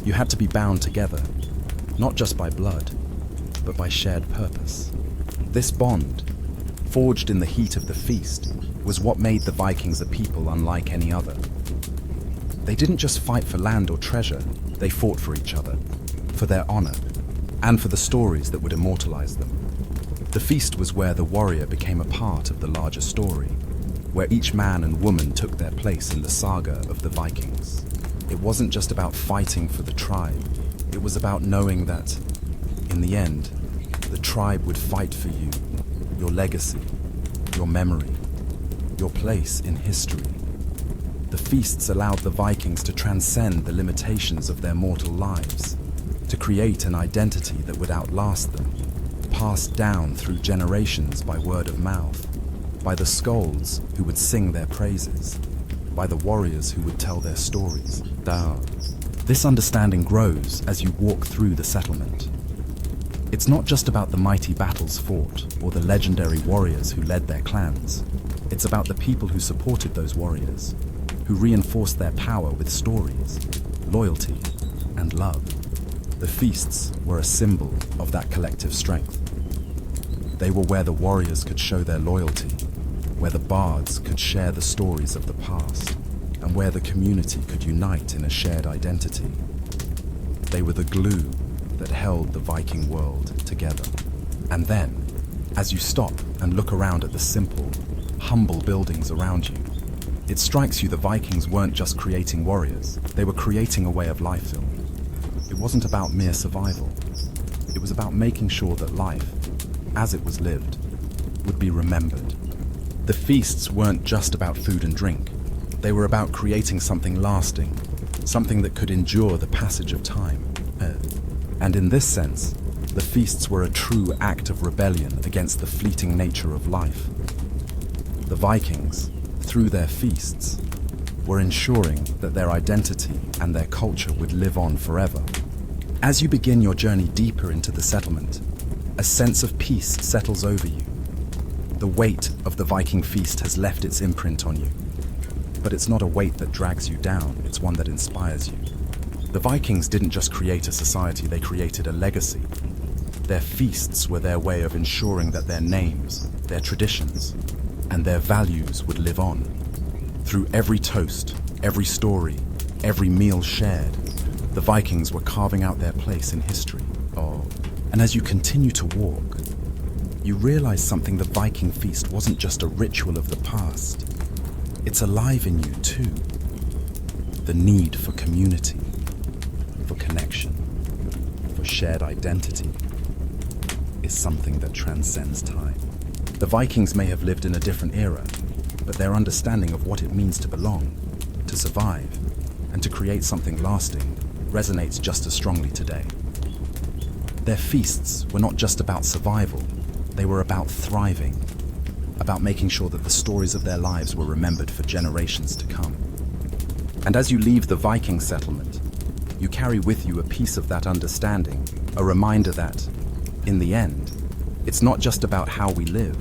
You had to be bound together, not just by blood, but by shared purpose. This bond, forged in the heat of the feast, was what made the Vikings a people unlike any other. They didn't just fight for land or treasure, they fought for each other, for their honor, and for the stories that would immortalize them. The feast was where the warrior became a part of the larger story, where each man and woman took their place in the saga of the Vikings. It wasn't just about fighting for the tribe, it was about knowing that, in the end, the tribe would fight for you, your legacy, your memory, your place in history. The feasts allowed the Vikings to transcend the limitations of their mortal lives, to create an identity that would outlast them, passed down through generations by word of mouth, by the skalds who would sing their praises, by the warriors who would tell their stories. This understanding grows as you walk through the settlement. It's not just about the mighty battles fought or the legendary warriors who led their clans. It's about the people who supported those warriors, who reinforced their power with stories, loyalty, and love. The feasts were a symbol of that collective strength. They were where the warriors could show their loyalty, where the bards could share the stories of the past, and where the community could unite in a shared identity. They were the glue that held the Viking world together. And then, as you stop and look around at the simple, humble buildings around you, it strikes you the Vikings weren't just creating warriors, they were creating a way of life. It wasn't about mere survival. It was about making sure that life, as it was lived, would be remembered. The feasts weren't just about food and drink. They were about creating something lasting, something that could endure the passage of time. And in this sense, the feasts were a true act of rebellion against the fleeting nature of life. The Vikings, through their feasts, were ensuring that their identity and their culture would live on forever. As you begin your journey deeper into the settlement, a sense of peace settles over you. The weight of the Viking feast has left its imprint on you. But it's not a weight that drags you down, it's one that inspires you. The Vikings didn't just create a society, they created a legacy. Their feasts were their way of ensuring that their names, their traditions, and their values would live on. Through every toast, every story, every meal shared, the Vikings were carving out their place in history. And as you continue to walk, you realize something: the Viking feast wasn't just a ritual of the past. It's alive in you too. The need for community, for connection, for shared identity is something that transcends time. The Vikings may have lived in a different era, but their understanding of what it means to belong, to survive, and to create something lasting resonates just as strongly today. Their feasts were not just about survival, they were about thriving, about making sure that the stories of their lives were remembered for generations to come. And as you leave the Viking settlement, you carry with you a piece of that understanding, a reminder that, in the end, it's not just about how we live,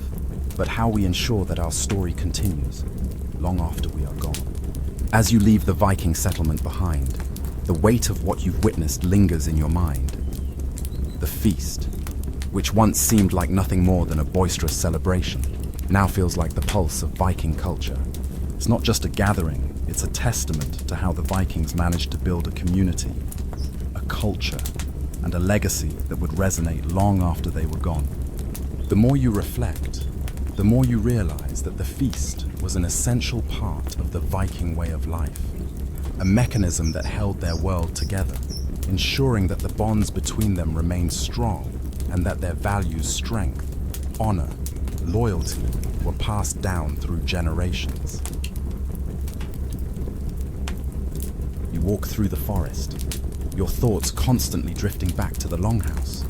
but how we ensure that our story continues, long after we are gone. As you leave the Viking settlement behind, the weight of what you've witnessed lingers in your mind. The feast, which once seemed like nothing more than a boisterous celebration, now feels like the pulse of Viking culture. It's not just a gathering, it's a testament to how the Vikings managed to build a community, a culture, and a legacy that would resonate long after they were gone. The more you reflect, the more you realize that the feast was an essential part of the Viking way of life, a mechanism that held their world together, ensuring that the bonds between them remained strong and that their values, strength, honor, loyalty were passed down through generations. You walk through the forest, your thoughts constantly drifting back to the longhouse,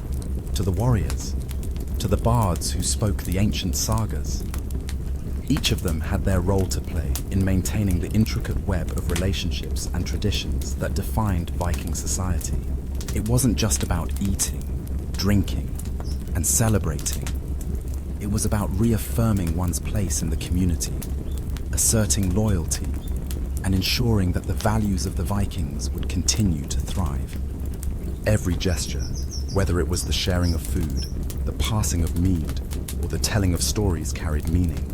to the warriors, to the bards who spoke the ancient sagas. Each of them had their role to play in maintaining the intricate web of relationships and traditions that defined Viking society. It wasn't just about eating, drinking, and celebrating. It was about reaffirming one's place in the community, asserting loyalty, and ensuring that the values of the Vikings would continue to thrive. Every gesture, whether it was the sharing of food, the passing of mead, or the telling of stories, carried meaning.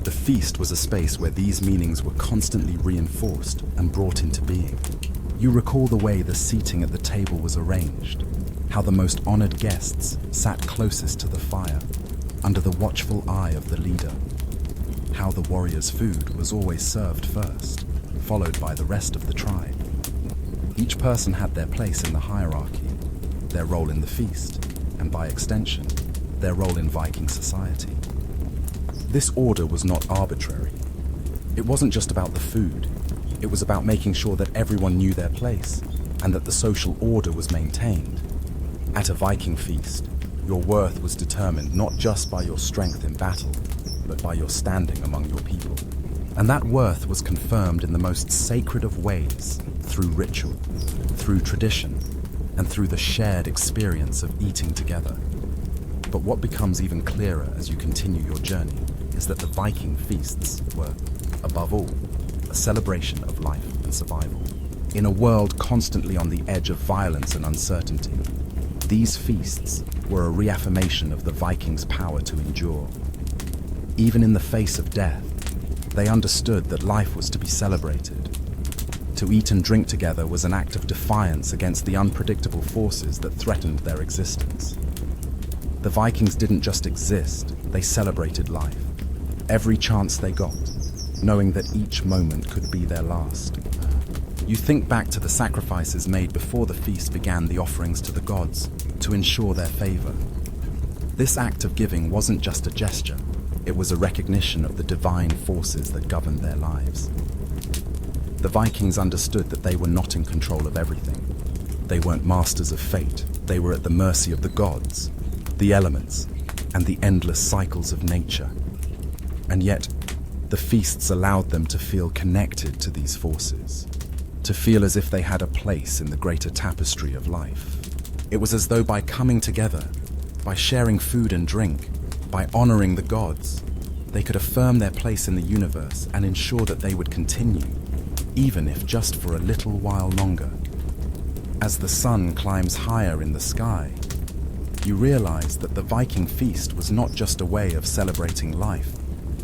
The feast was a space where these meanings were constantly reinforced and brought into being. You recall the way the seating at the table was arranged, how the most honored guests sat closest to the fire, under the watchful eye of the leader, how the warriors' food was always served first, followed by the rest of the tribe. Each person had their place in the hierarchy, their role in the feast, and by extension, their role in Viking society. This order was not arbitrary. It wasn't just about the food. It was about making sure that everyone knew their place and that the social order was maintained. At a Viking feast, your worth was determined not just by your strength in battle, but by your standing among your people. And that worth was confirmed in the most sacred of ways, through ritual, through tradition, and through the shared experience of eating together. But what becomes even clearer as you continue your journey is that the Viking feasts were, above all, a celebration of life and survival. In a world constantly on the edge of violence and uncertainty, these feasts were a reaffirmation of the Vikings' power to endure. Even in the face of death, they understood that life was to be celebrated. To eat and drink together was an act of defiance against the unpredictable forces that threatened their existence. The Vikings didn't just exist, they celebrated life. Every chance they got, knowing that each moment could be their last. You think back to the sacrifices made before the feast began, the offerings to the gods, to ensure their favor. This act of giving wasn't just a gesture, it was a recognition of the divine forces that governed their lives. The Vikings understood that they were not in control of everything. They weren't masters of fate, they were at the mercy of the gods, the elements, and the endless cycles of nature. And yet, the feasts allowed them to feel connected to these forces, to feel as if they had a place in the greater tapestry of life. It was as though by coming together, by sharing food and drink, by honoring the gods, they could affirm their place in the universe and ensure that they would continue, even if just for a little while longer. As the sun climbs higher in the sky, you realize that the Viking feast was not just a way of celebrating life,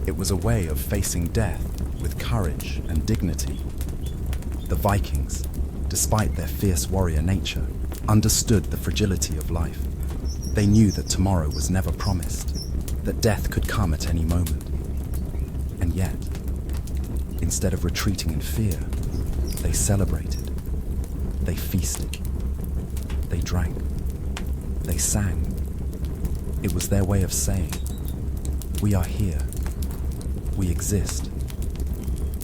it was a way of facing death with courage and dignity. The Vikings, despite their fierce warrior nature, understood the fragility of life. They knew that tomorrow was never promised, that death could come at any moment. And yet, instead of retreating in fear, they celebrated. They feasted. They drank. They sang. It was their way of saying, "We are here. We exist.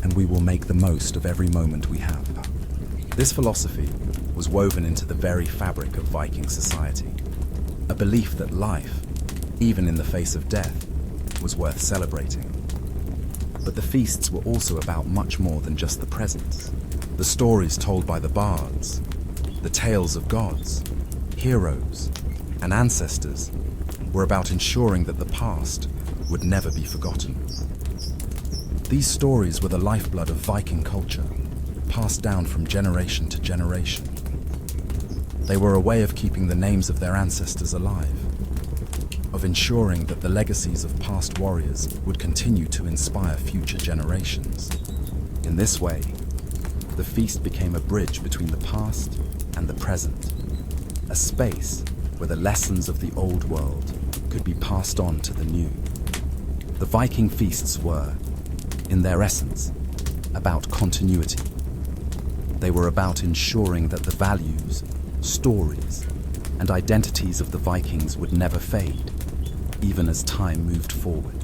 And we will make the most of every moment we have." This philosophy was woven into the very fabric of Viking society, a belief that life, even in the face of death, was worth celebrating. But the feasts were also about much more than just the presents. The stories told by the bards, the tales of gods, heroes, and ancestors were about ensuring that the past would never be forgotten. These stories were the lifeblood of Viking culture, passed down from generation to generation. They were a way of keeping the names of their ancestors alive, of ensuring that the legacies of past warriors would continue to inspire future generations. In this way, the feast became a bridge between the past and the present, a space where the lessons of the old world could be passed on to the new. The Viking feasts were, in their essence, about continuity. They were about ensuring that the values, stories, and identities of the Vikings would never fade, even as time moved forward.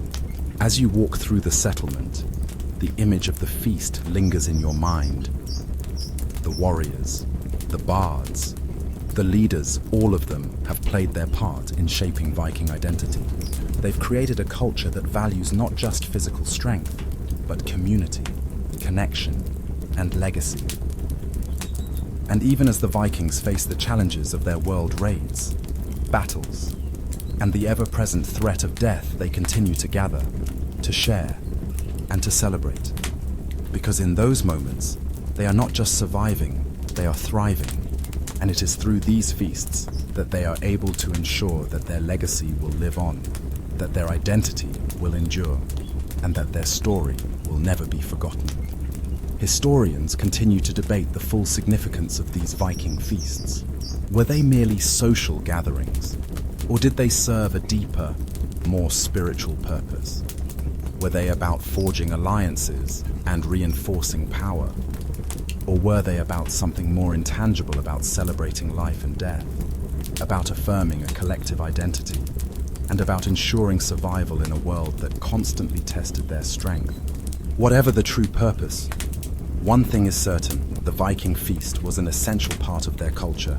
As you walk through the settlement, the image of the feast lingers in your mind. The warriors, the bards, the leaders, all of them have played their part in shaping Viking identity. They've created a culture that values not just physical strength, but community, connection, and legacy. And even as the Vikings face the challenges of their world raids, battles, and the ever-present threat of death, they continue to gather, to share, and to celebrate. Because in those moments, they are not just surviving, they are thriving. And it is through these feasts that they are able to ensure that their legacy will live on, that their identity will endure, and that their story will never be forgotten. Historians continue to debate the full significance of these Viking feasts. Were they merely social gatherings, or did they serve a deeper, more spiritual purpose? Were they about forging alliances and reinforcing power? Or were they about something more intangible, about celebrating life and death, about affirming a collective identity, and about ensuring survival in a world that constantly tested their strength? Whatever the true purpose, one thing is certain: the Viking feast was an essential part of their culture,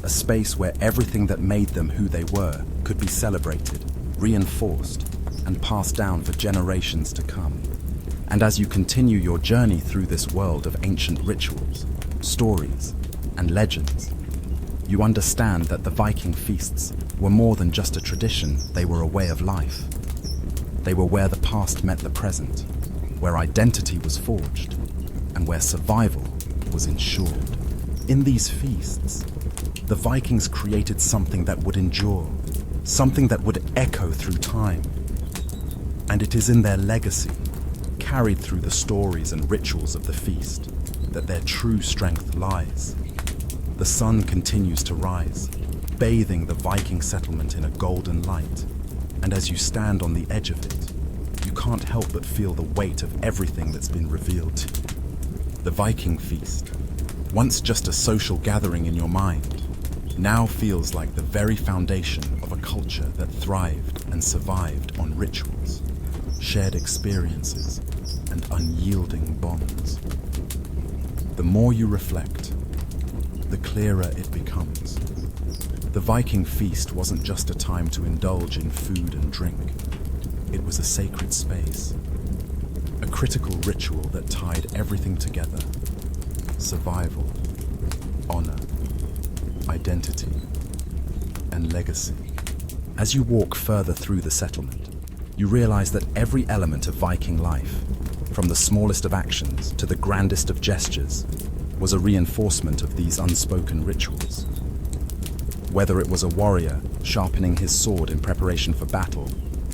a space where everything that made them who they were could be celebrated, reinforced, and passed down for generations to come. And as you continue your journey through this world of ancient rituals, stories, and legends, you understand that the Viking feasts were more than just a tradition, they were a way of life. They were where the past met the present, where identity was forged, and where survival was ensured. In these feasts, the Vikings created something that would endure, something that would echo through time. And it is in their legacy, carried through the stories and rituals of the feast, that their true strength lies. The sun continues to rise, bathing the Viking settlement in a golden light, and as you stand on the edge of it, you can't help but feel the weight of everything that's been revealed to you. The Viking feast, once just a social gathering in your mind, now feels like the very foundation of a culture that thrived and survived on rituals, shared experiences, and unyielding bonds. The more you reflect, the clearer it becomes. The Viking feast wasn't just a time to indulge in food and drink. It was a sacred space, a critical ritual that tied everything together: survival, honor, identity, and legacy. As you walk further through the settlement, you realize that every element of Viking life, from the smallest of actions to the grandest of gestures, was a reinforcement of these unspoken rituals. Whether it was a warrior sharpening his sword in preparation for battle,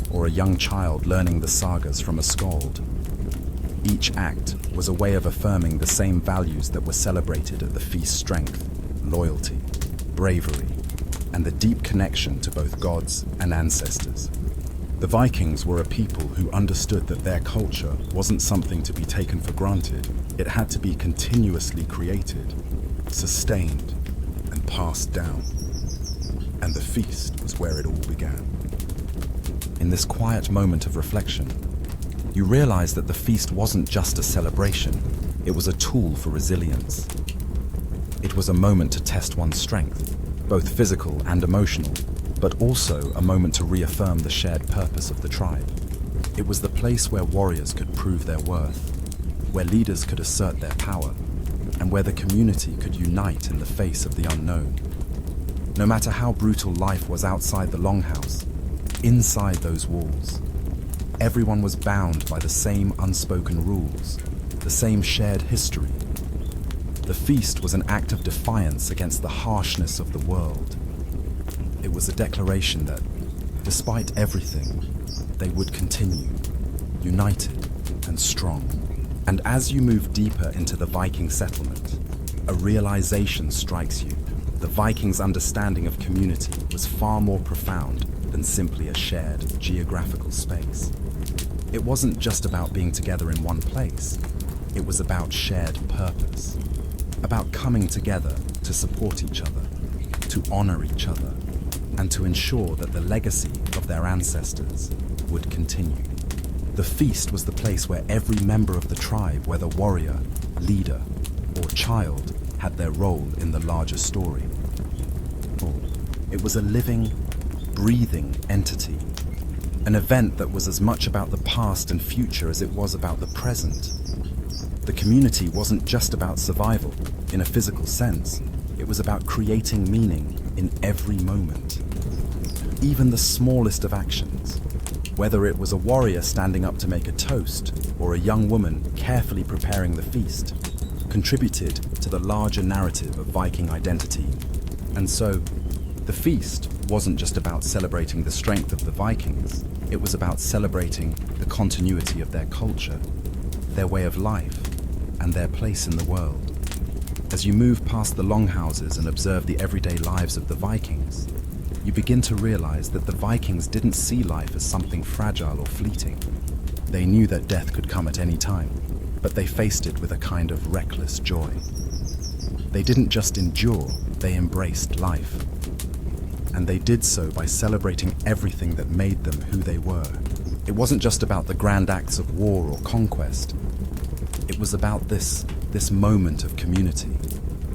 or a young child learning the sagas from a skald, each act was a way of affirming the same values that were celebrated at the feast's: strength, loyalty, bravery, and the deep connection to both gods and ancestors. The Vikings were a people who understood that their culture wasn't something to be taken for granted. It had to be continuously created, sustained, and passed down. And the feast was where it all began. In this quiet moment of reflection, you realize that the feast wasn't just a celebration, it was a tool for resilience. It was a moment to test one's strength, both physical and emotional, but also a moment to reaffirm the shared purpose of the tribe. It was the place where warriors could prove their worth, where leaders could assert their power, and where the community could unite in the face of the unknown. No matter how brutal life was outside the longhouse, inside those walls, everyone was bound by the same unspoken rules, the same shared history. The feast was an act of defiance against the harshness of the world. It was a declaration that, despite everything, they would continue, united and strong. And as you move deeper into the Viking settlement, a realization strikes you. The Vikings' understanding of community was far more profound than simply a shared geographical space. It wasn't just about being together in one place. It was about shared purpose, about coming together to support each other, to honor each other, and to ensure that the legacy of their ancestors would continue. The feast was the place where every member of the tribe, whether warrior, leader, or child, had their role in the larger story. It was a living, breathing entity, an event that was as much about the past and future as it was about the present. The community wasn't just about survival in a physical sense, it was about creating meaning in every moment. Even the smallest of actions, whether it was a warrior standing up to make a toast or a young woman carefully preparing the feast, contributed to the larger narrative of Viking identity. And so, the feast wasn't just about celebrating the strength of the Vikings, it was about celebrating the continuity of their culture, their way of life, and their place in the world. As you move past the longhouses and observe the everyday lives of the Vikings, you begin to realize that the Vikings didn't see life as something fragile or fleeting. They knew that death could come at any time, but they faced it with a kind of reckless joy. They didn't just endure, they embraced life. And they did so by celebrating everything that made them who they were. It wasn't just about the grand acts of war or conquest. It was about this moment of community,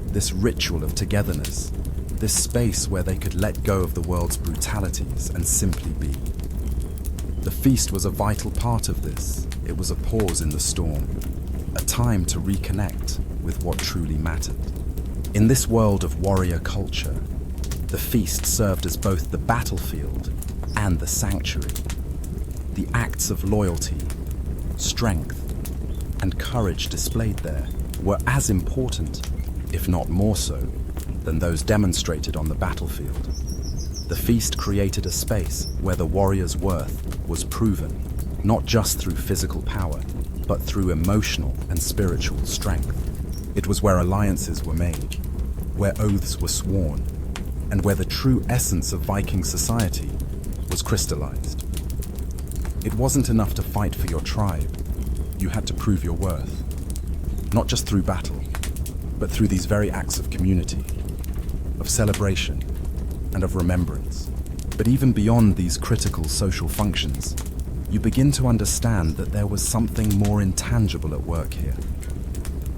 this ritual of togetherness, this space where they could let go of the world's brutalities and simply be. The feast was a vital part of this. It was a pause in the storm, a time to reconnect with what truly mattered. In this world of warrior culture, the feast served as both the battlefield and the sanctuary. The acts of loyalty, strength, and courage displayed there were as important, if not more so, than those demonstrated on the battlefield. The feast created a space where the warrior's worth was proven, not just through physical power, but through emotional and spiritual strength. It was where alliances were made, where oaths were sworn, and where the true essence of Viking society was crystallized. It wasn't enough to fight for your tribe. You had to prove your worth, not just through battle, but through these very acts of community, of celebration, and of remembrance. But even beyond these critical social functions, you begin to understand that there was something more intangible at work here.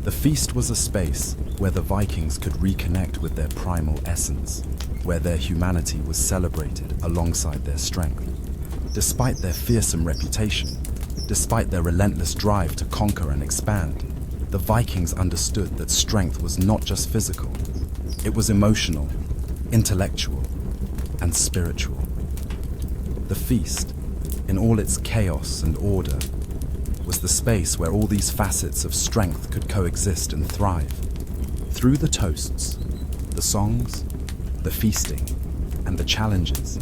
The feast was a space where the Vikings could reconnect with their primal essence, where their humanity was celebrated alongside their strength. Despite their fearsome reputation, despite their relentless drive to conquer and expand, the Vikings understood that strength was not just physical. It was emotional, intellectual, and spiritual. The feast, in all its chaos and order, was the space where all these facets of strength could coexist and thrive. Through the toasts, the songs, the feasting, and the challenges,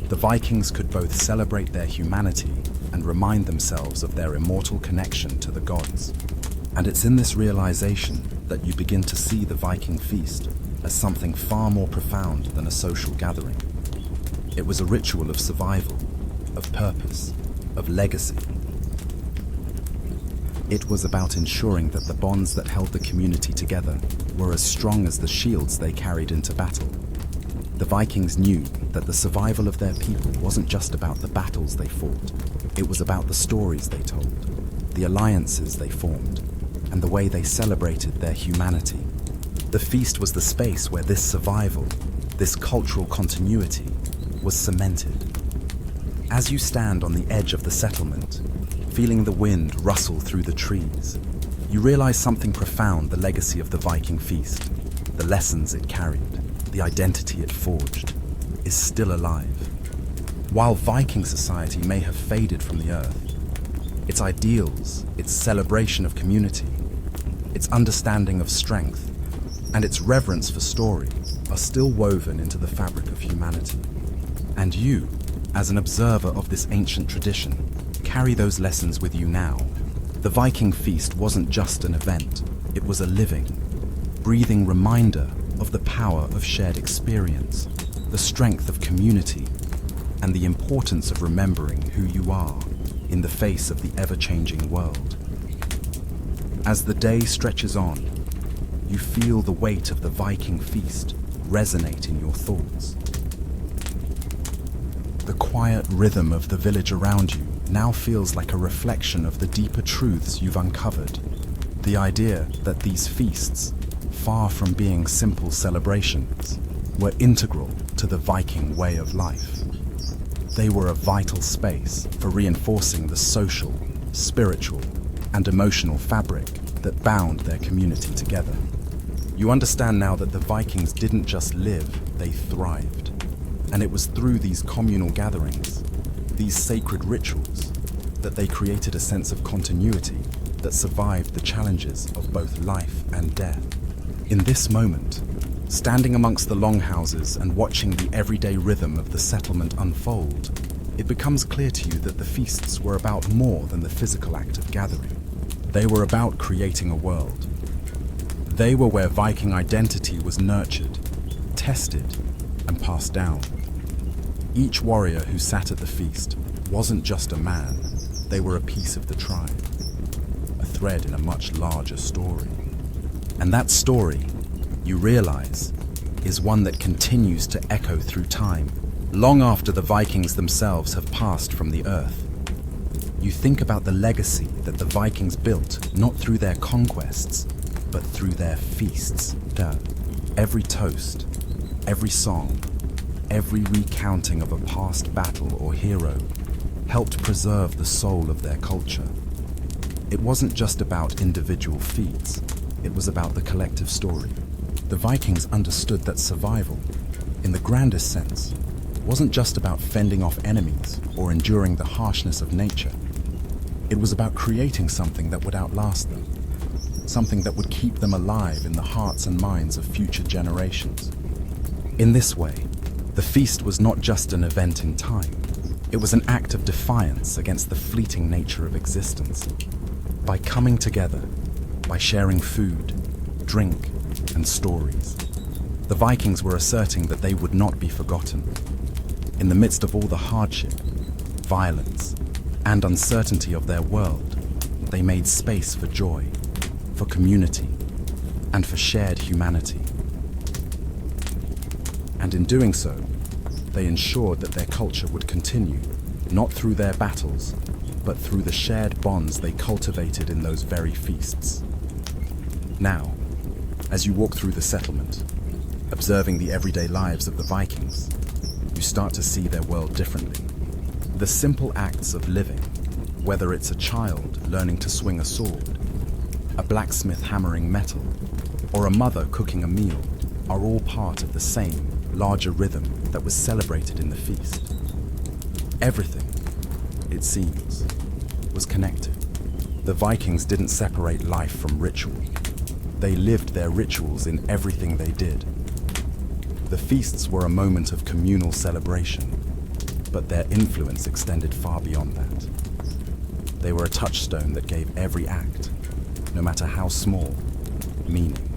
the Vikings could both celebrate their humanity and remind themselves of their immortal connection to the gods. And it's in this realization that you begin to see the Viking feast as something far more profound than a social gathering. It was a ritual of survival, of purpose, of legacy. It was about ensuring that the bonds that held the community together were as strong as the shields they carried into battle. The Vikings knew that the survival of their people wasn't just about the battles they fought. It was about the stories they told, the alliances they formed, and the way they celebrated their humanity. The feast was the space where this survival, this cultural continuity, was cemented. As you stand on the edge of the settlement, feeling the wind rustle through the trees, you realize something profound: the legacy of the Viking feast, the lessons it carried, the identity it forged, is still alive. While Viking society may have faded from the earth, its ideals, its celebration of community, its understanding of strength, and its reverence for story are still woven into the fabric of humanity. And you, as an observer of this ancient tradition, carry those lessons with you now. The Viking feast wasn't just an event, it was a living, breathing reminder of the power of shared experience, the strength of community, and the importance of remembering who you are in the face of the ever-changing world. As the day stretches on, you feel the weight of the Viking feast resonate in your thoughts. The quiet rhythm of the village around you now feels like a reflection of the deeper truths you've uncovered. The idea that these feasts, far from being simple celebrations, were integral to the Viking way of life. They were a vital space for reinforcing the social, spiritual, and emotional fabric that bound their community together. You understand now that the Vikings didn't just live, they thrived. And it was through these communal gatherings, these sacred rituals, that they created a sense of continuity that survived the challenges of both life and death. In this moment, standing amongst the longhouses and watching the everyday rhythm of the settlement unfold, it becomes clear to you that the feasts were about more than the physical act of gathering. They were about creating a world. They were where Viking identity was nurtured, tested, and passed down. Each warrior who sat at the feast wasn't just a man, they were a piece of the tribe, a thread in a much larger story. And that story, you realize, is one that continues to echo through time, long after the Vikings themselves have passed from the earth. You think about the legacy that the Vikings built not through their conquests, but through their feasts. Every toast, every song, every recounting of a past battle or hero helped preserve the soul of their culture. It wasn't just about individual feats, it was about the collective story. The Vikings understood that survival, in the grandest sense, wasn't just about fending off enemies or enduring the harshness of nature. It was about creating something that would outlast them, something that would keep them alive in the hearts and minds of future generations. In this way, the feast was not just an event in time, it was an act of defiance against the fleeting nature of existence. By coming together, by sharing food, drink, and stories, the Vikings were asserting that they would not be forgotten. In the midst of all the hardship, violence, and uncertainty of their world, they made space for joy, for community, and for shared humanity. And in doing so, they ensured that their culture would continue, not through their battles, but through the shared bonds they cultivated in those very feasts. Now, as you walk through the settlement, observing the everyday lives of the Vikings, you start to see their world differently. The simple acts of living, whether it's a child learning to swing a sword, a blacksmith hammering metal, or a mother cooking a meal, are all part of the same, larger rhythm that was celebrated in the feast. Everything, it seems, was connected. The Vikings didn't separate life from ritual. They lived their rituals in everything they did. The feasts were a moment of communal celebration, but their influence extended far beyond that. They were a touchstone that gave every act, no matter how small, meaning.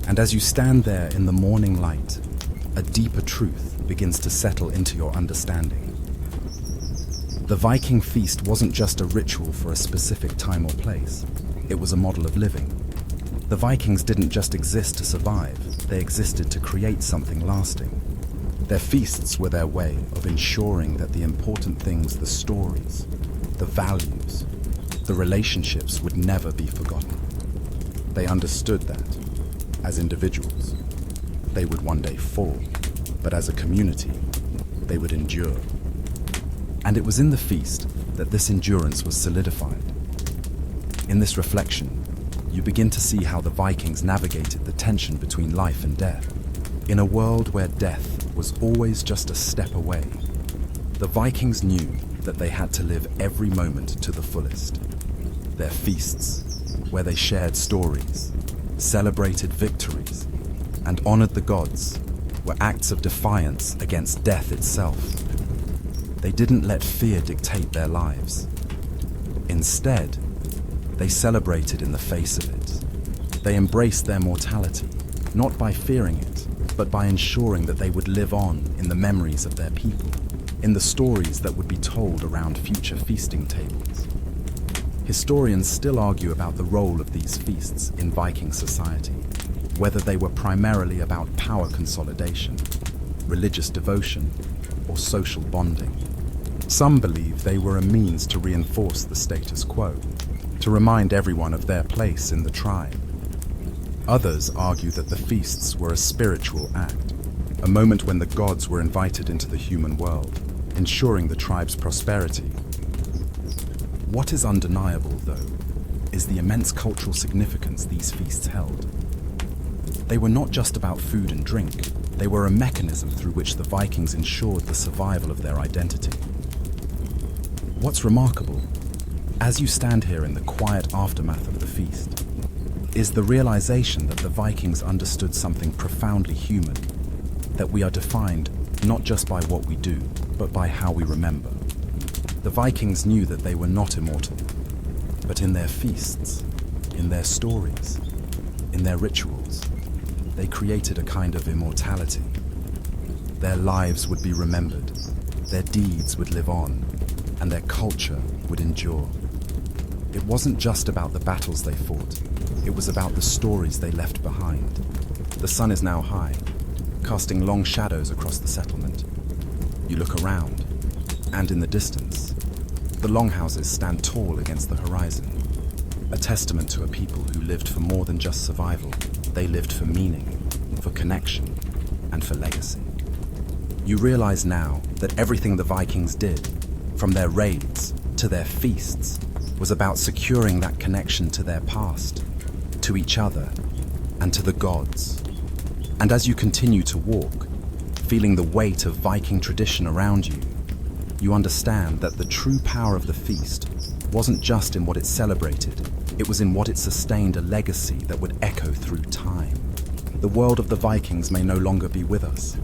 And as you stand there in the morning light, a deeper truth begins to settle into your understanding. The Viking feast wasn't just a ritual for a specific time or place. It was a model of living. The Vikings didn't just exist to survive, they existed to create something lasting. Their feasts were their way of ensuring that the important things, the stories, the values, the relationships would never be forgotten. They understood that, as individuals, they would one day fall, but as a community, they would endure. And it was in the feast that this endurance was solidified. In this reflection, you begin to see how the Vikings navigated the tension between life and death. In a world where death was always just a step away, the Vikings knew that they had to live every moment to the fullest. Their feasts, where they shared stories, celebrated victories, and honored the gods, were acts of defiance against death itself. They didn't let fear dictate their lives. Instead, they celebrated in the face of it. They embraced their mortality, not by fearing it, but by ensuring that they would live on in the memories of their people, in the stories that would be told around future feasting tables. Historians still argue about the role of these feasts in Viking society, whether they were primarily about power consolidation, religious devotion, or social bonding. Some believe they were a means to reinforce the status quo, to remind everyone of their place in the tribe. Others argue that the feasts were a spiritual act, a moment when the gods were invited into the human world, ensuring the tribe's prosperity. What is undeniable, though, is the immense cultural significance these feasts held. They were not just about food and drink, they were a mechanism through which the Vikings ensured the survival of their identity. What's remarkable, as you stand here in the quiet aftermath of the feast, is the realization that the Vikings understood something profoundly human, that we are defined not just by what we do, but by how we remember. The Vikings knew that they were not immortal, but in their feasts, in their stories, in their rituals, they created a kind of immortality. Their lives would be remembered, their deeds would live on, and their culture would endure. It wasn't just about the battles they fought, it was about the stories they left behind. The sun is now high, casting long shadows across the settlement. You look around, and in the distance, the longhouses stand tall against the horizon, a testament to a people who lived for more than just survival. They lived for meaning, for connection, and for legacy. You realize now that everything the Vikings did, from their raids to their feasts, was about securing that connection to their past, to each other, and to the gods. And as you continue to walk, feeling the weight of Viking tradition around you, you understand that the true power of the feast wasn't just in what it celebrated, it was in what it sustained, a legacy that would echo through time. The world of the Vikings may no longer be with us,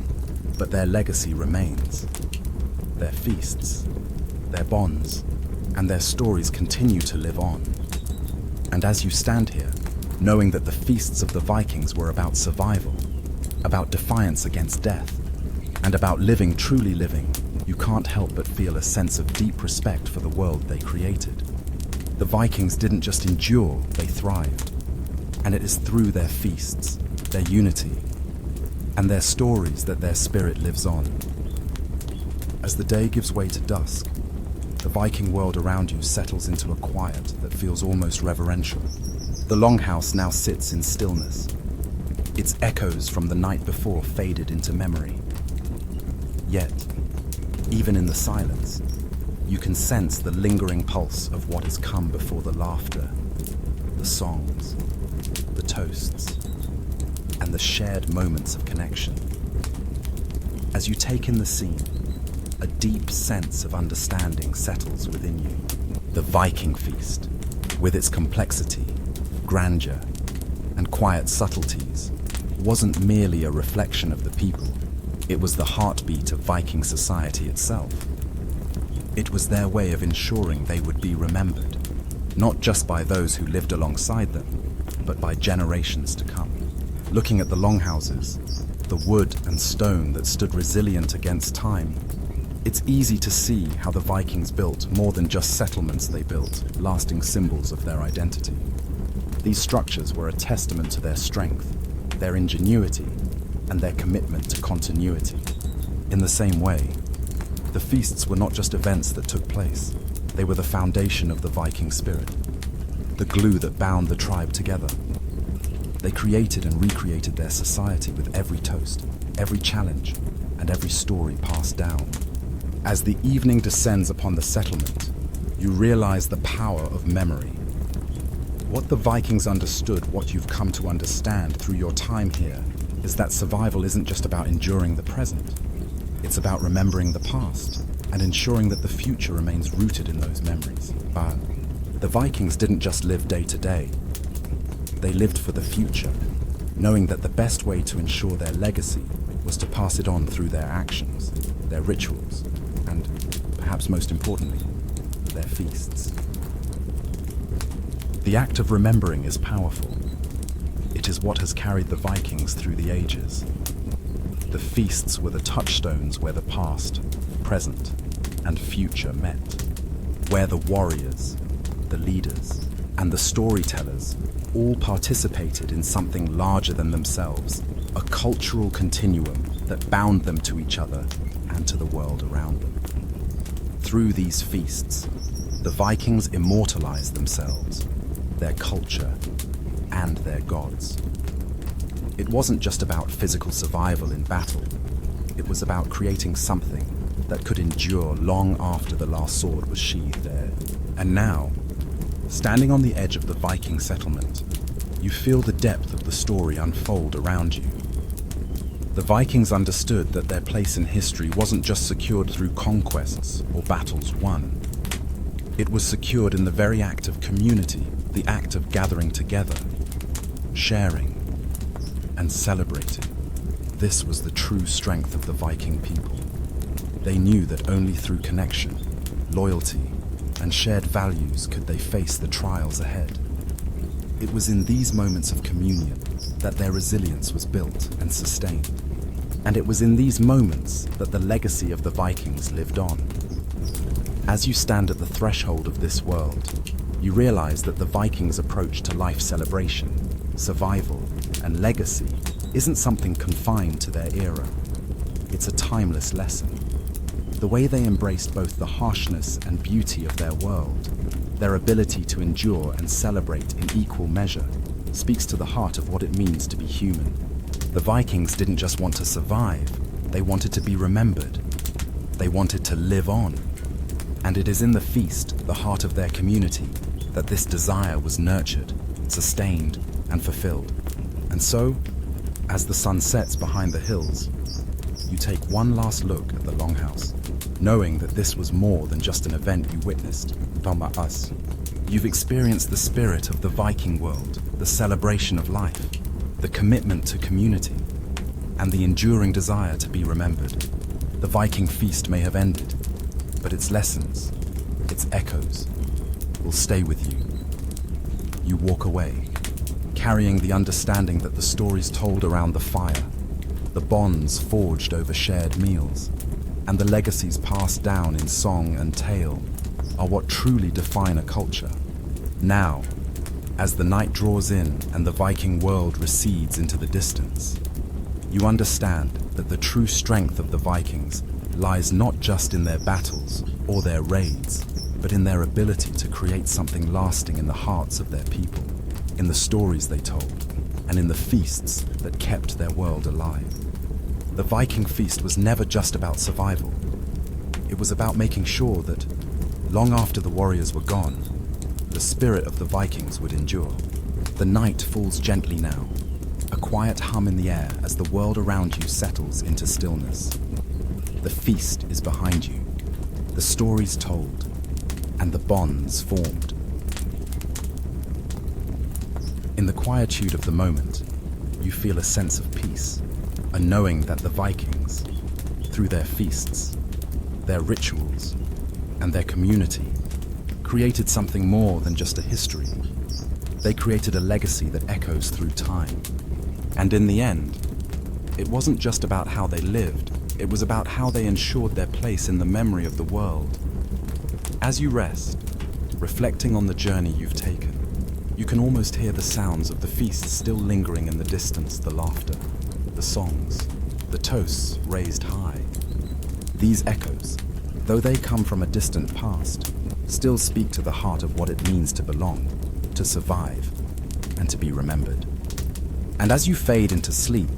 but their legacy remains. Their feasts, their bonds, and their stories continue to live on. And as you stand here, knowing that the feasts of the Vikings were about survival, about defiance against death, and about living, truly living, you can't help but feel a sense of deep respect for the world they created. The Vikings didn't just endure, they thrived. And it is through their feasts, their unity, and their stories that their spirit lives on. As the day gives way to dusk, the Viking world around you settles into a quiet that feels almost reverential. The longhouse now sits in stillness. Its echoes from the night before faded into memory. Yet, even in the silence, you can sense the lingering pulse of what has come before: the laughter, the songs, the toasts, and the shared moments of connection. As you take in the scene, a deep sense of understanding settles within you. The Viking feast, with its complexity, grandeur, and quiet subtleties, wasn't merely a reflection of the people. It was the heartbeat of Viking society itself. It was their way of ensuring they would be remembered, not just by those who lived alongside them, but by generations to come. Looking at the longhouses, the wood and stone that stood resilient against time, it's easy to see how the Vikings built more than just settlements. They built lasting symbols of their identity. These structures were a testament to their strength, their ingenuity, and their commitment to continuity. In the same way, the feasts were not just events that took place. They were the foundation of the Viking spirit, the glue that bound the tribe together. They created and recreated their society with every toast, every challenge, and every story passed down. As the evening descends upon the settlement, you realize the power of memory. What the Vikings understood, what you've come to understand through your time here, is that survival isn't just about enduring the present. It's about remembering the past and ensuring that the future remains rooted in those memories. But the Vikings didn't just live day to day. They lived for the future, knowing that the best way to ensure their legacy was to pass it on through their actions, their rituals, and, perhaps most importantly, their feasts. The act of remembering is powerful. It is what has carried the Vikings through the ages. The feasts were the touchstones where the past, present, and future met, where the warriors, the leaders, and the storytellers all participated in something larger than themselves, a cultural continuum that bound them to each other and to the world around them. Through these feasts, the Vikings immortalized themselves, their culture, and their gods. It wasn't just about physical survival in battle. It was about creating something that could endure long after the last sword was sheathed there. And now, standing on the edge of the Viking settlement, you feel the depth of the story unfold around you. The Vikings understood that their place in history wasn't just secured through conquests or battles won. It was secured in the very act of community, the act of gathering together, sharing, and celebrating. This was the true strength of the Viking people. They knew that only through connection, loyalty, and shared values could they face the trials ahead. It was in these moments of communion that their resilience was built and sustained. And it was in these moments that the legacy of the Vikings lived on. As you stand at the threshold of this world, you realize that the Vikings' approach to life celebration, survival, and legacy isn't something confined to their era. It's a timeless lesson. The way they embraced both the harshness and beauty of their world, their ability to endure and celebrate in equal measure, speaks to the heart of what it means to be human. The Vikings didn't just want to survive, they wanted to be remembered. They wanted to live on. And it is in the feast, the heart of their community, that this desire was nurtured, sustained, and fulfilled. And so, as the sun sets behind the hills, you take one last look at the longhouse, knowing that this was more than just an event you witnessed. Us. You've experienced the spirit of the Viking world, the celebration of life, the commitment to community, and the enduring desire to be remembered. The Viking feast may have ended, but its lessons, its echoes, will stay with you. You walk away, carrying the understanding that the stories told around the fire, the bonds forged over shared meals, and the legacies passed down in song and tale are what truly define a culture. Now, as the night draws in and the Viking world recedes into the distance, you understand that the true strength of the Vikings lies not just in their battles or their raids, but in their ability to create something lasting in the hearts of their people, in the stories they told, and in the feasts that kept their world alive. The Viking feast was never just about survival. It was about making sure that Long after the warriors were gone, the spirit of the Vikings would endure. The night falls gently now, a quiet hum in the air as the world around you settles into stillness. The feast is behind you, the stories told, and the bonds formed. In the quietude of the moment, you feel a sense of peace, a knowing that the Vikings, through their feasts, their rituals, and their community, created something more than just a history. They created a legacy that echoes through time. And in the end, it wasn't just about how they lived, it was about how they ensured their place in the memory of the world. As you rest, reflecting on the journey you've taken, you can almost hear the sounds of the feast still lingering in the distance, the laughter, the songs, the toasts raised high. These echoes, though they come from a distant past, still speak to the heart of what it means to belong, to survive, and to be remembered. And as you fade into sleep,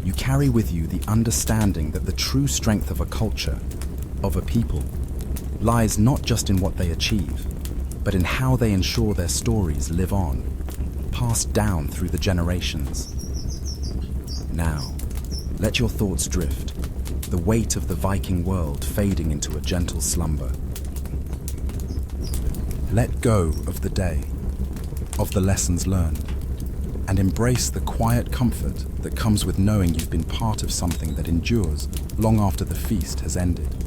you carry with you the understanding that the true strength of a culture, of a people, lies not just in what they achieve, but in how they ensure their stories live on, passed down through the generations. Now, let your thoughts drift, the weight of the Viking world fading into a gentle slumber. Let go of the day, of the lessons learned, and embrace the quiet comfort that comes with knowing you've been part of something that endures long after the feast has ended.